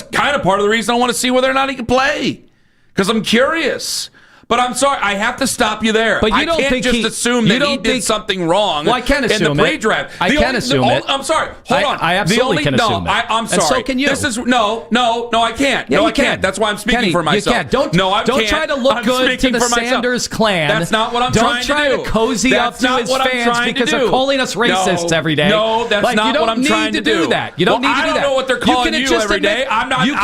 kind of part of the reason I want to see whether or not he can play, because I'm curious. But I'm sorry, I have to stop you there. But you don't can't think just assume that he did something wrong. Well, I can assume in the pre-draft. I can assume it. I'm sorry. Hold on. I absolutely can assume it. I'm sorry. And so can you. This is no, I can't. Yeah, no, you I can't. can. That's why I'm speaking Kenny, for myself. You can't. Don't try to look good to the Sanders clan. That's not what I'm trying to do. Don't try to cozy up to his fans because they're calling us racists every day. No, that's not what I'm trying to do. You don't need to do that. I don't know what they're calling you every day. I'm not being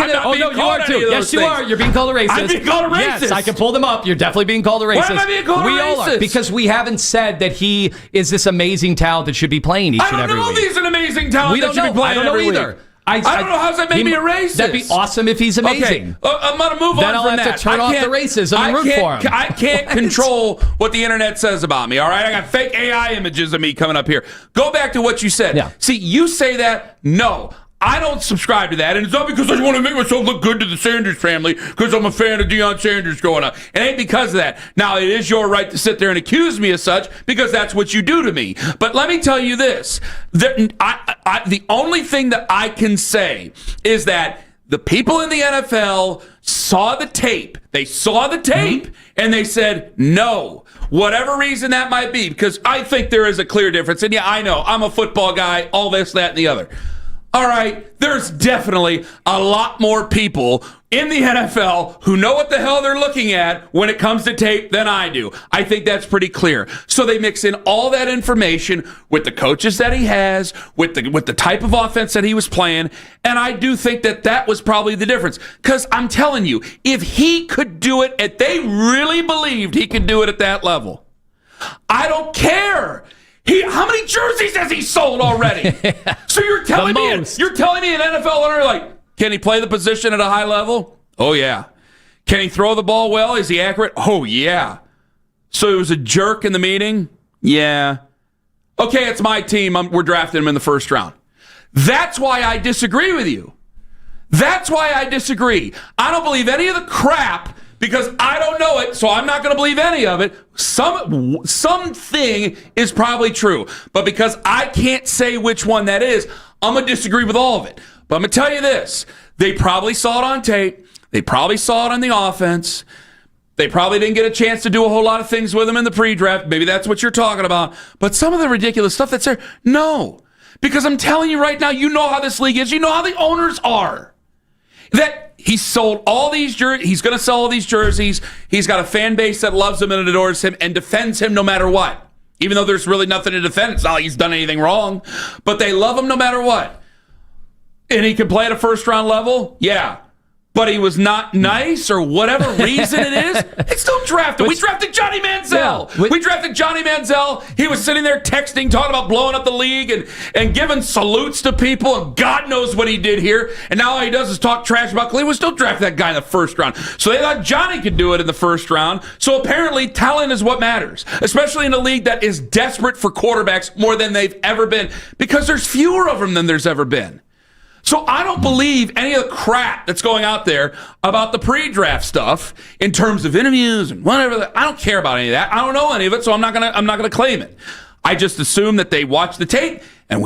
called any of those things. Yes, you are. You're being called a racist. I'm being called a racist. Yes, I can pull them up. You're definitely being called a racist. Why am I being called a racist? We all are, because we haven't said that he is this amazing talent that should be playing each and every week. I don't know if he's an amazing talent that should be playing every week. I don't know either. I don't know how that made me a racist. That'd be awesome if he's amazing. Okay, I'm going to move then on from that. Then I'll have to turn off the racism and root for him. I can't control what the internet says about me, all right? I got fake AI images of me coming up here. Go back to what you said. Yeah. See, you say that. No. I don't subscribe to that, and it's not because I want to make myself look good to the Sanders family because I'm a fan of Deion Sanders growing up. It ain't because of that. Now, it is your right to sit there and accuse me as such because that's what you do to me. But let me tell you this. The only thing that I can say is that the people in the NFL saw the tape. They saw the tape, and they said, no. Whatever reason that might be, because I think there is a clear difference. And yeah, I know. I'm a football guy, all this, that, and the other. All right, there's definitely a lot more people in the NFL who know what the hell they're looking at when it comes to tape than I do. I think that's pretty clear. So they mix in all that information with the coaches that he has, with the type of offense that he was playing, and I do think that was probably the difference. Because I'm telling you, if he could do it, if they really believed he could do it at that level, I don't care. How many jerseys has he sold already? So you're telling me an NFL owner, like, can he play the position at a high level? Oh, yeah. Can he throw the ball well? Is he accurate? Oh, yeah. So he was a jerk in the meeting? Yeah. Okay, it's my team. We're drafting him in the first round. That's why I disagree with you. That's why I disagree. I don't believe any of the crap because I don't know it, so I'm not going to believe any of it. Something is probably true, but because I can't say which one that is, I'm going to disagree with all of it. But I'm going to tell you this. They probably saw it on tape. They probably saw it on the offense. They probably didn't get a chance to do a whole lot of things with him in the pre-draft. Maybe that's what you're talking about. But some of the ridiculous stuff that's there, no. Because I'm telling you right now, you know how this league is. You know how the owners are. That he sold all these jerseys. He's going to sell all these jerseys. He's got a fan base that loves him and adores him and defends him no matter what. Even though there's really nothing to defend. It's not like he's done anything wrong. But they love him no matter what. And he can play at a first-round level? Yeah. But he was not nice or whatever reason it is. They still drafted. We drafted Johnny Manziel. Yeah, we drafted Johnny Manziel. He was sitting there texting, talking about blowing up the league and giving salutes to people. And God knows what he did here. And now all he does is talk trash about Cleveland. We still draft that guy in the first round. So they thought Johnny could do it in the first round. So apparently talent is what matters, especially in a league that is desperate for quarterbacks more than they've ever been because there's fewer of them than there's ever been. So I don't believe any of the crap that's going out there about the pre-draft stuff in terms of interviews and whatever. I don't care about any of that. I don't know any of it, so I'm not gonna claim it. I just assume that they watch the tape and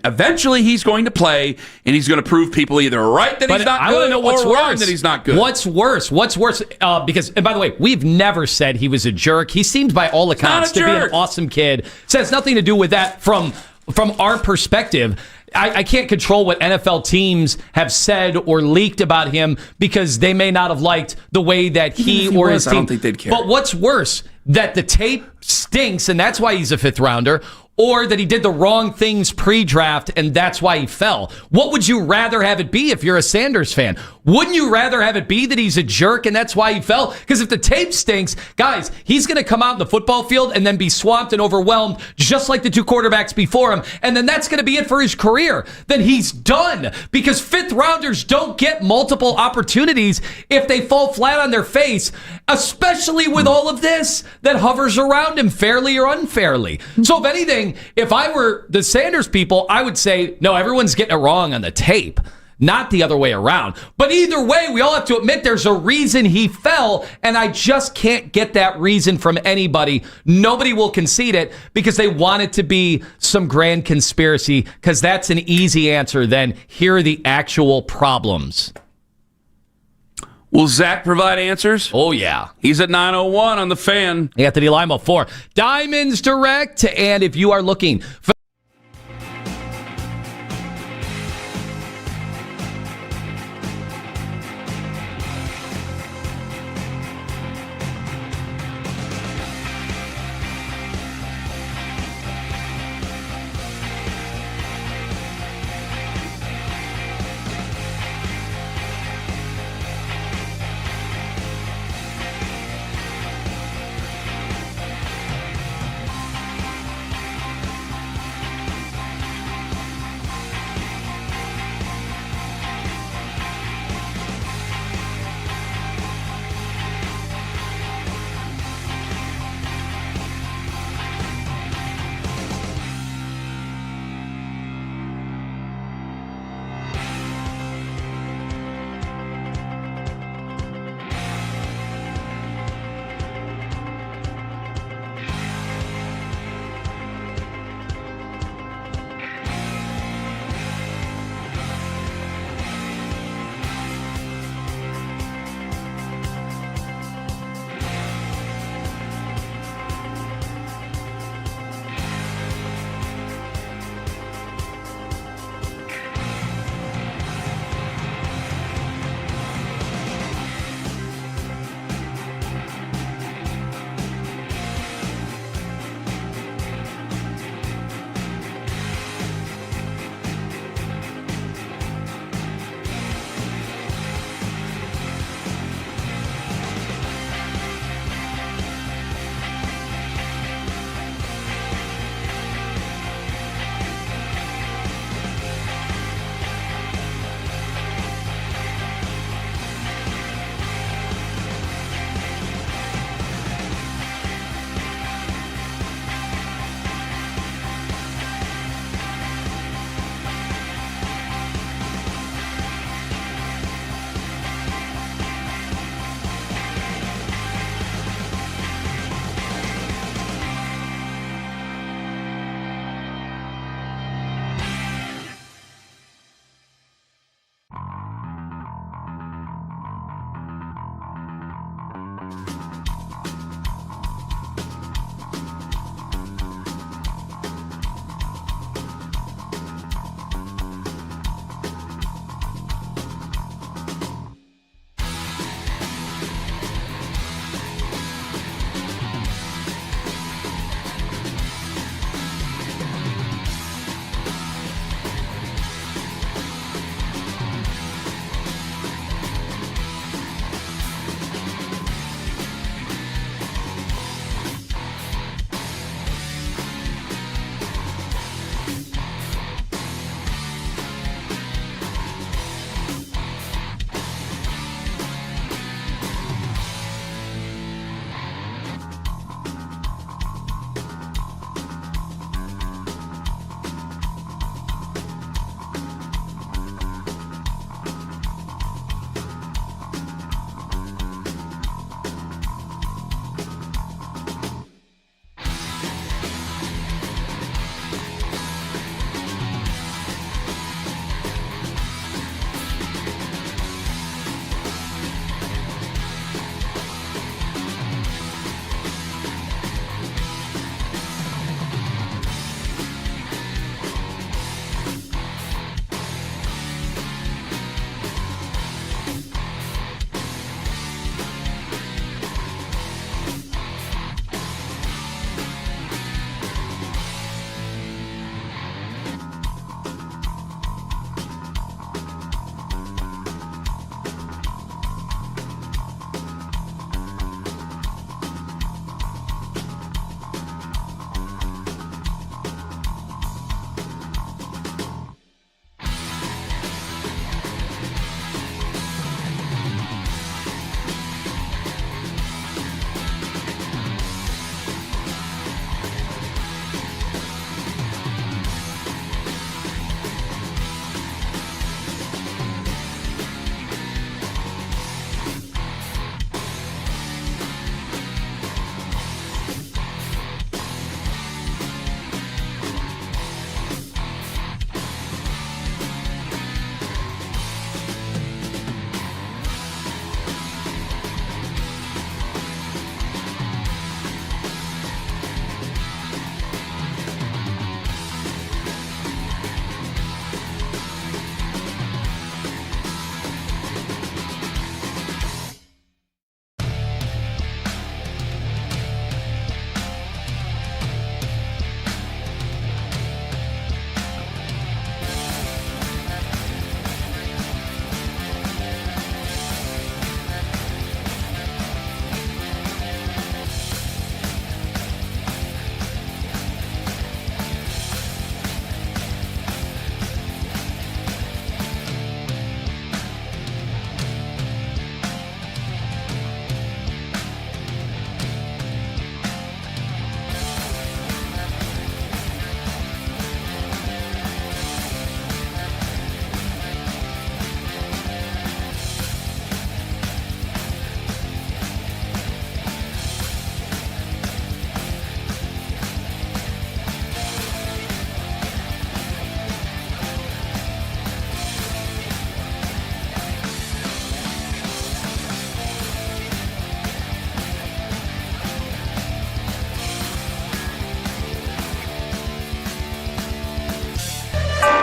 eventually he's going to play and he's going to prove people either right that he's not good or wrong that he's not good. What's worse? Because, and by the way, we've never said he was a jerk. He seemed by all accounts to be an awesome kid. So it has nothing to do with that from from our perspective, I can't control what NFL teams have said or leaked about him because they may not have liked the way that he or his team. I don't think they'd care. But what's worse, that the tape stinks and that's why he's a 5th rounder, or that he did the wrong things pre-draft and that's why he fell. What would you rather have it be if you're a Sanders fan? Wouldn't you rather have it be that he's a jerk and that's why he fell? Because if the tape stinks, guys, he's going to come out in the football field and then be swamped and overwhelmed just like the 2 quarterbacks before him. And then that's going to be it for his career. Then he's done because 5th rounders don't get multiple opportunities if they fall flat on their face, especially with all of this that hovers around him fairly or unfairly. So if anything, if I were the Sanders people, I would say, no, everyone's getting it wrong on the tape, not the other way around. But either way, we all have to admit there's a reason he fell, and I just can't get that reason from anybody. Nobody will concede it because they want it to be some grand conspiracy, because that's an easy answer. Then here are the actual problems. Will Zach provide answers? Oh, yeah. He's at 9:01 on the Fan. Anthony Lima 4. Diamonds Direct. And if you are looking for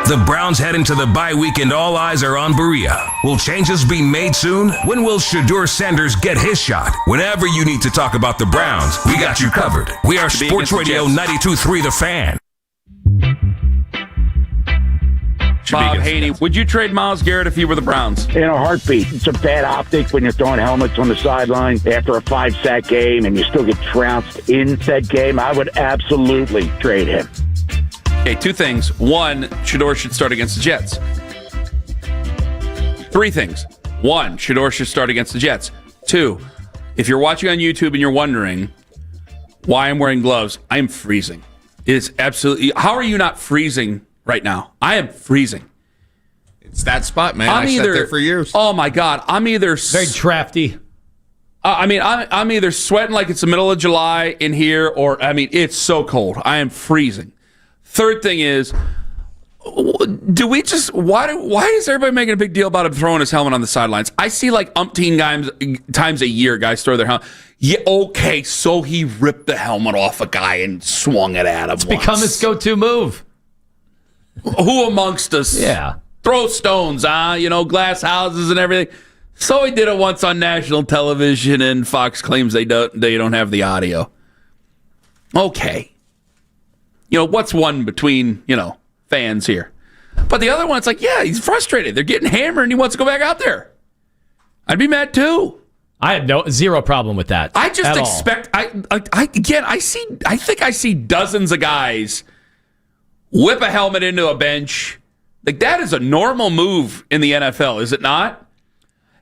The Browns head into the bye week and all eyes are on Berea. Will changes be made soon? When will Shedeur Sanders get his shot? Whenever you need to talk about the Browns, we got you covered. We are Sports Radio 92.3 The Fan. Bob Haney, would you trade Myles Garrett if you were the Browns? In a heartbeat. It's a bad optic when you're throwing helmets on the sideline after a 5-sack game and you still get trounced in said game. I would absolutely trade him. Okay, two things. One, Shedeur should start against the Jets. Three things. One, Shedeur should start against the Jets. Two, if you're watching on YouTube and you're wondering why I'm wearing gloves, I am freezing. It's absolutely... How are you not freezing right now? I am freezing. It's that spot, man. I sat there for years. Oh, my God. I'm either... Very drafty. I'm either sweating like it's the middle of July in here, or, it's so cold. I am freezing. Third thing is, why is everybody making a big deal about him throwing his helmet on the sidelines? I see like umpteen times a year guys throw their helmet. Yeah, okay, so he ripped the helmet off a guy and swung it at him. It's become his go-to move. Who amongst us? Yeah. Throw stones, glass houses and everything. So he did it once on national television, and Fox claims they don't have the audio. Okay. What's one between, fans here? But the other one, it's like, yeah, he's frustrated. They're getting hammered, and he wants to go back out there. I'd be mad, too. I had zero problem with that. I just expect... I think I see dozens of guys whip a helmet into a bench. Like, that is a normal move in the NFL, is it not?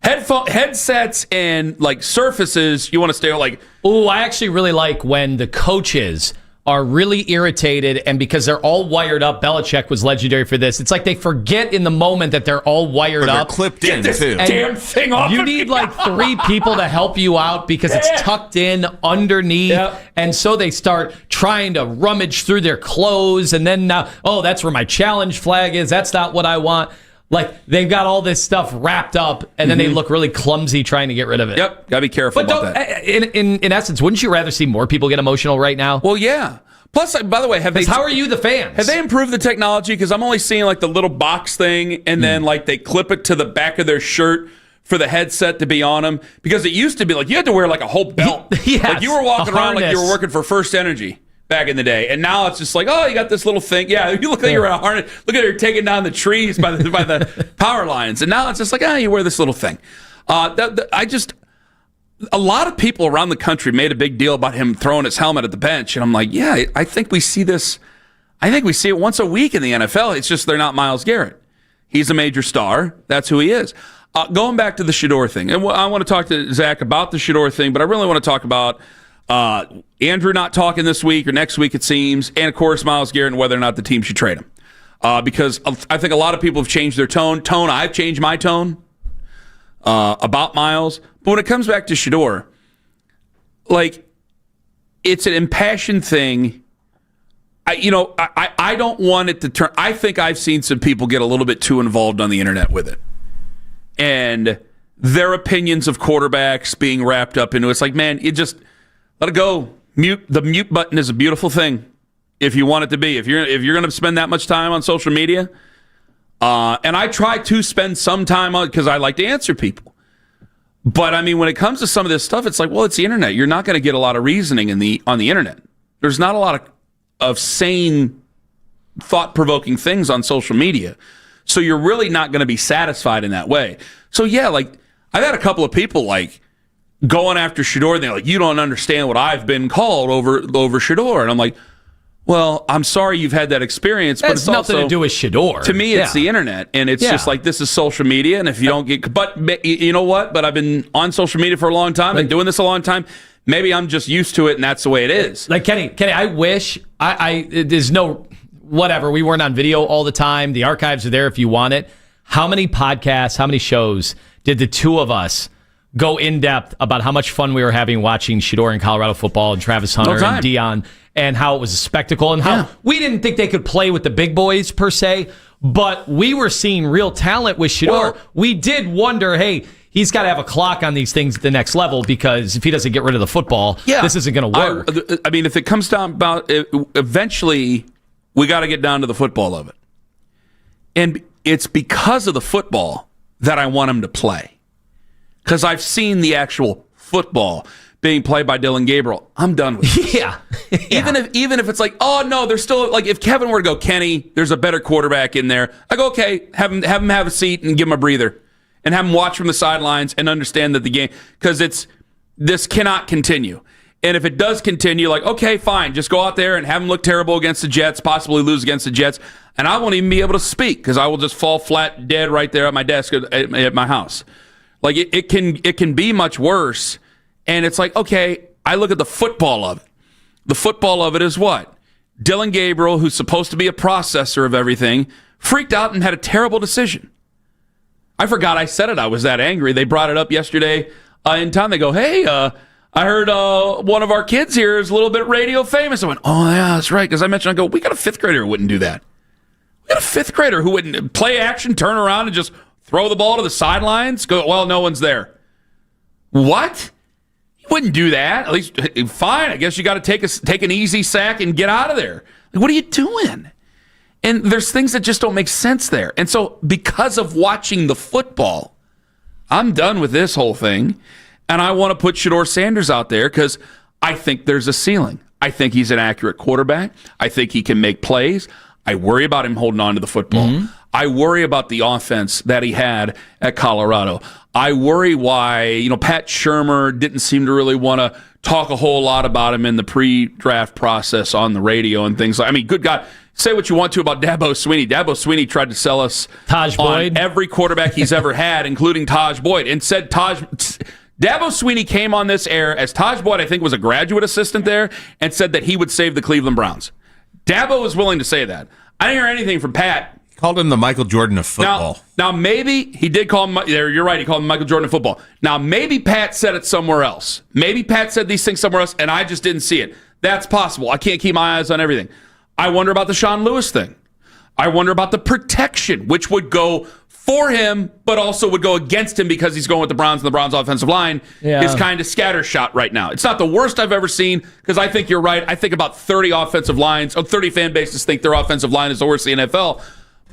Headsets and, like, surfaces, you want to stay like... Oh, I actually really like when the coaches are really irritated, and because they're all wired up, Belichick was legendary for this. It's like they forget in the moment that they're all wired up. Clipped in, too. Damn thing off. You need like 3 people to help you out because it's tucked in underneath. Yep. And so they start trying to rummage through their clothes, and then now, that's where my challenge flag is. That's not what I want. Like, they've got all this stuff wrapped up, and then they look really clumsy trying to get rid of it. Yep, gotta be careful about that. In essence, wouldn't you rather see more people get emotional right now? Well, yeah. Plus, by the way, how are you the fans? Have they improved the technology? Because I'm only seeing like the little box thing, and then like they clip it to the back of their shirt for the headset to be on them. Because it used to be like you had to wear like a whole belt. Yes, like you were walking around like you were working for First Energy back in the day, and now it's just like, you got this little thing. Yeah, you look like you're in a harness. Look at her taking down the trees by the power lines, and now it's just like, you wear this little thing. A lot of people around the country made a big deal about him throwing his helmet at the bench, and I'm like, yeah, I think we see this. I think we see it once a week in the NFL. It's just they're not Myles Garrett. He's a major star. That's who he is. Going back to the Shedeur thing, and I want to talk to Zach about the Shedeur thing, but I really want to talk about Andrew not talking this week or next week, it seems, and of course Myles Garrett and whether or not the team should trade him. Because I think a lot of people have changed their tone. I've changed my tone about Myles. But when it comes back to Shedeur, like, it's an impassioned thing. I don't want it to turn. I think I've seen some people get a little bit too involved on the internet with it. And their opinions of quarterbacks being wrapped up into it's like, man, you just let it go. The mute button is a beautiful thing if you want it to be. If you're going to spend that much time on social media, and I try to spend some time on because I like to answer people. But I mean, when it comes to some of this stuff, it's like, well, it's the internet. You're not going to get a lot of reasoning on the internet. There's not a lot of sane, thought-provoking things on social media. So you're really not going to be satisfied in that way. So yeah, like I've had a couple of people like going after Shedeur, and they're like, you don't understand what I've been called over Shedeur. And I'm like, well, I'm sorry you've had that experience, but it's nothing also to do with Shedeur. To me, it's the internet, and it's just like this is social media. And if you don't get, but you know what? But I've been on social media for a long time, and doing this a long time. Maybe I'm just used to it, and that's the way it is. Like Kenny, I wish there's no whatever. We weren't on video all the time. The archives are there if you want it. How many podcasts, how many shows did the two of us go in depth about how much fun we were having watching Shedeur in Colorado football and Travis Hunter and Dion, and how it was a spectacle, and how we didn't think they could play with the big boys per se, but we were seeing real talent with Shedeur. Well, we did wonder, hey, he's got to have a clock on these things at the next level, because if he doesn't get rid of the football, this isn't going to work. I mean, if it comes down about eventually, we got to get down to the football of it. And it's because of the football that I want him to play. Because I've seen the actual football being played by Dylan Gabriel. I'm done with it. Yeah. Even if it's like, oh no, there's still like if Kevin were to go, Kenny, there's a better quarterback in there. I go, okay, have him have a seat and give him a breather, and have him watch from the sidelines and understand that the game, because this cannot continue. And if it does continue, like, okay, fine, just go out there and have him look terrible against the Jets, possibly lose against the Jets, and I won't even be able to speak because I will just fall flat dead right there at my desk at my house. Like it can be much worse. And it's like, okay, I look at the football of it. The football of it is what? Dylan Gabriel, who's supposed to be a processor of everything, freaked out and had a terrible decision. I forgot I said it. I was that angry. They brought it up yesterday in town. They go, hey, I heard one of our kids here is a little bit radio famous. I went, oh, yeah, that's right. Because I mentioned, we got a fifth grader who wouldn't do that. We got a fifth grader who wouldn't play action, turn around, and just throw the ball to the sidelines. Go, well, no one's there. What? Wouldn't do that. At least, fine. I guess you got to take an easy sack and get out of there. Like, what are you doing? And there's things that just don't make sense there. And so, because of watching the football, I'm done with this whole thing, and I want to put Shedeur Sanders out there because I think there's a ceiling. I think he's an accurate quarterback. I think he can make plays. I worry about him holding on to the football. Mm-hmm. I worry about the offense that he had at Colorado. I worry why, Pat Shurmur didn't seem to really want to talk a whole lot about him in the pre-draft process on the radio and things like. I mean, good God, say what you want to about Dabo Swinney. Dabo Swinney tried to sell us Taj Boyd, every quarterback he's ever had, including Taj Boyd, and said Dabo Swinney came on this air as Taj Boyd, I think, was a graduate assistant there, and said that he would save the Cleveland Browns. Dabo was willing to say that. I didn't hear anything from Pat. Called him the Michael Jordan of football. Now maybe he did call him. You're right. He called him Michael Jordan of football. Now maybe Pat said it somewhere else. Maybe Pat said these things somewhere else, and I just didn't see it. That's possible. I can't keep my eyes on everything. I wonder about the Sean Lewis thing. I wonder about the protection, which would go for him, but also would go against him because he's going with the Browns, and the Browns' offensive line is kind of scattershot right now. It's not the worst I've ever seen, because I think you're right. I think about 30 offensive lines, 30 fan bases think their offensive line is the worst in the NFL.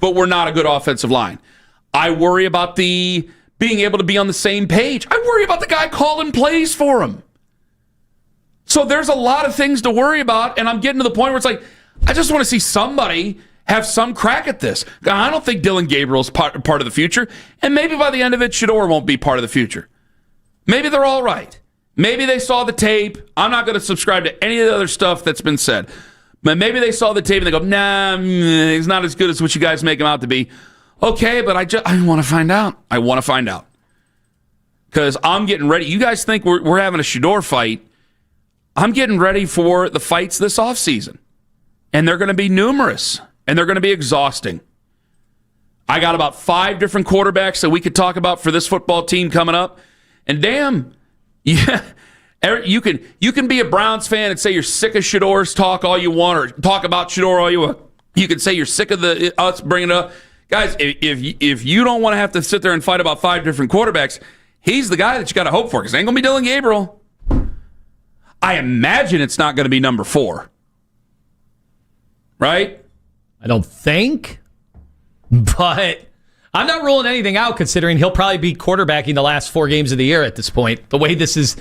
But we're not a good offensive line. I worry about the being able to be on the same page. I worry about the guy calling plays for him. So there's a lot of things to worry about, and I'm getting to the point where it's like, I just want to see somebody have some crack at this. I don't think Dylan Gabriel's part of the future, and maybe by the end of it, Shedeur won't be part of the future. Maybe they're all right. Maybe they saw the tape. I'm not going to subscribe to any of the other stuff that's been said. But maybe they saw the tape and they go, nah, he's not as good as what you guys make him out to be. Okay, but I want to find out. I want to find out. Because I'm getting ready. You guys think we're having a Shedeur fight. I'm getting ready for the fights this offseason. And they're going to be numerous. And they're going to be exhausting. I got about 5 different quarterbacks that we could talk about for this football team coming up. And damn, yeah. You can be a Browns fan and say you're sick of Shedeur's talk all you want, or talk about Shedeur all you want. You can say you're sick of us bringing it up. Guys, if you don't want to have to sit there and fight about 5 different quarterbacks, he's the guy that you got to hope for, because it ain't going to be Dylan Gabriel. I imagine it's not going to be number 4. Right? I don't think. But I'm not ruling anything out, considering he'll probably be quarterbacking the last 4 games of the year at this point. The way this is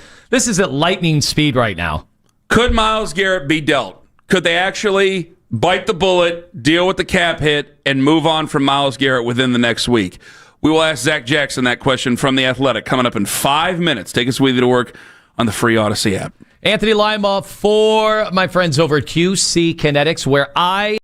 at lightning speed right now. Could Myles Garrett be dealt? Could they actually bite the bullet, deal with the cap hit, and move on from Myles Garrett within the next week? We will ask Zack Jackson that question from The Athletic coming up in 5 minutes. Take us with you to work on the free Odyssey app. Anthony Lima for my friends over at QC Kinetics, where I...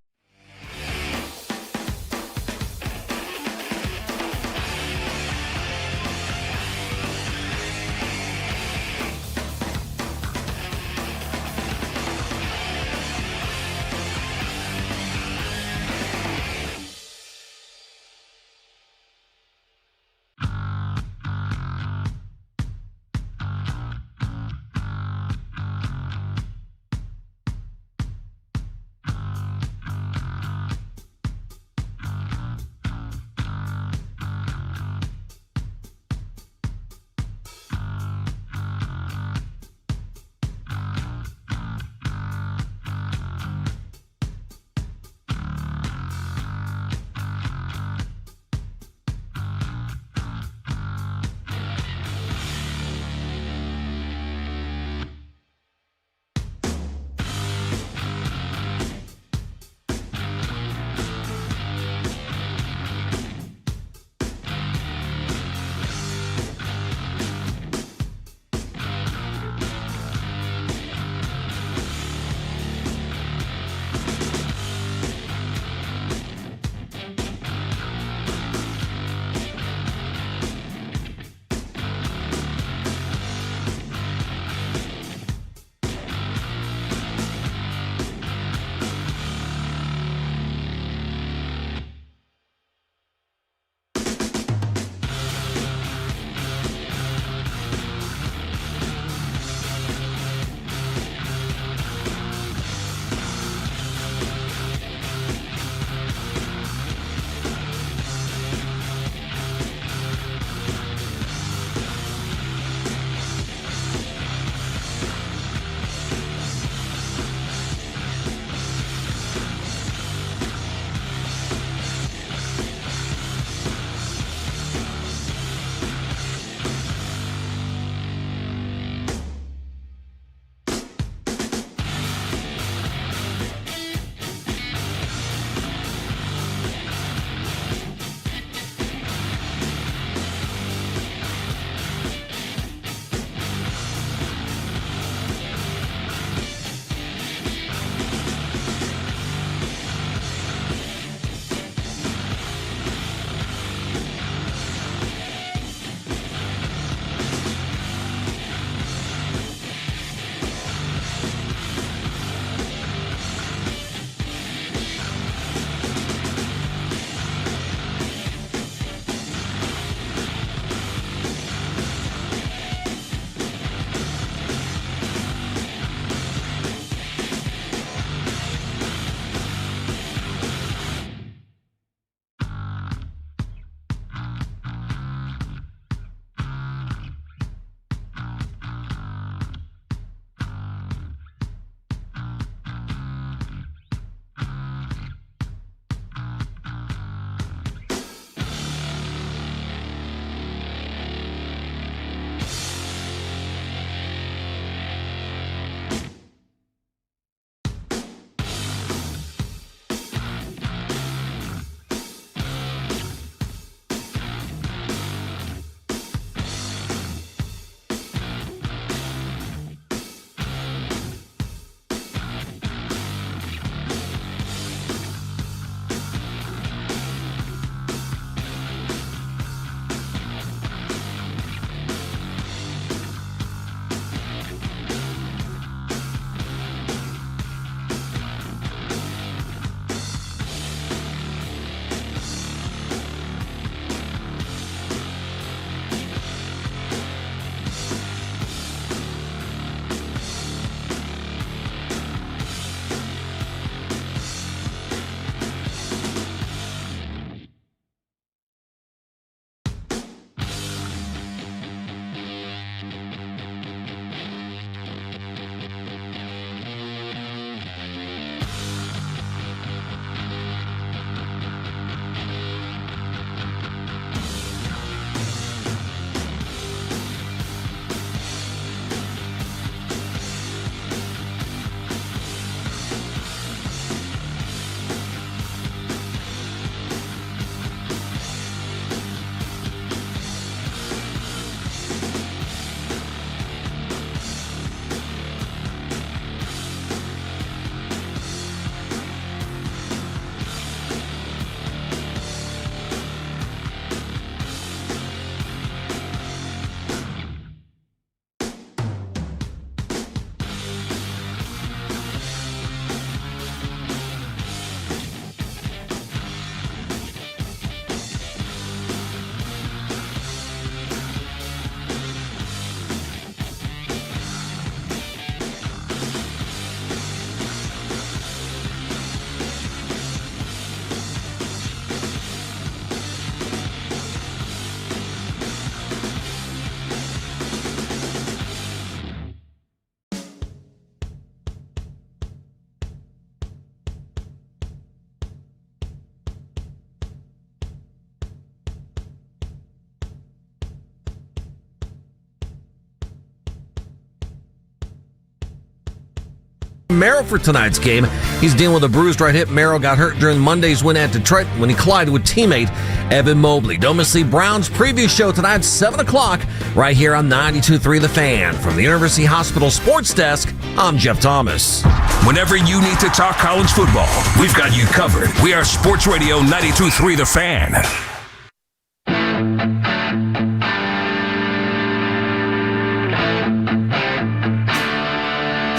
Merrill for tonight's game. He's dealing with a bruised right hip. Merrill got hurt during Monday's win at Detroit when he collided with teammate Evan Mobley. Don't miss the Browns preview show tonight, 7 o'clock, right here on 92.3 The Fan. From the University Hospital Sports Desk, I'm Jeff Thomas. Whenever you need to talk college football, we've got you covered. We are Sports Radio 92.3 The Fan.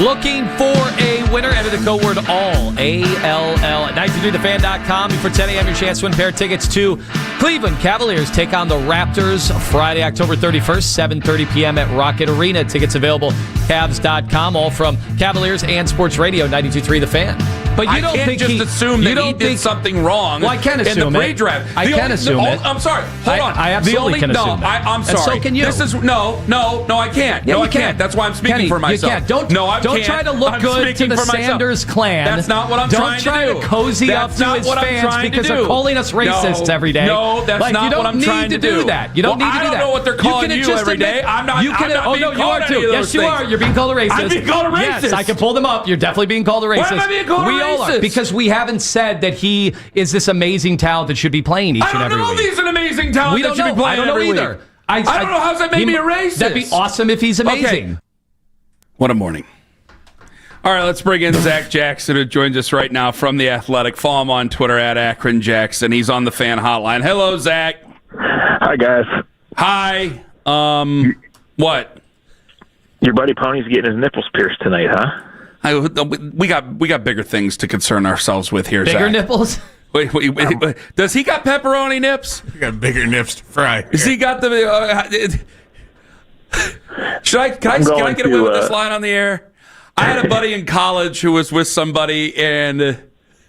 Looking for a winner? Enter the code word ALL, A-L-L, at 923thefan.com. Before 10 a.m., your chance to win a pair of tickets to Cleveland Cavaliers take on the Raptors Friday, October 31st, 7:30 p.m. at Rocket Arena. Tickets available, Cavs.com, all from Cavaliers and Sports Radio 92.3 The Fan. But you don't can't think assume that he did something wrong. Well, I can assume in the pre-draft. I can assume it. I'm sorry. Hold on. I absolutely can assume that. I'm sorry. And so can you. This is no, I can't. Yeah, no, you I can't. That's why I'm speaking Kenny, for myself. You can't. Don't can't. try to look good to the Sanders clan. That's not what I'm trying to do. Don't try to cozy up to his fans because they're calling us racists every day. No, that's not what I'm trying to do. You don't need to do that. You don't need to do that. I don't know what they're calling you every day. I'm not. Oh no, you are too. Yes, you are. You're being called a racist. I'm being called a racist. Yes, I can pull them up. You're definitely being called a racist. Why am I being called a racist? We all are, because we haven't said that he is this amazing talent that should be playing each and every week. I don't know if he's an amazing talent that should be playing every week. I don't know either. I don't know. How's that make me a racist? That'd be awesome if he's amazing. Okay. What a morning. All right, let's bring in Zack Jackson, who joins us right now from The Athletic. Follow him on Twitter at Akron Jackson. He's on the Fan Hotline. Hello, Zach. Hi, guys. Hi. What? Your buddy Pony's getting his nipples pierced tonight, huh? We got bigger things to concern ourselves with here, Bigger Zach. nipples? Wait. Does he got pepperoni nips? You got bigger nips to fry. Has he got the... Can I get away with this line on the air? I had a buddy in college who was with somebody, and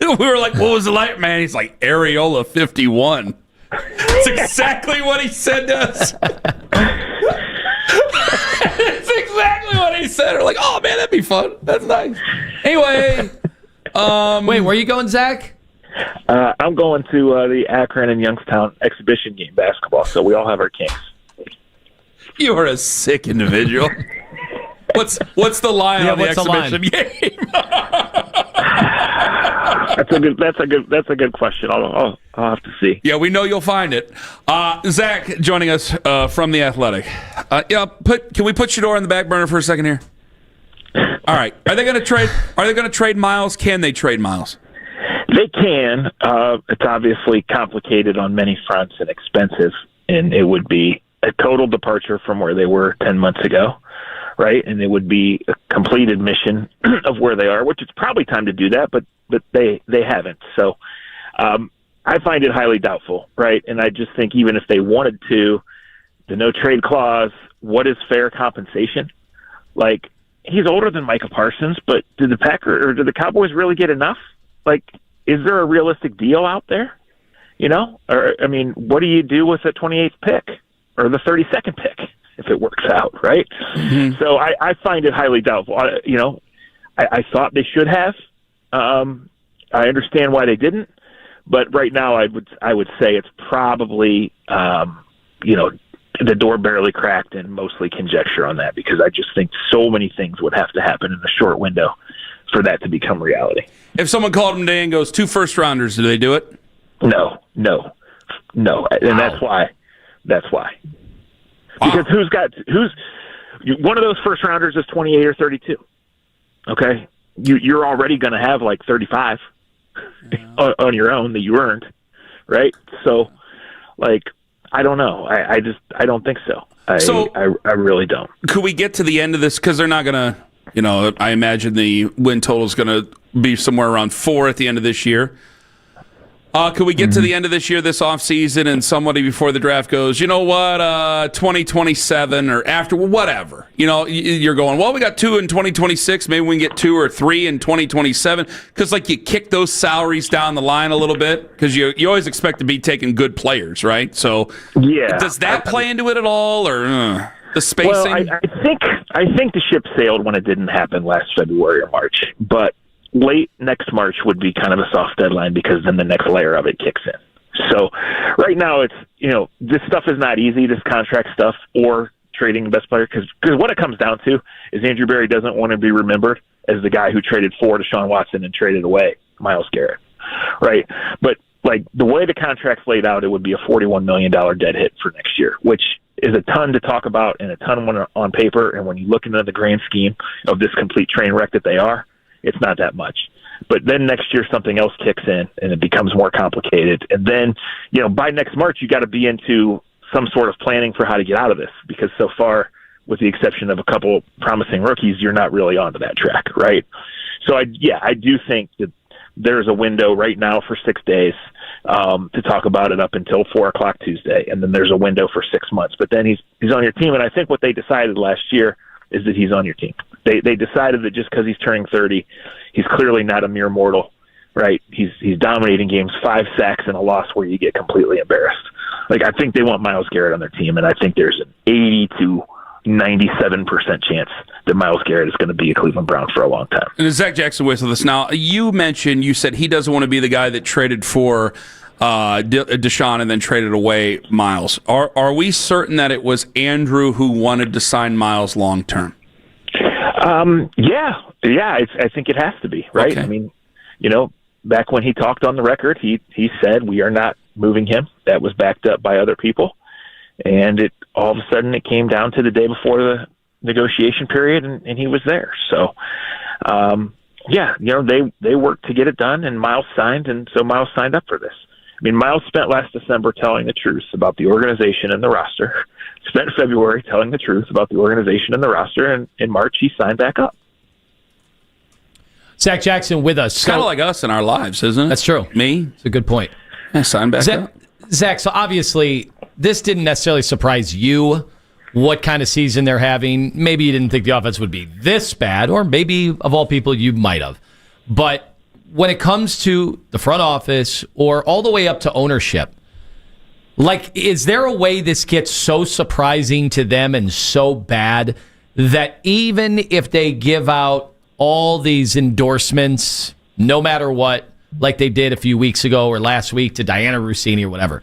we were like, what was it like, man? He's like, Areola 51. That's exactly what he said to us. It's exactly what he said. We're like, oh, man, that'd be fun. That's nice. Anyway. Wait, where are you going, Zach? I'm going to the Akron and Youngstown exhibition game basketball, so we all have our kinks. You are a sick individual. What's the line on the exhibition game? That's a good question. I'll have to see. Yeah, we know you'll find it. Zach joining us from The Athletic. Can we put Shedeur on the back burner for a second here? All right. Are they going to trade Miles? Can they trade Miles? They can. It's obviously complicated on many fronts and expensive, and it would be a total departure from where they were 10 months ago, right? And it would be a complete admission of where they are, which it's probably time to do that, but they haven't. So I find it highly doubtful, right? And I just think even if they wanted to, the no trade clause, what is fair compensation? Like, he's older than Micah Parsons, but did the Cowboys really get enough? Like, is there a realistic deal out there? You know? Or, I mean, what do you do with the 28th pick or the 32nd pick if it works out, right? Mm-hmm. So I find it highly doubtful. I thought they should have. I understand why they didn't, but right now I would say it's probably the door barely cracked and mostly conjecture on that, because I just think so many things would have to happen in a short window for that to become reality. If someone called them today and goes 2 first-rounders, do they do it? No. And that's why. Wow. Because who's one of those first-rounders is 28 or 32. Okay? You're already going to have like 35 on your own that you earned, right? So, like, I don't know. I don't think so. I really don't. Could we get to the end of this? Because they're not going to, I imagine the win total is going to be somewhere around 4 at the end of this year. Could we get to the end of this year, this offseason, and somebody before the draft goes, you know what, 2027 or after, whatever. You're going, well, we got 2 in 2026. Maybe we can get 2 or 3 in 2027. Because, you kick those salaries down the line a little bit. Because you always expect to be taking good players, right? So, yeah. Does that play into it at all, or the spacing? Well, I think the ship sailed when it didn't happen last February or March. But late next March would be kind of a soft deadline, because then the next layer of it kicks in. So right now it's, this stuff is not easy, this contract stuff or trading the best player, because what it comes down to is Andrew Berry doesn't want to be remembered as the guy who traded for Deshaun Watson and traded away Myles Garrett, right? But like the way the contract's laid out, it would be a $41 million dead hit for next year, which is a ton to talk about and a ton on paper. And when you look into the grand scheme of this complete train wreck that they are, it's not that much. But then next year something else kicks in and it becomes more complicated. And then, by next March, you got to be into some sort of planning for how to get out of this, because so far, with the exception of a couple promising rookies, you're not really onto that track, right? So I do think that there's a window right now for 6 days to talk about it up until 4:00 Tuesday, and then there's a window for 6 months. But then he's on your team, and I think what they decided last year is that he's on your team. They decided that just because he's turning 30, he's clearly not a mere mortal, right? He's dominating games, 5 sacks and a loss where you get completely embarrassed. Like, I think they want Myles Garrett on their team, and I think there's an 80 to 97% chance that Myles Garrett is going to be a Cleveland Brown for a long time. And Zack Jackson with us now. You said he doesn't want to be the guy that traded for Deshaun and then traded away Myles. Are we certain that it was Andrew who wanted to sign Myles long term? Yeah. I think it has to be, right? Okay. I mean, back when he talked on the record, he said we are not moving him. That was backed up by other people. And all of a sudden it came down to the day before the negotiation period, and he was there. So, they worked to get it done, and Myles signed, and so Myles signed up for this. I mean, Myles spent last December telling the truth about the organization and the roster, spent February telling the truth about the organization and the roster, and in March he signed back up. Zack Jackson with us. It's kind of like us in our lives, isn't it? That's true. Me? It's a good point. I signed back up. Zach, so obviously this didn't necessarily surprise you what kind of season they're having. Maybe you didn't think the offense would be this bad, or maybe of all people you might have. But when it comes to the front office or all the way up to ownership, is there a way this gets so surprising to them and so bad that even if they give out all these endorsements, no matter what, like they did a few weeks ago or last week to Diana Rossini or whatever,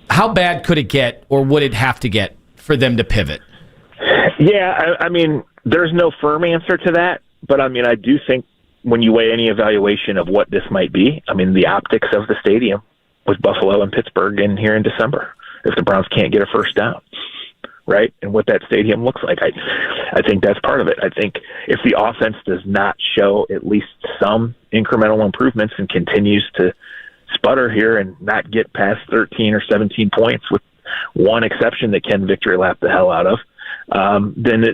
how bad could it get, or would it have to get for them to pivot? Yeah, I mean, there's no firm answer to that, but I mean, I do think when you weigh any evaluation of what this might be, I mean, the optics of the stadium with Buffalo and Pittsburgh in here in December, if the Browns can't get a first down, right? And what that stadium looks like, I think that's part of it. I think if the offense does not show at least some incremental improvements and continues to sputter here and not get past 13 or 17 points, with one exception that Ken victory lap the hell out of, then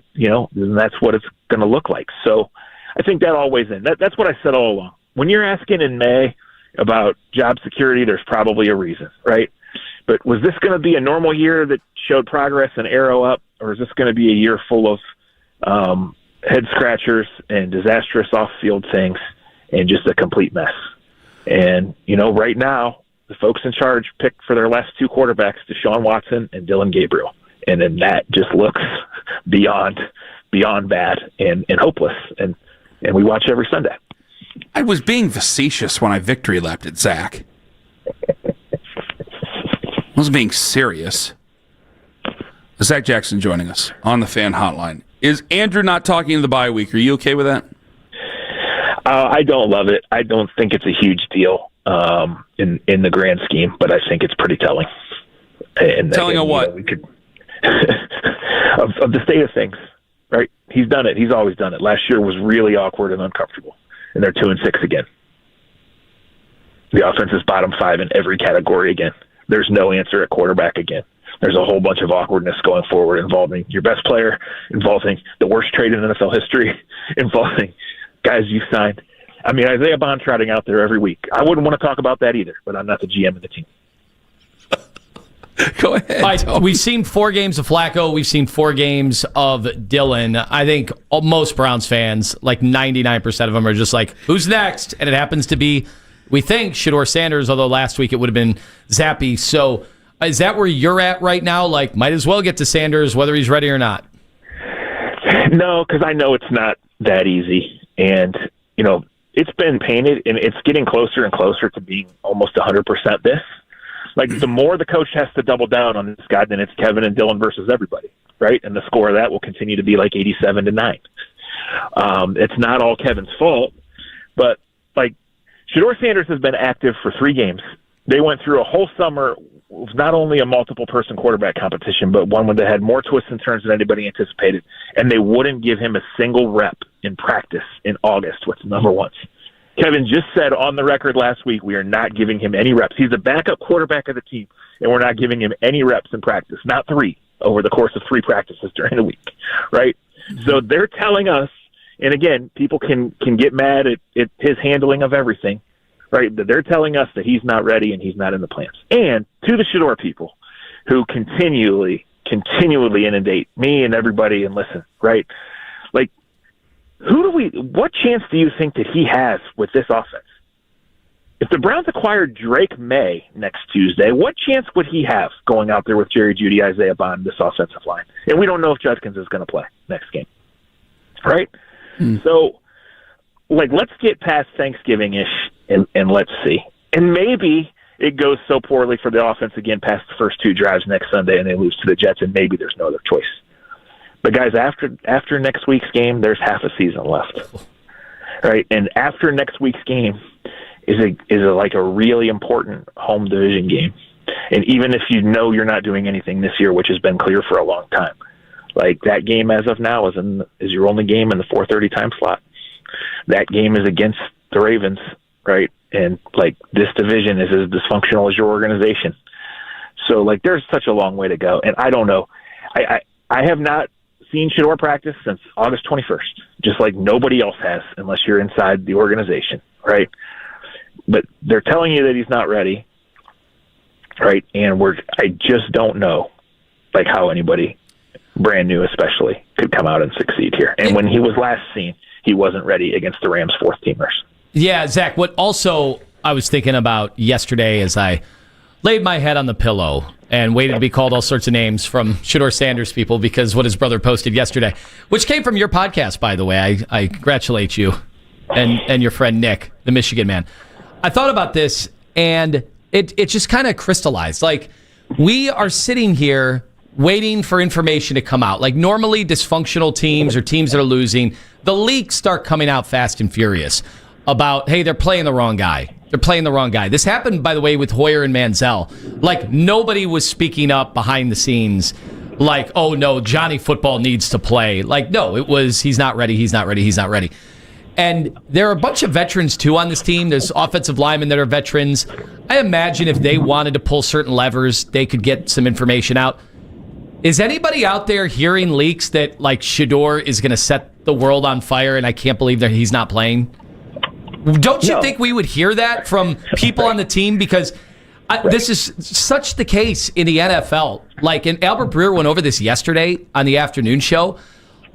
that's what it's going to look like. So I think that all weighs in. That's what I said all along. When you're asking in May about job security, there's probably a reason, right? But was this going to be a normal year that showed progress and arrow up, or is this going to be a year full of head scratchers and disastrous off-field things and just a complete mess? And, right now, the folks in charge picked for their last 2 quarterbacks, Deshaun Watson and Dylan Gabriel. And then that just looks beyond bad and hopeless. And we watch every Sunday. I was being facetious when I victory lapped at Zach. I was being serious. Zack Jackson joining us on the Fan Hotline. Is Andrew not talking in the bye week? Are you okay with that? I don't love it. I don't think it's a huge deal in the grand scheme, but I think it's pretty telling. And telling of what? We could of the state of things, right? He's done it. He's always done it. Last year was really awkward and uncomfortable, and they're 2-6 again. The offense is bottom 5 in every category again. There's no answer at quarterback again. There's a whole bunch of awkwardness going forward involving your best player, involving the worst trade in NFL history, involving guys you signed. I mean, Isaiah Bontrotting out there every week. I wouldn't want to talk about that either, but I'm not the GM of the team. Go ahead. We've seen 4 games of Flacco. We've seen 4 games of Dylan. I think most Browns fans, like 99% of them, are just like, who's next? And it happens to be, we think, Shedeur Sanders, although last week it would have been Zappy. So is that where you're at right now? Like, might as well get to Sanders, whether he's ready or not. No, because I know it's not that easy. And, it's been painted, and it's getting closer and closer to being almost 100% this. Like, the more the coach has to double down on this guy, then it's Kevin and Dylan versus everybody, right? And the score of that will continue to be like 87-9. It's not all Kevin's fault, but like Shedeur Sanders has been active for 3 games. They went through a whole summer with not only a multiple person quarterback competition, but one that had more twists and turns than anybody anticipated, and they wouldn't give him a single rep in practice in August with the number ones. Kevin just said on the record last week, we are not giving him any reps. He's the backup quarterback of the team, and we're not giving him any reps in practice, not 3 over the course of 3 practices during the week, right? So they're telling us, and again, people can get mad at his handling of everything, right? That they're telling us that he's not ready and he's not in the plans. And to the Shedeur people who continually inundate me and everybody and listen, right? Like, what chance do you think that he has with this offense? If the Browns acquired Drake May next Tuesday, what chance would he have going out there with Jerry Jeudy, Isaiah Bond, this offensive line? And we don't know if Judkins is going to play next game, right? So, like, let's get past Thanksgiving-ish and let's see. And maybe it goes so poorly for the offense again past the first 2 drives next Sunday and they lose to the Jets, and maybe there's no other choice. But, guys, after next week's game, there's half a season left, right? And after next week's game is like a really important home division game. And even if you know you're not doing anything this year, which has been clear for a long time, like that game as of now is your only game in the 4:30 time slot. That game is against the Ravens, right? And like this division is as dysfunctional as your organization. So like there's such a long way to go. And I don't know. I have not seen Shedeur practice since August 21st, just like nobody else has unless you're inside the organization, right? But they're telling you that he's not ready, right? And I just don't know like how anybody brand new especially could come out and succeed here. And when he was last seen, he wasn't ready against the Rams' 4th-teamers. Yeah, Zach, what also I was thinking about yesterday as I laid my head on the pillow and waited to be called all sorts of names from Shedeur Sanders people because what his brother posted yesterday, which came from your podcast, by the way. I congratulate you and your friend Nick, the Michigan man. I thought about this, and it just kind of crystallized. Like, we are sitting here waiting for information to come out. Like, normally dysfunctional teams or teams that are losing, the leaks start coming out fast and furious about, hey, they're playing the wrong guy. They're playing the wrong guy. This happened, by the way, with Hoyer and Manziel. Like, nobody was speaking up behind the scenes like, oh, no, Johnny Football needs to play. Like, no, it was, he's not ready, he's not ready, he's not ready. And there are a bunch of veterans, too, on this team. There's offensive linemen that are veterans. I imagine if they wanted to pull certain levers, they could get some information out. Is anybody out there hearing leaks that, like, Shedeur is going to set the world on fire and I can't believe that he's not playing? Don't you think we would hear that from people on the team? Because this is such the case in the NFL. Like, and Albert Breer went over this yesterday on the afternoon show.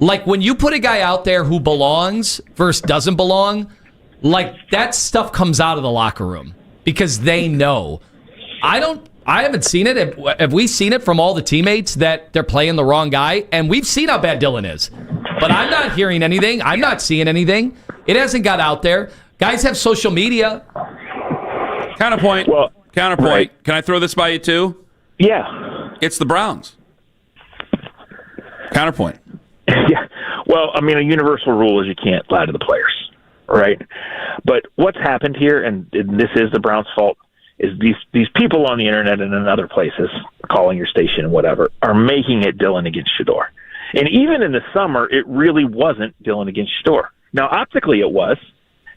Like, when you put a guy out there who belongs versus doesn't belong, like, that stuff comes out of the locker room because they know. I haven't seen it. Have we seen it from all the teammates that they're playing the wrong guy? And we've seen how bad Dylan is. But I'm not hearing anything. I'm not seeing anything. It hasn't got out there. Guys have social media. Counterpoint. Right. Can I throw this by you, too? Yeah. It's the Browns. Counterpoint. Yeah. Well, I mean, a universal rule is you can't lie to the players, right? But what's happened here, and this is the Browns' fault, is these people on the internet and in other places, calling your station and whatever, are making it Dylan against Shedeur. And even in the summer, it really wasn't Dylan against Shedeur. Now, optically it was,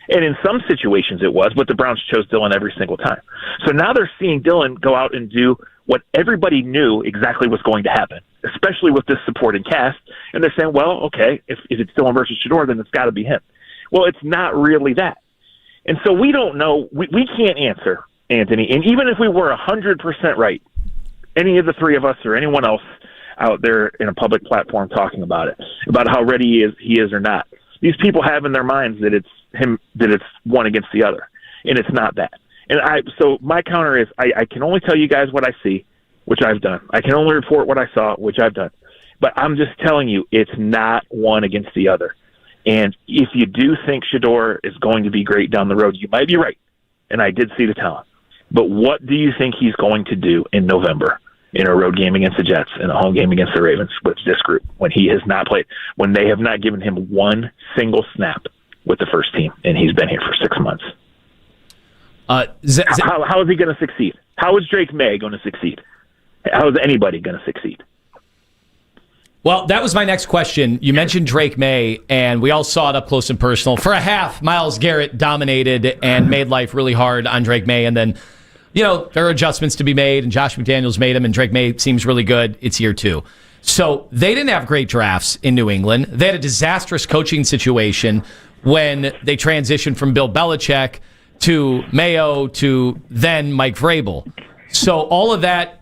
and in some situations it was, but the Browns chose Dylan every single time. So now they're seeing Dylan go out and do what everybody knew exactly was going to happen, especially with this supporting cast. And they're saying, well, okay, if it's Dylan versus Shedeur, then it's got to be him. Well, it's not really that. And so we don't know. We can't answer, Anthony. And even if we were 100% right, any of the three of us or anyone else out there in a public platform talking about it, about how ready he is or not, these people have in their minds that it's him, that it's one against the other, and it's not that. And so my counter is I can only tell you guys what I see, which I've done. I can only report what I saw, which I've done. But I'm just telling you, it's not one against the other. And if you do think Shedeur is going to be great down the road, you might be right. And I did see the talent. But what do you think he's going to do in November? in a road game against the Jets and a home game against the Ravens with this group when he has not played, when they have not given him one single snap with the first team, and he's been here for 6 months. How is he going to succeed? How is Drake May going to succeed? How is anybody going to succeed? Well, that was my next question. You mentioned Drake May, and we all saw it up close and personal. For a half, Myles Garrett dominated and made life really hard on Drake May, and then there are adjustments to be made, and Josh McDaniels made them, and Drake May seems really good. It's year 2. So they didn't have great drafts in New England. They had a disastrous coaching situation when they transitioned from Bill Belichick to Mayo to then Mike Vrabel. So all of that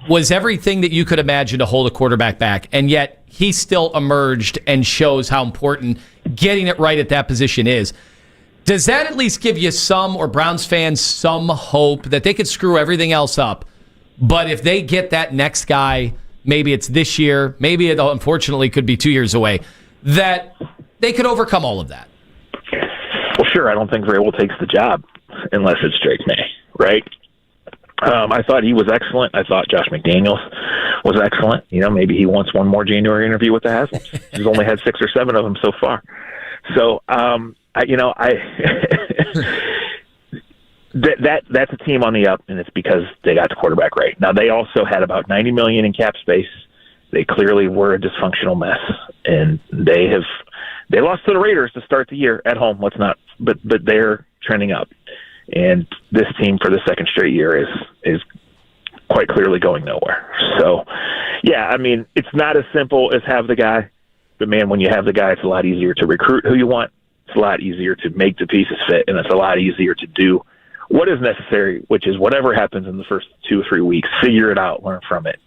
was everything that you could imagine to hold a quarterback back, and yet he still emerged and shows how important getting it right at that position is. Does that at least give you some, or Browns fans, some hope that they could screw everything else up, but if they get that next guy, maybe it's this year, maybe it unfortunately could be 2 years away, that they could overcome all of that? Well, sure. I don't think Vrabel takes the job unless it's Drake May, right? I thought he was excellent. I thought Josh McDaniels was excellent. Maybe he wants one more January interview with the Haslam's. He's only had 6 or 7 of them so far. So, that's a team on the up, and it's because they got the quarterback right. Now, they also had about $90 million in cap space. They clearly were a dysfunctional mess, and they lost to the Raiders to start the year at home. But they're trending up, and this team for the second straight year is quite clearly going nowhere. So, yeah, I mean, it's not as simple as have the guy, but man, when you have the guy, it's a lot easier to recruit who you want. It's a lot easier to make the pieces fit, and it's a lot easier to do what is necessary, which is whatever happens in the first 2 or 3 weeks, figure it out, learn from it,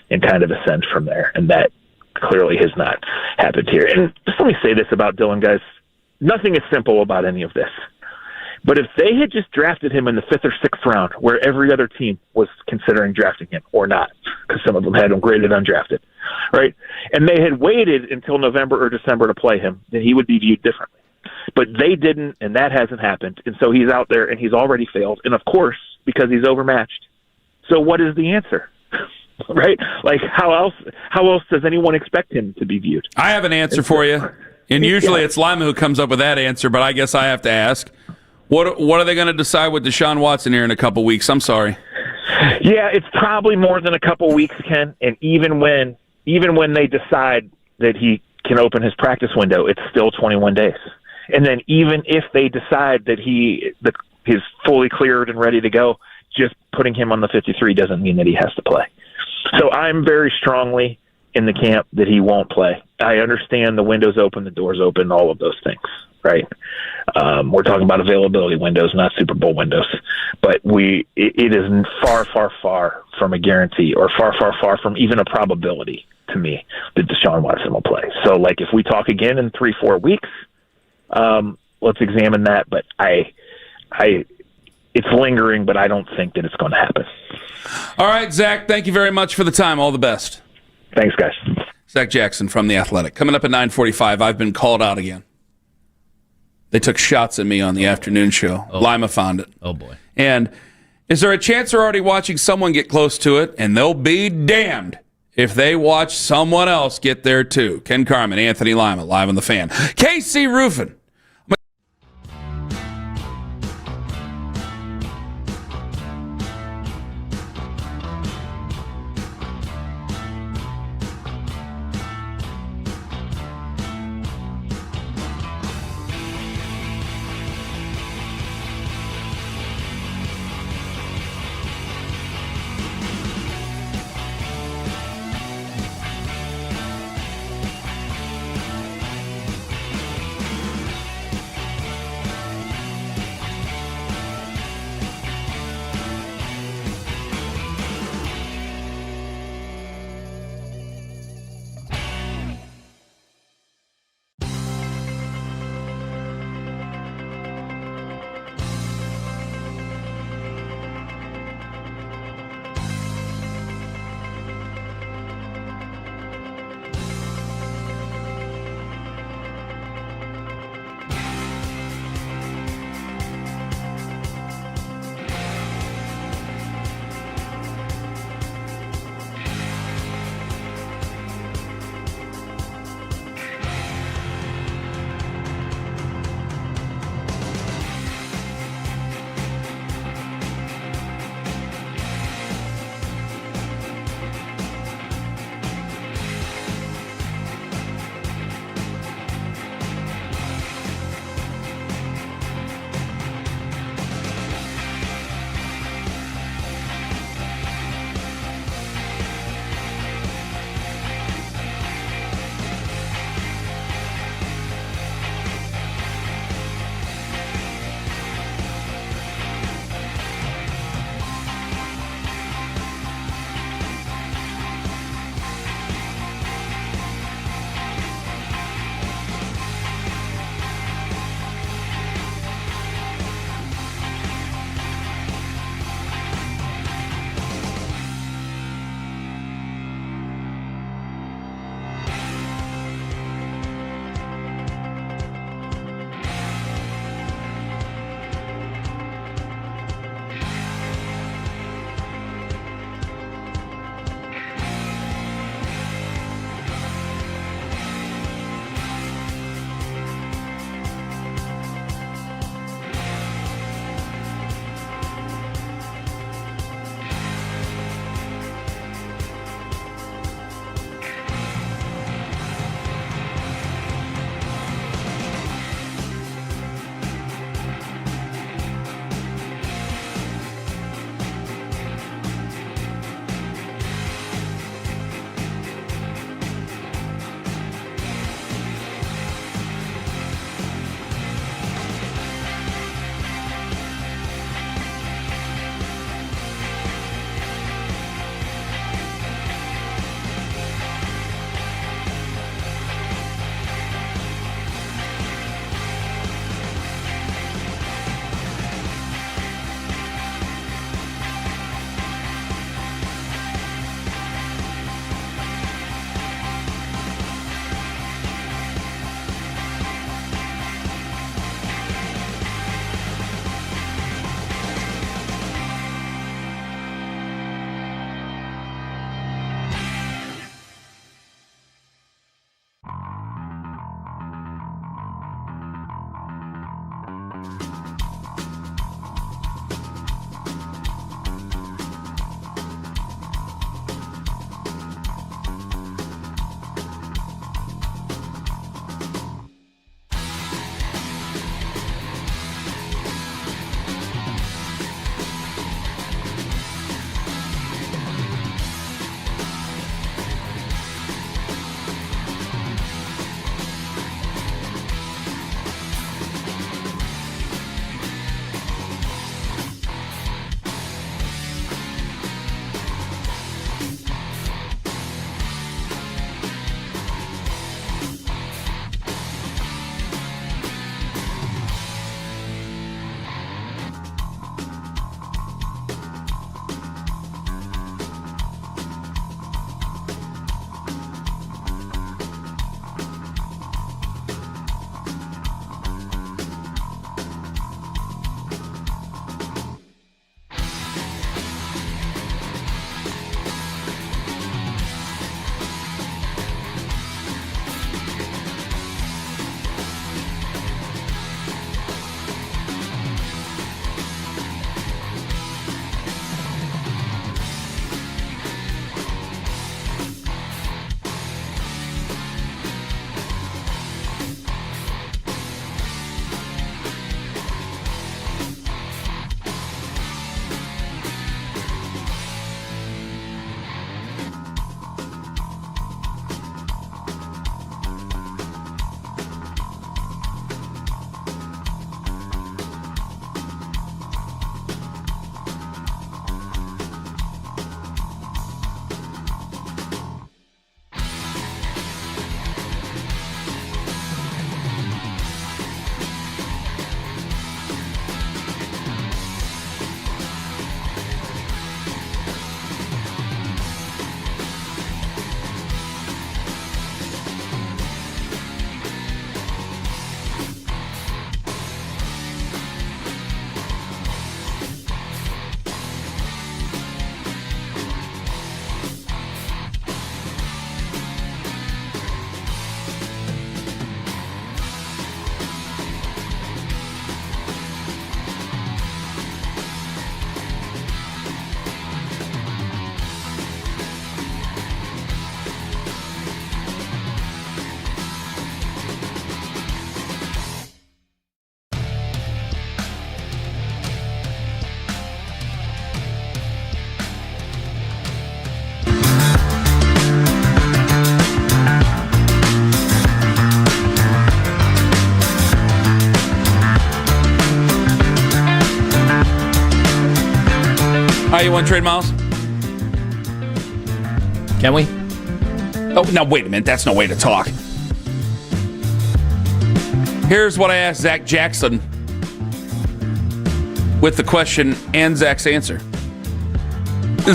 and kind of ascend from there. And that clearly has not happened here. And just let me say this about Dylan, guys. Nothing is simple about any of this. But if they had just drafted him in the 5th or 6th round, where every other team was considering drafting him, or not, because some of them had him graded undrafted, right? And they had waited until November or December to play him, then he would be viewed differently. But they didn't, and that hasn't happened. And so he's out there, and he's already failed. And, of course, because he's overmatched. So what is the answer? Right? Like, how else does anyone expect him to be viewed? I have an answer for you. And usually it's Lima who comes up with that answer, but I guess I have to ask. What are they going to decide with Deshaun Watson here in a couple weeks? I'm sorry. Yeah, it's probably more than a couple weeks, Ken. And even when they decide that he can open his practice window, it's still 21 days. And then even if they decide that he's fully cleared and ready to go, just putting him on the 53 doesn't mean that he has to play. So I'm very strongly in the camp that he won't play. I understand the window's open, the door's open, all of those things, right? We're talking about availability windows, not Super Bowl windows. But it is far, far, far from a guarantee, or far, far, far from even a probability to me that Deshaun Watson will play. So, like, if we talk again in 3-4 weeks, let's examine that. But it's lingering, but I don't think that it's going to happen. All right, Zach, thank you very much for the time. All the best. Thanks, guys. Zack Jackson from The Athletic. Coming up at 9:45, I've been called out again. They took shots at me on the afternoon show. Lima found it. Oh, boy. And is there a chance they're already watching someone get close to it? And they'll be damned if they watch someone else get there, too. Ken Carman, Anthony Lima, live on The Fan. KC Roofing. Why you want to trade Miles? Can we? Oh, now wait a minute. That's no way to talk. Here's what I asked Zack Jackson with the question and Zach's answer.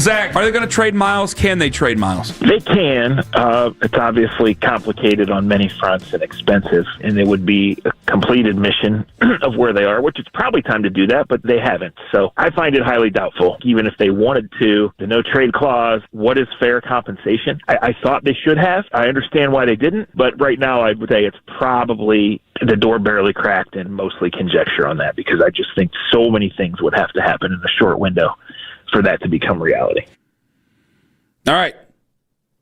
Zach, are they going to trade Miles? Can they trade Miles? They can. It's obviously complicated on many fronts and expensive, and it would be a complete admission of where they are, which it's probably time to do that, but they haven't. So I find it highly doubtful. Even if they wanted to, the no trade clause, what is fair compensation? I thought they should have. I understand why they didn't, but right now I would say it's probably the door barely cracked and mostly conjecture on that, because I just think so many things would have to happen in a short window for that to become reality. All right.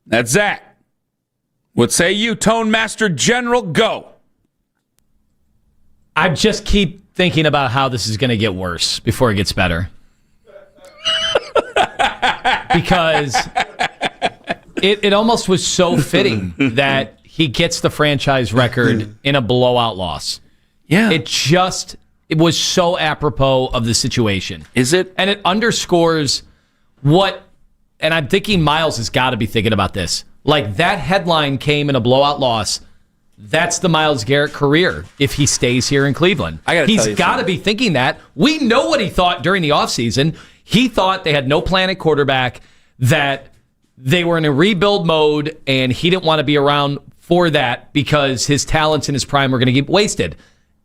That's Zach. What say you, Tone Master General? Go. I just keep thinking about how this is going to get worse before it gets better. Because it almost was so fitting that he gets the franchise record in a blowout loss. Yeah. It was so apropos of the situation. Is it? And it underscores what, and I'm thinking Miles has got to be thinking about this. Like, that headline came in a blowout loss. That's the Myles Garrett career if he stays here in Cleveland. He's got to be thinking that. We know what he thought during the offseason. He thought they had no plan at quarterback, that they were in a rebuild mode, and he didn't want to be around for that because his talents in his prime were going to get wasted.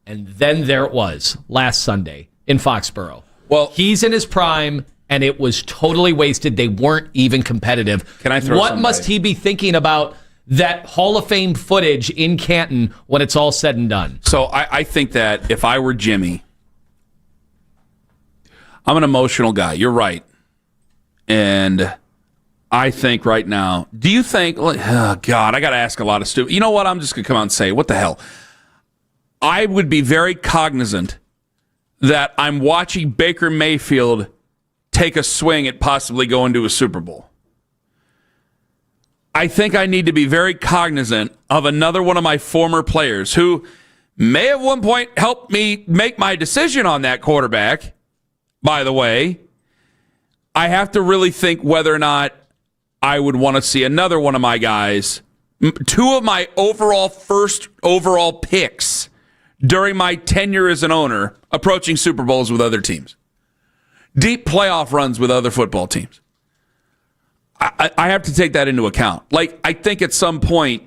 And then there it was last Sunday in Foxborough. Well, he's in his prime, and it was totally wasted. They weren't even competitive. Can I throw What must he be thinking about that Hall of Fame footage in Canton when it's all said and done? So I think that if I were Jimmy, I'm an emotional guy. You're right. And I think right now, do you think, oh God, I got to ask a lot of stupid. You know what? I'm just going to come out and say, what the hell? I would be very cognizant that I'm watching Baker Mayfield take a swing at possibly going to a Super Bowl. I think I need to be very cognizant of another one of my former players who may at one point help me make my decision on that quarterback. By the way, I have to really think whether or not I would want to see another one of my guys, two of my first overall picks during my tenure as an owner, approaching Super Bowls with other teams, deep playoff runs with other football teams. I have to take that into account. Like, I think at some point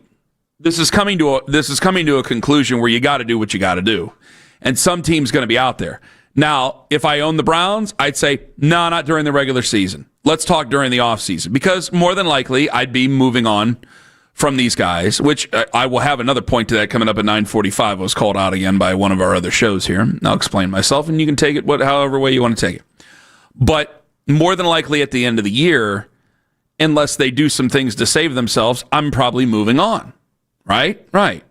this is coming to a conclusion where you got to do what you got to do, and some team's going to be out there. Now, if I own the Browns, I'd say no, not during the regular season. Let's talk during the offseason, because more than likely I'd be moving on from these guys, which I will have another point to that coming up at 9:45. I was called out again by one of our other shows here. I'll explain myself, and you can take it however way you want to take it. But more than likely at the end of the year, unless they do some things to save themselves, I'm probably moving on. Right? Right.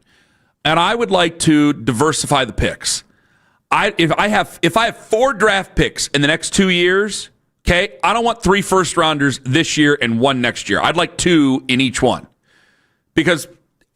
And I would like to diversify the picks. If I have 4 draft picks in the next 2 years, okay, I don't want 3 first rounders this year and 1 next year. I'd like 2 in each one. Because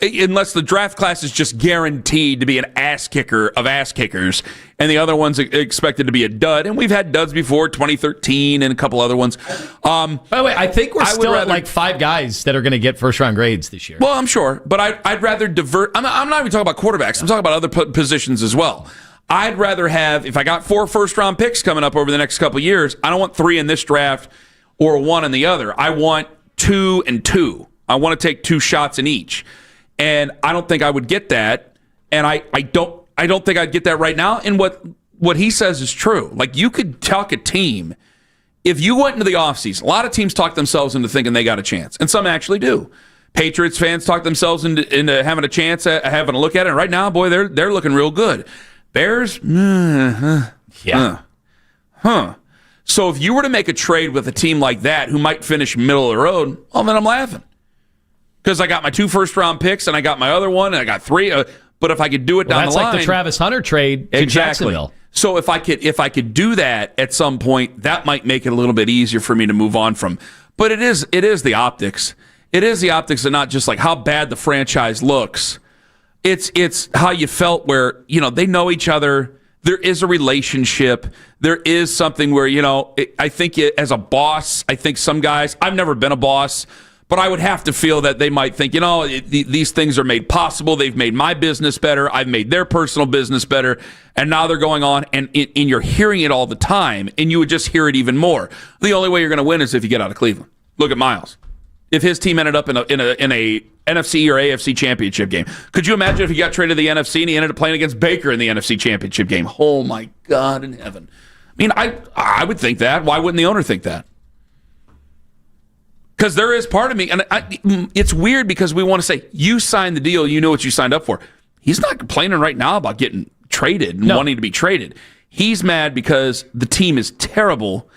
unless the draft class is just guaranteed to be an ass kicker of ass kickers, and the other one's expected to be a dud, and we've had duds before, 2013 and a couple other ones. By the way, I think we're still at like 5 guys that are going to get first-round grades this year. Well, I'm sure, but I'd rather divert. I'm not even talking about quarterbacks. I'm talking about other positions as well. I'd rather have, if I got 4 first-round picks coming up over the next couple of years, I don't want 3 in this draft or 1 in the other. I want 2 and 2. I want to take 2 shots in each. And I don't think I would get that. And I don't think I'd get that right now. And what he says is true. Like, you could talk a team. If you went into the offseason, a lot of teams talk themselves into thinking they got a chance. And some actually do. Patriots fans talk themselves into having a chance at having a look at it. And right now, boy, they're looking real good. Bears? So if you were to make a trade with a team like that who might finish middle of the road, oh, then I'm laughing. Because I got my 2 first-round picks, and I got my other one, and I got 3. But if I could do it down the line, that's like the Travis Hunter trade to Jacksonville. So if I could do that at some point, that might make it a little bit easier for me to move on from. But it is the optics. It is the optics, and not just like how bad the franchise looks. It's how you felt where they know each other. there is a relationship. There is something where, I think as a boss, I think some guys, I've never been a boss, but I would have to feel that they might think, these things are made possible. They've made my business better. I've made their personal business better. And now they're going on, and you're hearing it all the time, and you would just hear it even more. The only way you're going to win is if you get out of Cleveland. Look at Miles. If his team ended up in a NFC or AFC championship game, could you imagine if he got traded to the NFC and he ended up playing against Baker in the NFC championship game? Oh my God in heaven! I mean, I would think that. Why wouldn't the owner think that? Because there is part of me, and it's weird because we want to say you signed the deal, you know what you signed up for. He's not complaining right now about getting traded and wanting to be traded. He's mad because the team is terrible.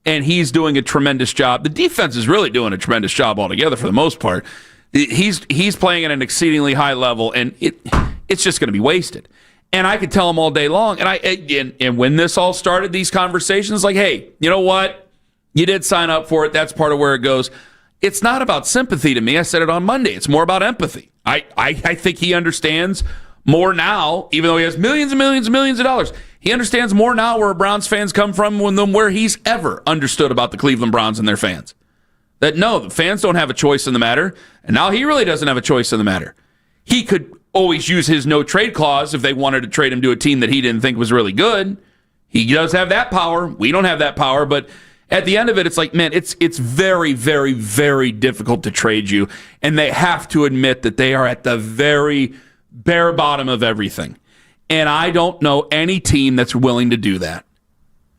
And he's doing a tremendous job. The defense is really doing a tremendous job altogether for the most part. He's playing at an exceedingly high level, and it's just going to be wasted. And I could tell him all day long. And when this all started, these conversations, like, hey, you know what? You did sign up for it. That's part of where it goes. It's not about sympathy to me. I said it on Monday. It's more about empathy. I think he understands more now, even though he has millions and millions and millions of dollars. He understands more now where Browns fans come from than where he's ever understood about the Cleveland Browns and their fans. That no, the fans don't have a choice in the matter, and now he really doesn't have a choice in the matter. He could always use his no trade clause if they wanted to trade him to a team that he didn't think was really good. He does have that power. We don't have that power, but at the end of it, it's like, man, it's very, very, very difficult to trade you, and they have to admit that they are at the very bare bottom of everything. And I don't know any team that's willing to do that.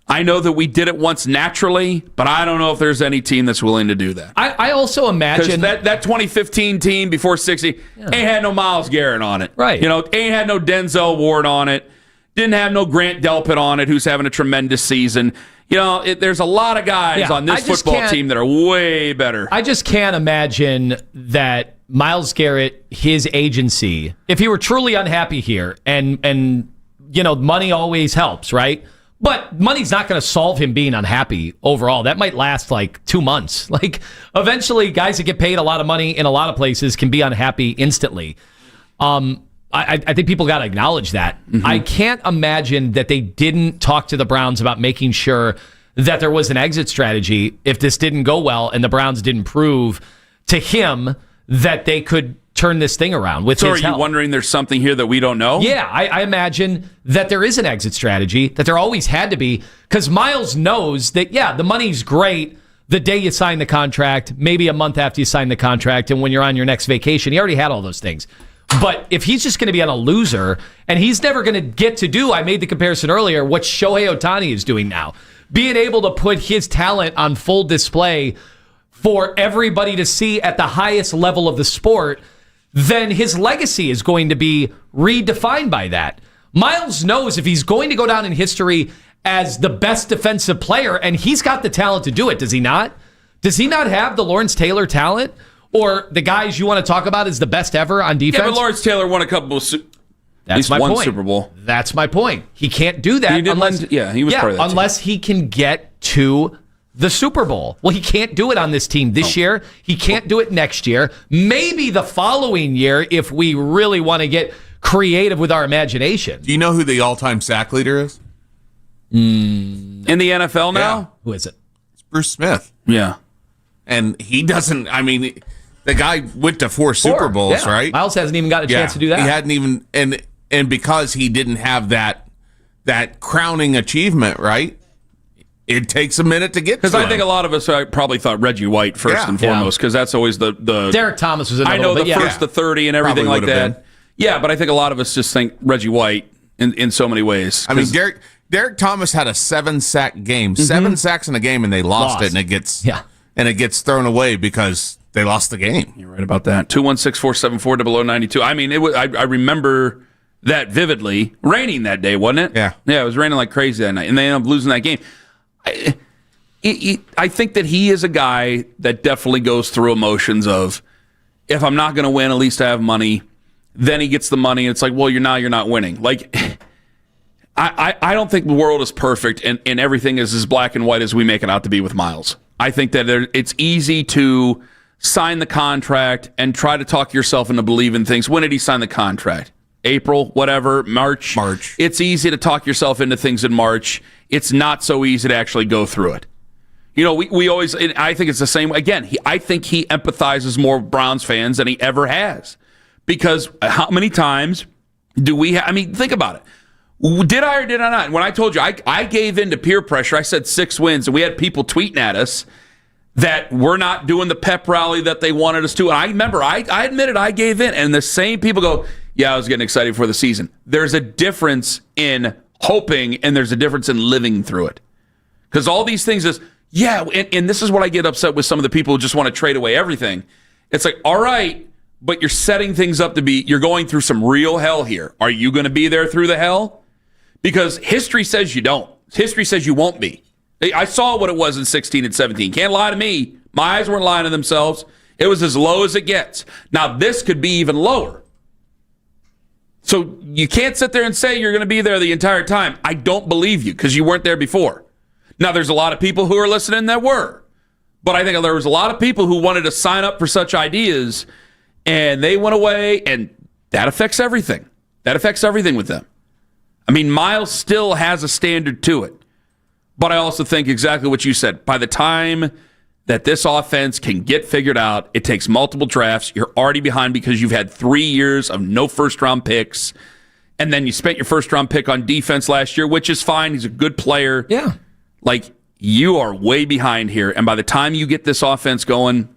I know that we did it once naturally, but I don't know if there's any team that's willing to do that. I also imagine that 2015 team before 60 ain't had no Myles Garrett on it. Right. Ain't had no Denzel Ward on it. Didn't have no Grant Delpit on it, who's having a tremendous season. There's a lot of guys on this football team that are way better. I just can't imagine that Myles Garrett, his agency, if he were truly unhappy here, and money always helps, right? But money's not going to solve him being unhappy overall. That might last like 2 months. Like, eventually, guys that get paid a lot of money in a lot of places can be unhappy instantly. I think people got to acknowledge that. Mm-hmm. I can't imagine that they didn't talk to the Browns about making sure that there was an exit strategy if this didn't go well and the Browns didn't prove to him that they could turn this thing around with his help. So are you wondering there's something here that we don't know? Yeah, I imagine that there is an exit strategy, that there always had to be, because Myles knows that, the money's great the day you sign the contract, maybe a month after you sign the contract, and when you're on your next vacation. He already had all those things. But if he's just going to be on a loser, and he's never going to get to do, I made the comparison earlier, what Shohei Ohtani is doing now, being able to put his talent on full display for everybody to see at the highest level of the sport, then his legacy is going to be redefined by that. Myles knows if he's going to go down in history as the best defensive player, and he's got the talent to do it, does he not? Does he not have the Lawrence Taylor talent? Or the guys you want to talk about as the best ever on defense? Yeah, but Lawrence Taylor won a couple of That's my point. Super Bowl. That's my point. He can't do that unless he was part of that unless he can get to the Super Bowl. Well, he can't do it on this team this year. He can't do it next year. Maybe the following year if we really want to get creative with our imagination. Do you know who the all-time sack leader is? In the NFL now? Yeah. Who is it? It's Bruce Smith. Yeah. And he doesn't, the guy went to 4 Super Bowls, right? Myles hasn't even got a chance to do that. He hadn't even, and because he didn't have that crowning achievement, right? It takes a minute to get to. Because I think a lot of us probably thought Reggie White first and foremost, because that's always the Derek Thomas was in the I know the first to 30 and everything like that. Been. Yeah, but I think a lot of us just think Reggie White in so many ways. Derek Thomas had a 7-sack game, 7 sacks in a game, and they lost it, and it gets thrown away because they lost the game. You're right about that. 216-474-0092. I remember that vividly. Raining that day, wasn't it? Yeah, it was raining like crazy that night, and they ended up losing that game. I think that he is a guy that definitely goes through emotions of, if I'm not going to win, at least I have money. Then he gets the money, and it's like, well, you're not winning. Like, I don't think the world is perfect and everything is as black and white as we make it out to be with Myles. I think that it's easy to sign the contract and try to talk yourself into believing things. When did he sign the contract? April, whatever, March. It's easy to talk yourself into things in March. It's not so easy to actually go through it. You know, we always, I think it's the same. Again, I think he empathizes more with Browns fans than he ever has. Because how many times do we I mean, think about it. Did I or did I not? When I told you, I gave in to peer pressure. I said 6 wins, and we had people tweeting at us that we're not doing the pep rally that they wanted us to. And I remember, I admitted I gave in, and the same people go, yeah, I was getting excited for the season. There's a difference in hoping, and there's a difference in living through it. Because all these things is, yeah, and this is what I get upset with some of the people who just want to trade away everything. It's like, all right, but you're setting things up to be, you're going through some real hell here. Are you going to be there through the hell? Because history says you don't. History says you won't be. I saw what it was in 16 and 17. Can't lie to me. My eyes weren't lying to themselves. It was as low as it gets. Now, this could be even lower. So you can't sit there and say you're going to be there the entire time. I don't believe you because you weren't there before. Now, there's a lot of people who are listening that were. But I think there was a lot of people who wanted to sign up for such ideas, and they went away, and that affects everything. That affects everything with them. I mean, Miles still has a standard to it. But I also think exactly what you said. By the time that this offense can get figured out, it takes multiple drafts. You're already behind because you've had 3 years of no first-round picks, and then you spent your first-round pick on defense last year, which is fine. He's a good player. Yeah. Like, you are way behind here, and by the time you get this offense going,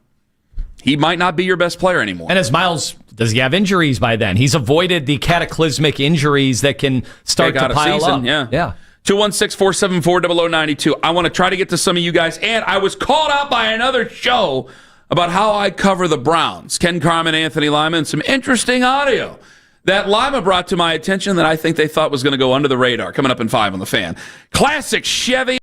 he might not be your best player anymore. And as Miles, does he have injuries by then? He's avoided the cataclysmic injuries that can start to pile up. Yeah. 216-474-0092. I want to try to get to some of you guys, and I was called out by another show about how I cover the Browns. Ken Carman, Anthony Lima, and some interesting audio that Lima brought to my attention that I think they thought was going to go under the radar. Coming up in 5 on the Fan. Classic Chevy.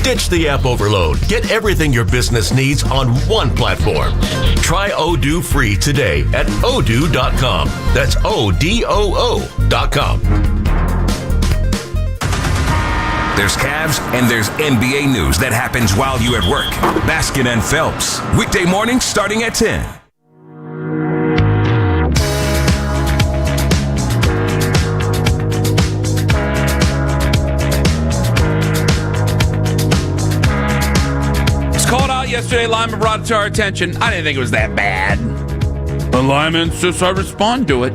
Ditch the app overload. Get everything your business needs on one platform. Try Odoo free today at odoo.com. That's ODOO.com. There's Cavs and there's NBA news that happens while you at work. Baskin and Phelps. Weekday mornings starting at 10. Yesterday, Lima brought it to our attention. I didn't think it was that bad. But Lima insists I respond to it.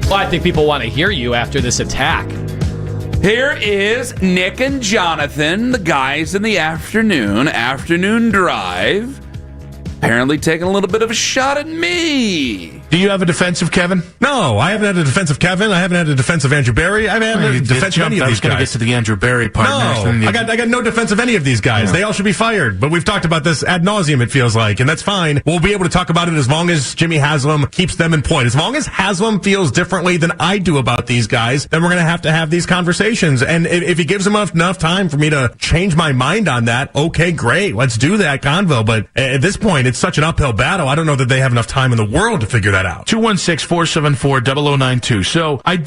Well, I think people want to hear you after this attack. Here is Nick and Jonathan, the guys in the afternoon drive, apparently taking a little bit of a shot at me. Do you have a defense of Kevin? No, I haven't had a defense of Kevin. I haven't had a defense of Andrew Berry. I haven't had a defense of any of these guys. I was going to get to the Andrew Berry part next. No, I got no defense of any of these guys. They all should be fired. But we've talked about this ad nauseum, it feels like, and that's fine. We'll be able to talk about it as long as Jimmy Haslam keeps them in point. As long as Haslam feels differently than I do about these guys, then we're going to have these conversations. And if he gives them enough time for me to change my mind on that, okay, great. Let's do that convo. But at this point, it's such an uphill battle. I don't know that they have enough time in the world to figure that out. 216-474-0092. So I'm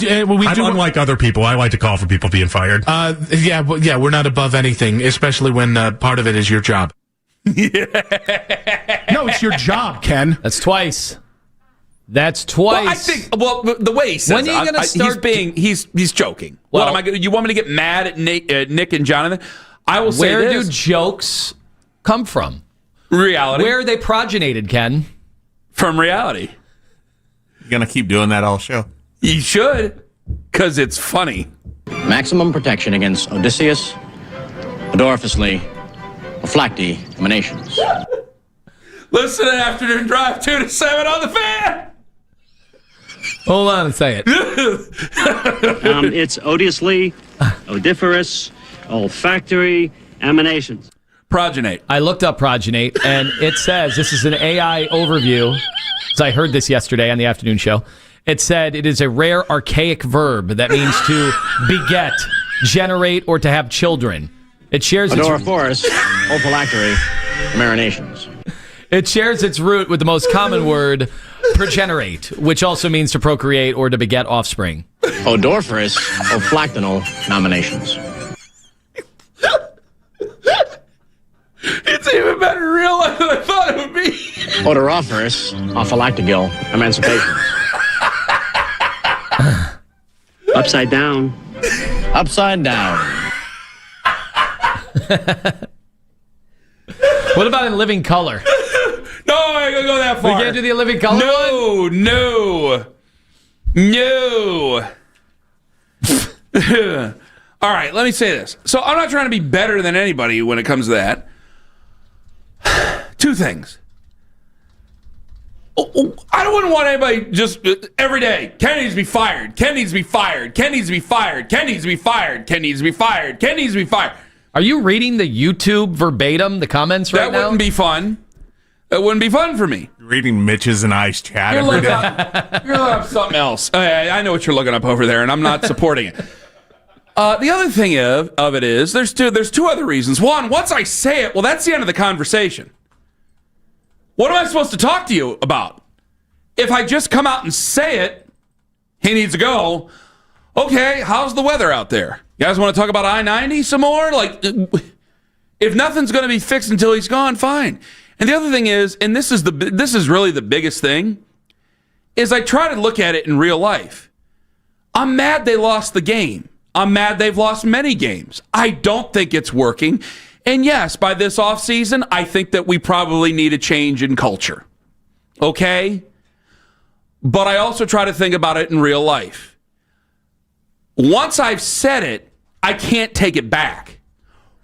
unlike other people. I like to call for people being fired. We're not above anything, especially when part of it is your job. No, it's your job, Ken. That's twice. Well, I think. Well, the way he says, when are you going to start? He's joking. Well, what am I? You want me to get mad at Nick and Jonathan? I will say this. Where do jokes come from? Reality. Where are they progenited, Ken? From reality. You're going to keep doing that all show? You should, because it's funny. Maximum protection against Odysseus, Odorphously, Ophlacti emanations. Listen to Afternoon Drive 2 to 7 on the Fan. Hold on and say it. It's odiously, odiferous, olfactory emanations. Progenate. I looked up progenate, and it says, this is an AI overview, because I heard this yesterday on the afternoon show. It said it is a rare archaic verb that means to beget, generate, or to have children. It shares its Odoriferous, olfactory emanations. It shares its root with the most common word, progenerate, which also means to procreate or to beget offspring. Odoriferous, olfactinal nominations. It's even better in real life than I thought it would be. Odoriferous, ophalactigal emancipations. Upside down. Upside down. What about in living color? No, I ain't gonna go that far. We can't do the living color one? No. All right, let me say this. So I'm not trying to be better than anybody when it comes to that. Two things. I don't want anybody just every day. Ken needs to be fired. Ken needs to be fired. Ken needs to be fired. Ken needs to be fired. Ken needs to be fired. Ken needs to be fired. Are you reading the YouTube verbatim, the comments right now? That wouldn't be fun. That wouldn't be fun for me. Reading Mitch's and I's chat You're every day. looking up something else. I know what you're looking up over there, and I'm not supporting it. The other thing of it is there's two other reasons. One, once I say it, well, that's the end of the conversation. What am I supposed to talk to you about? If I just come out and say it, he needs to go. Okay, how's the weather out there? You guys want to talk about I-90 some more? Like, if nothing's going to be fixed until he's gone, fine. And the other thing is, and this is really the biggest thing, is I try to look at it in real life. I'm mad they lost the game. I'm mad they've lost many games. I don't think it's working. And yes, by this offseason, I think that we probably need a change in culture. Okay? But I also try to think about it in real life. Once I've said it, I can't take it back.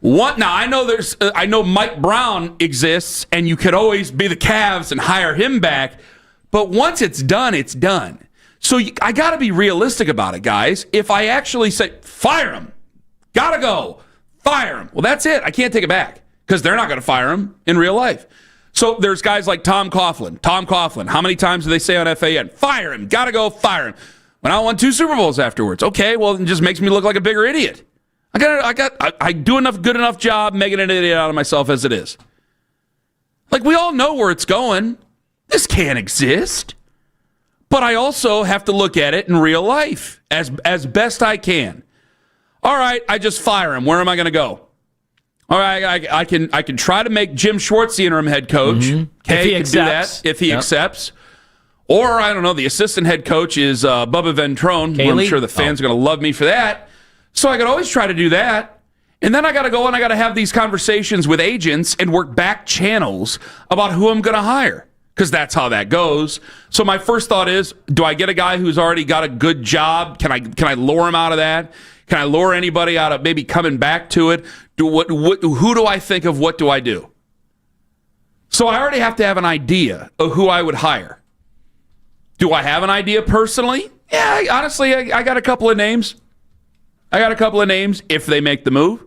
Now, I know Mike Brown exists, and you could always be the Cavs and hire him back. But once it's done, it's done. So I got to be realistic about it, guys. If I actually say, fire him, gotta go, fire him. Well, that's it. I can't take it back because they're not going to fire him in real life. So there's guys like Tom Coughlin. How many times do they say on FAN? Fire him, gotta go, fire him. Went out and won 2 Super Bowls afterwards. Okay, well, it just makes me look like a bigger idiot. I do enough good enough job making an idiot out of myself as it is. Like, we all know where it's going. This can't exist. But I also have to look at it in real life as best I can. All right, I just fire him. Where am I going to go? All right, I can try to make Jim Schwartz the interim head coach. If he accepts. Do that if he accepts. Or, I don't know, the assistant head coach is Bubba Ventrone. I'm sure the fans are going to love me for that. So I could always try to do that. And then I got to go and I got to have these conversations with agents and work back channels about who I'm going to hire, because that's how that goes. So my first thought is, do I get a guy who's already got a good job? Can I lure him out of that? Can I lure anybody out of maybe coming back to it? Who do I think of? What do I do? So I already have to have an idea of who I would hire. Do I have an idea personally? Yeah, honestly, I got a couple of names. If they make the move,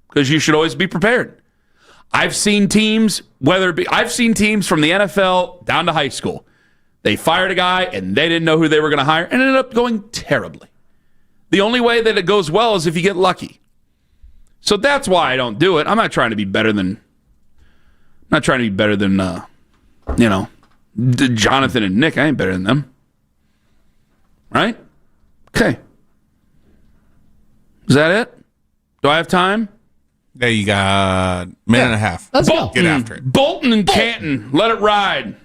because you should always be prepared. I've seen teams from the NFL down to high school. They fired a guy and they didn't know who they were going to hire and it ended up going terribly. The only way that it goes well is if you get lucky. So that's why I don't do it. I'm not trying to be better than Jonathan and Nick. I ain't better than them. Right? Okay. Is that it? Do I have time? Yeah, you got a minute and a half. Let's go. Get after it. Bolton and Canton. Let it ride.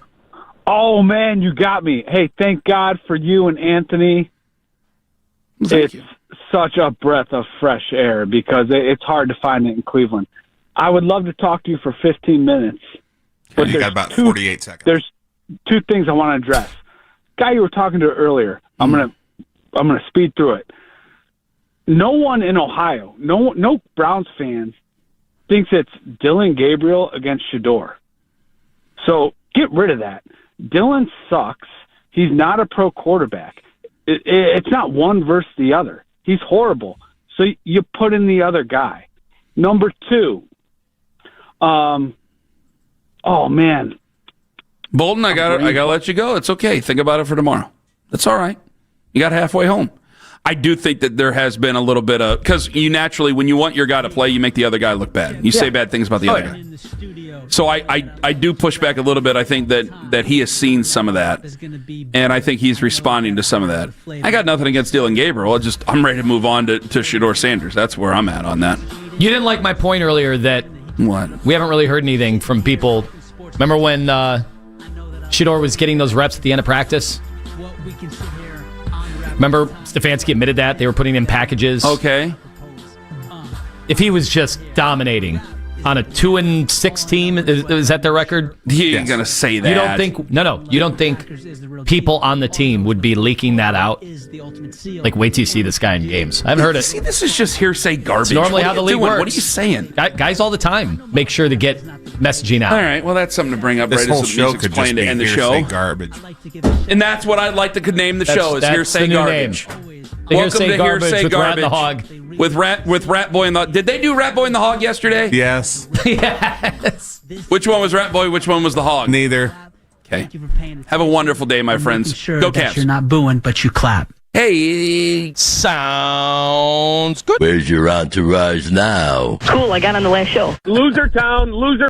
Oh, man, you got me. Hey, thank God for you and Anthony. Thank you. Such a breath of fresh air, because it's hard to find it in Cleveland. I would love to talk to you for 15 minutes. But you got about 48 seconds. There's two things I want to address. Guy you were talking to earlier, I'm gonna speed through it. No one in Ohio, no Browns fans thinks it's Dylan Gabriel against Shedeur. So get rid of that. Dylan sucks. He's not a pro quarterback. It's not one versus the other. He's horrible. So you put in the other guy. Number two, oh man, Bolton, I gotta let you go. It's okay. Think about it for tomorrow. That's all right. You got halfway home. I do think that there has been a little bit of, because you naturally, when you want your guy to play, you make the other guy look bad. You say bad things about the other guy. So I do push back a little bit. I think that he has seen some of that, and I think he's responding to some of that. I got nothing against Dylan Gabriel. I'm ready to move on to Shedeur Sanders. That's where I'm at on that. You didn't like my point earlier that we haven't really heard anything from people. Remember when Shedeur was getting those reps at the end of practice? Remember Stefanski admitted that they were putting in packages. Okay. If he was just dominating on a 2-6 team, is that their record? You ain't gonna say that. You don't think? No. You don't think people on the team would be leaking that out? Like, wait till you see this guy in games. I haven't heard it. See, this is just hearsay garbage. It's normally how the league works. What are you saying? Guys all the time make sure to get messaging out. All right. Well, that's something to bring up. This right whole as the show music's could playing just to end be the show. hearsay garbage. And that's what I'd like to name the show. Is that's hearsay the new garbage. Name. Welcome to Hearsay with Garbage. Rat the Hog. With Rat Boy and the... Did they do Rat Boy and the Hog yesterday? Yes. Yes. Which one was Rat Boy? Which one was the Hog? Neither. Okay. Have a wonderful day, my friends. Go Cavs. You're not booing, but you clap. Hey, sounds good. Where's your entourage now? Cool, I got on the last show. Loser town, loser.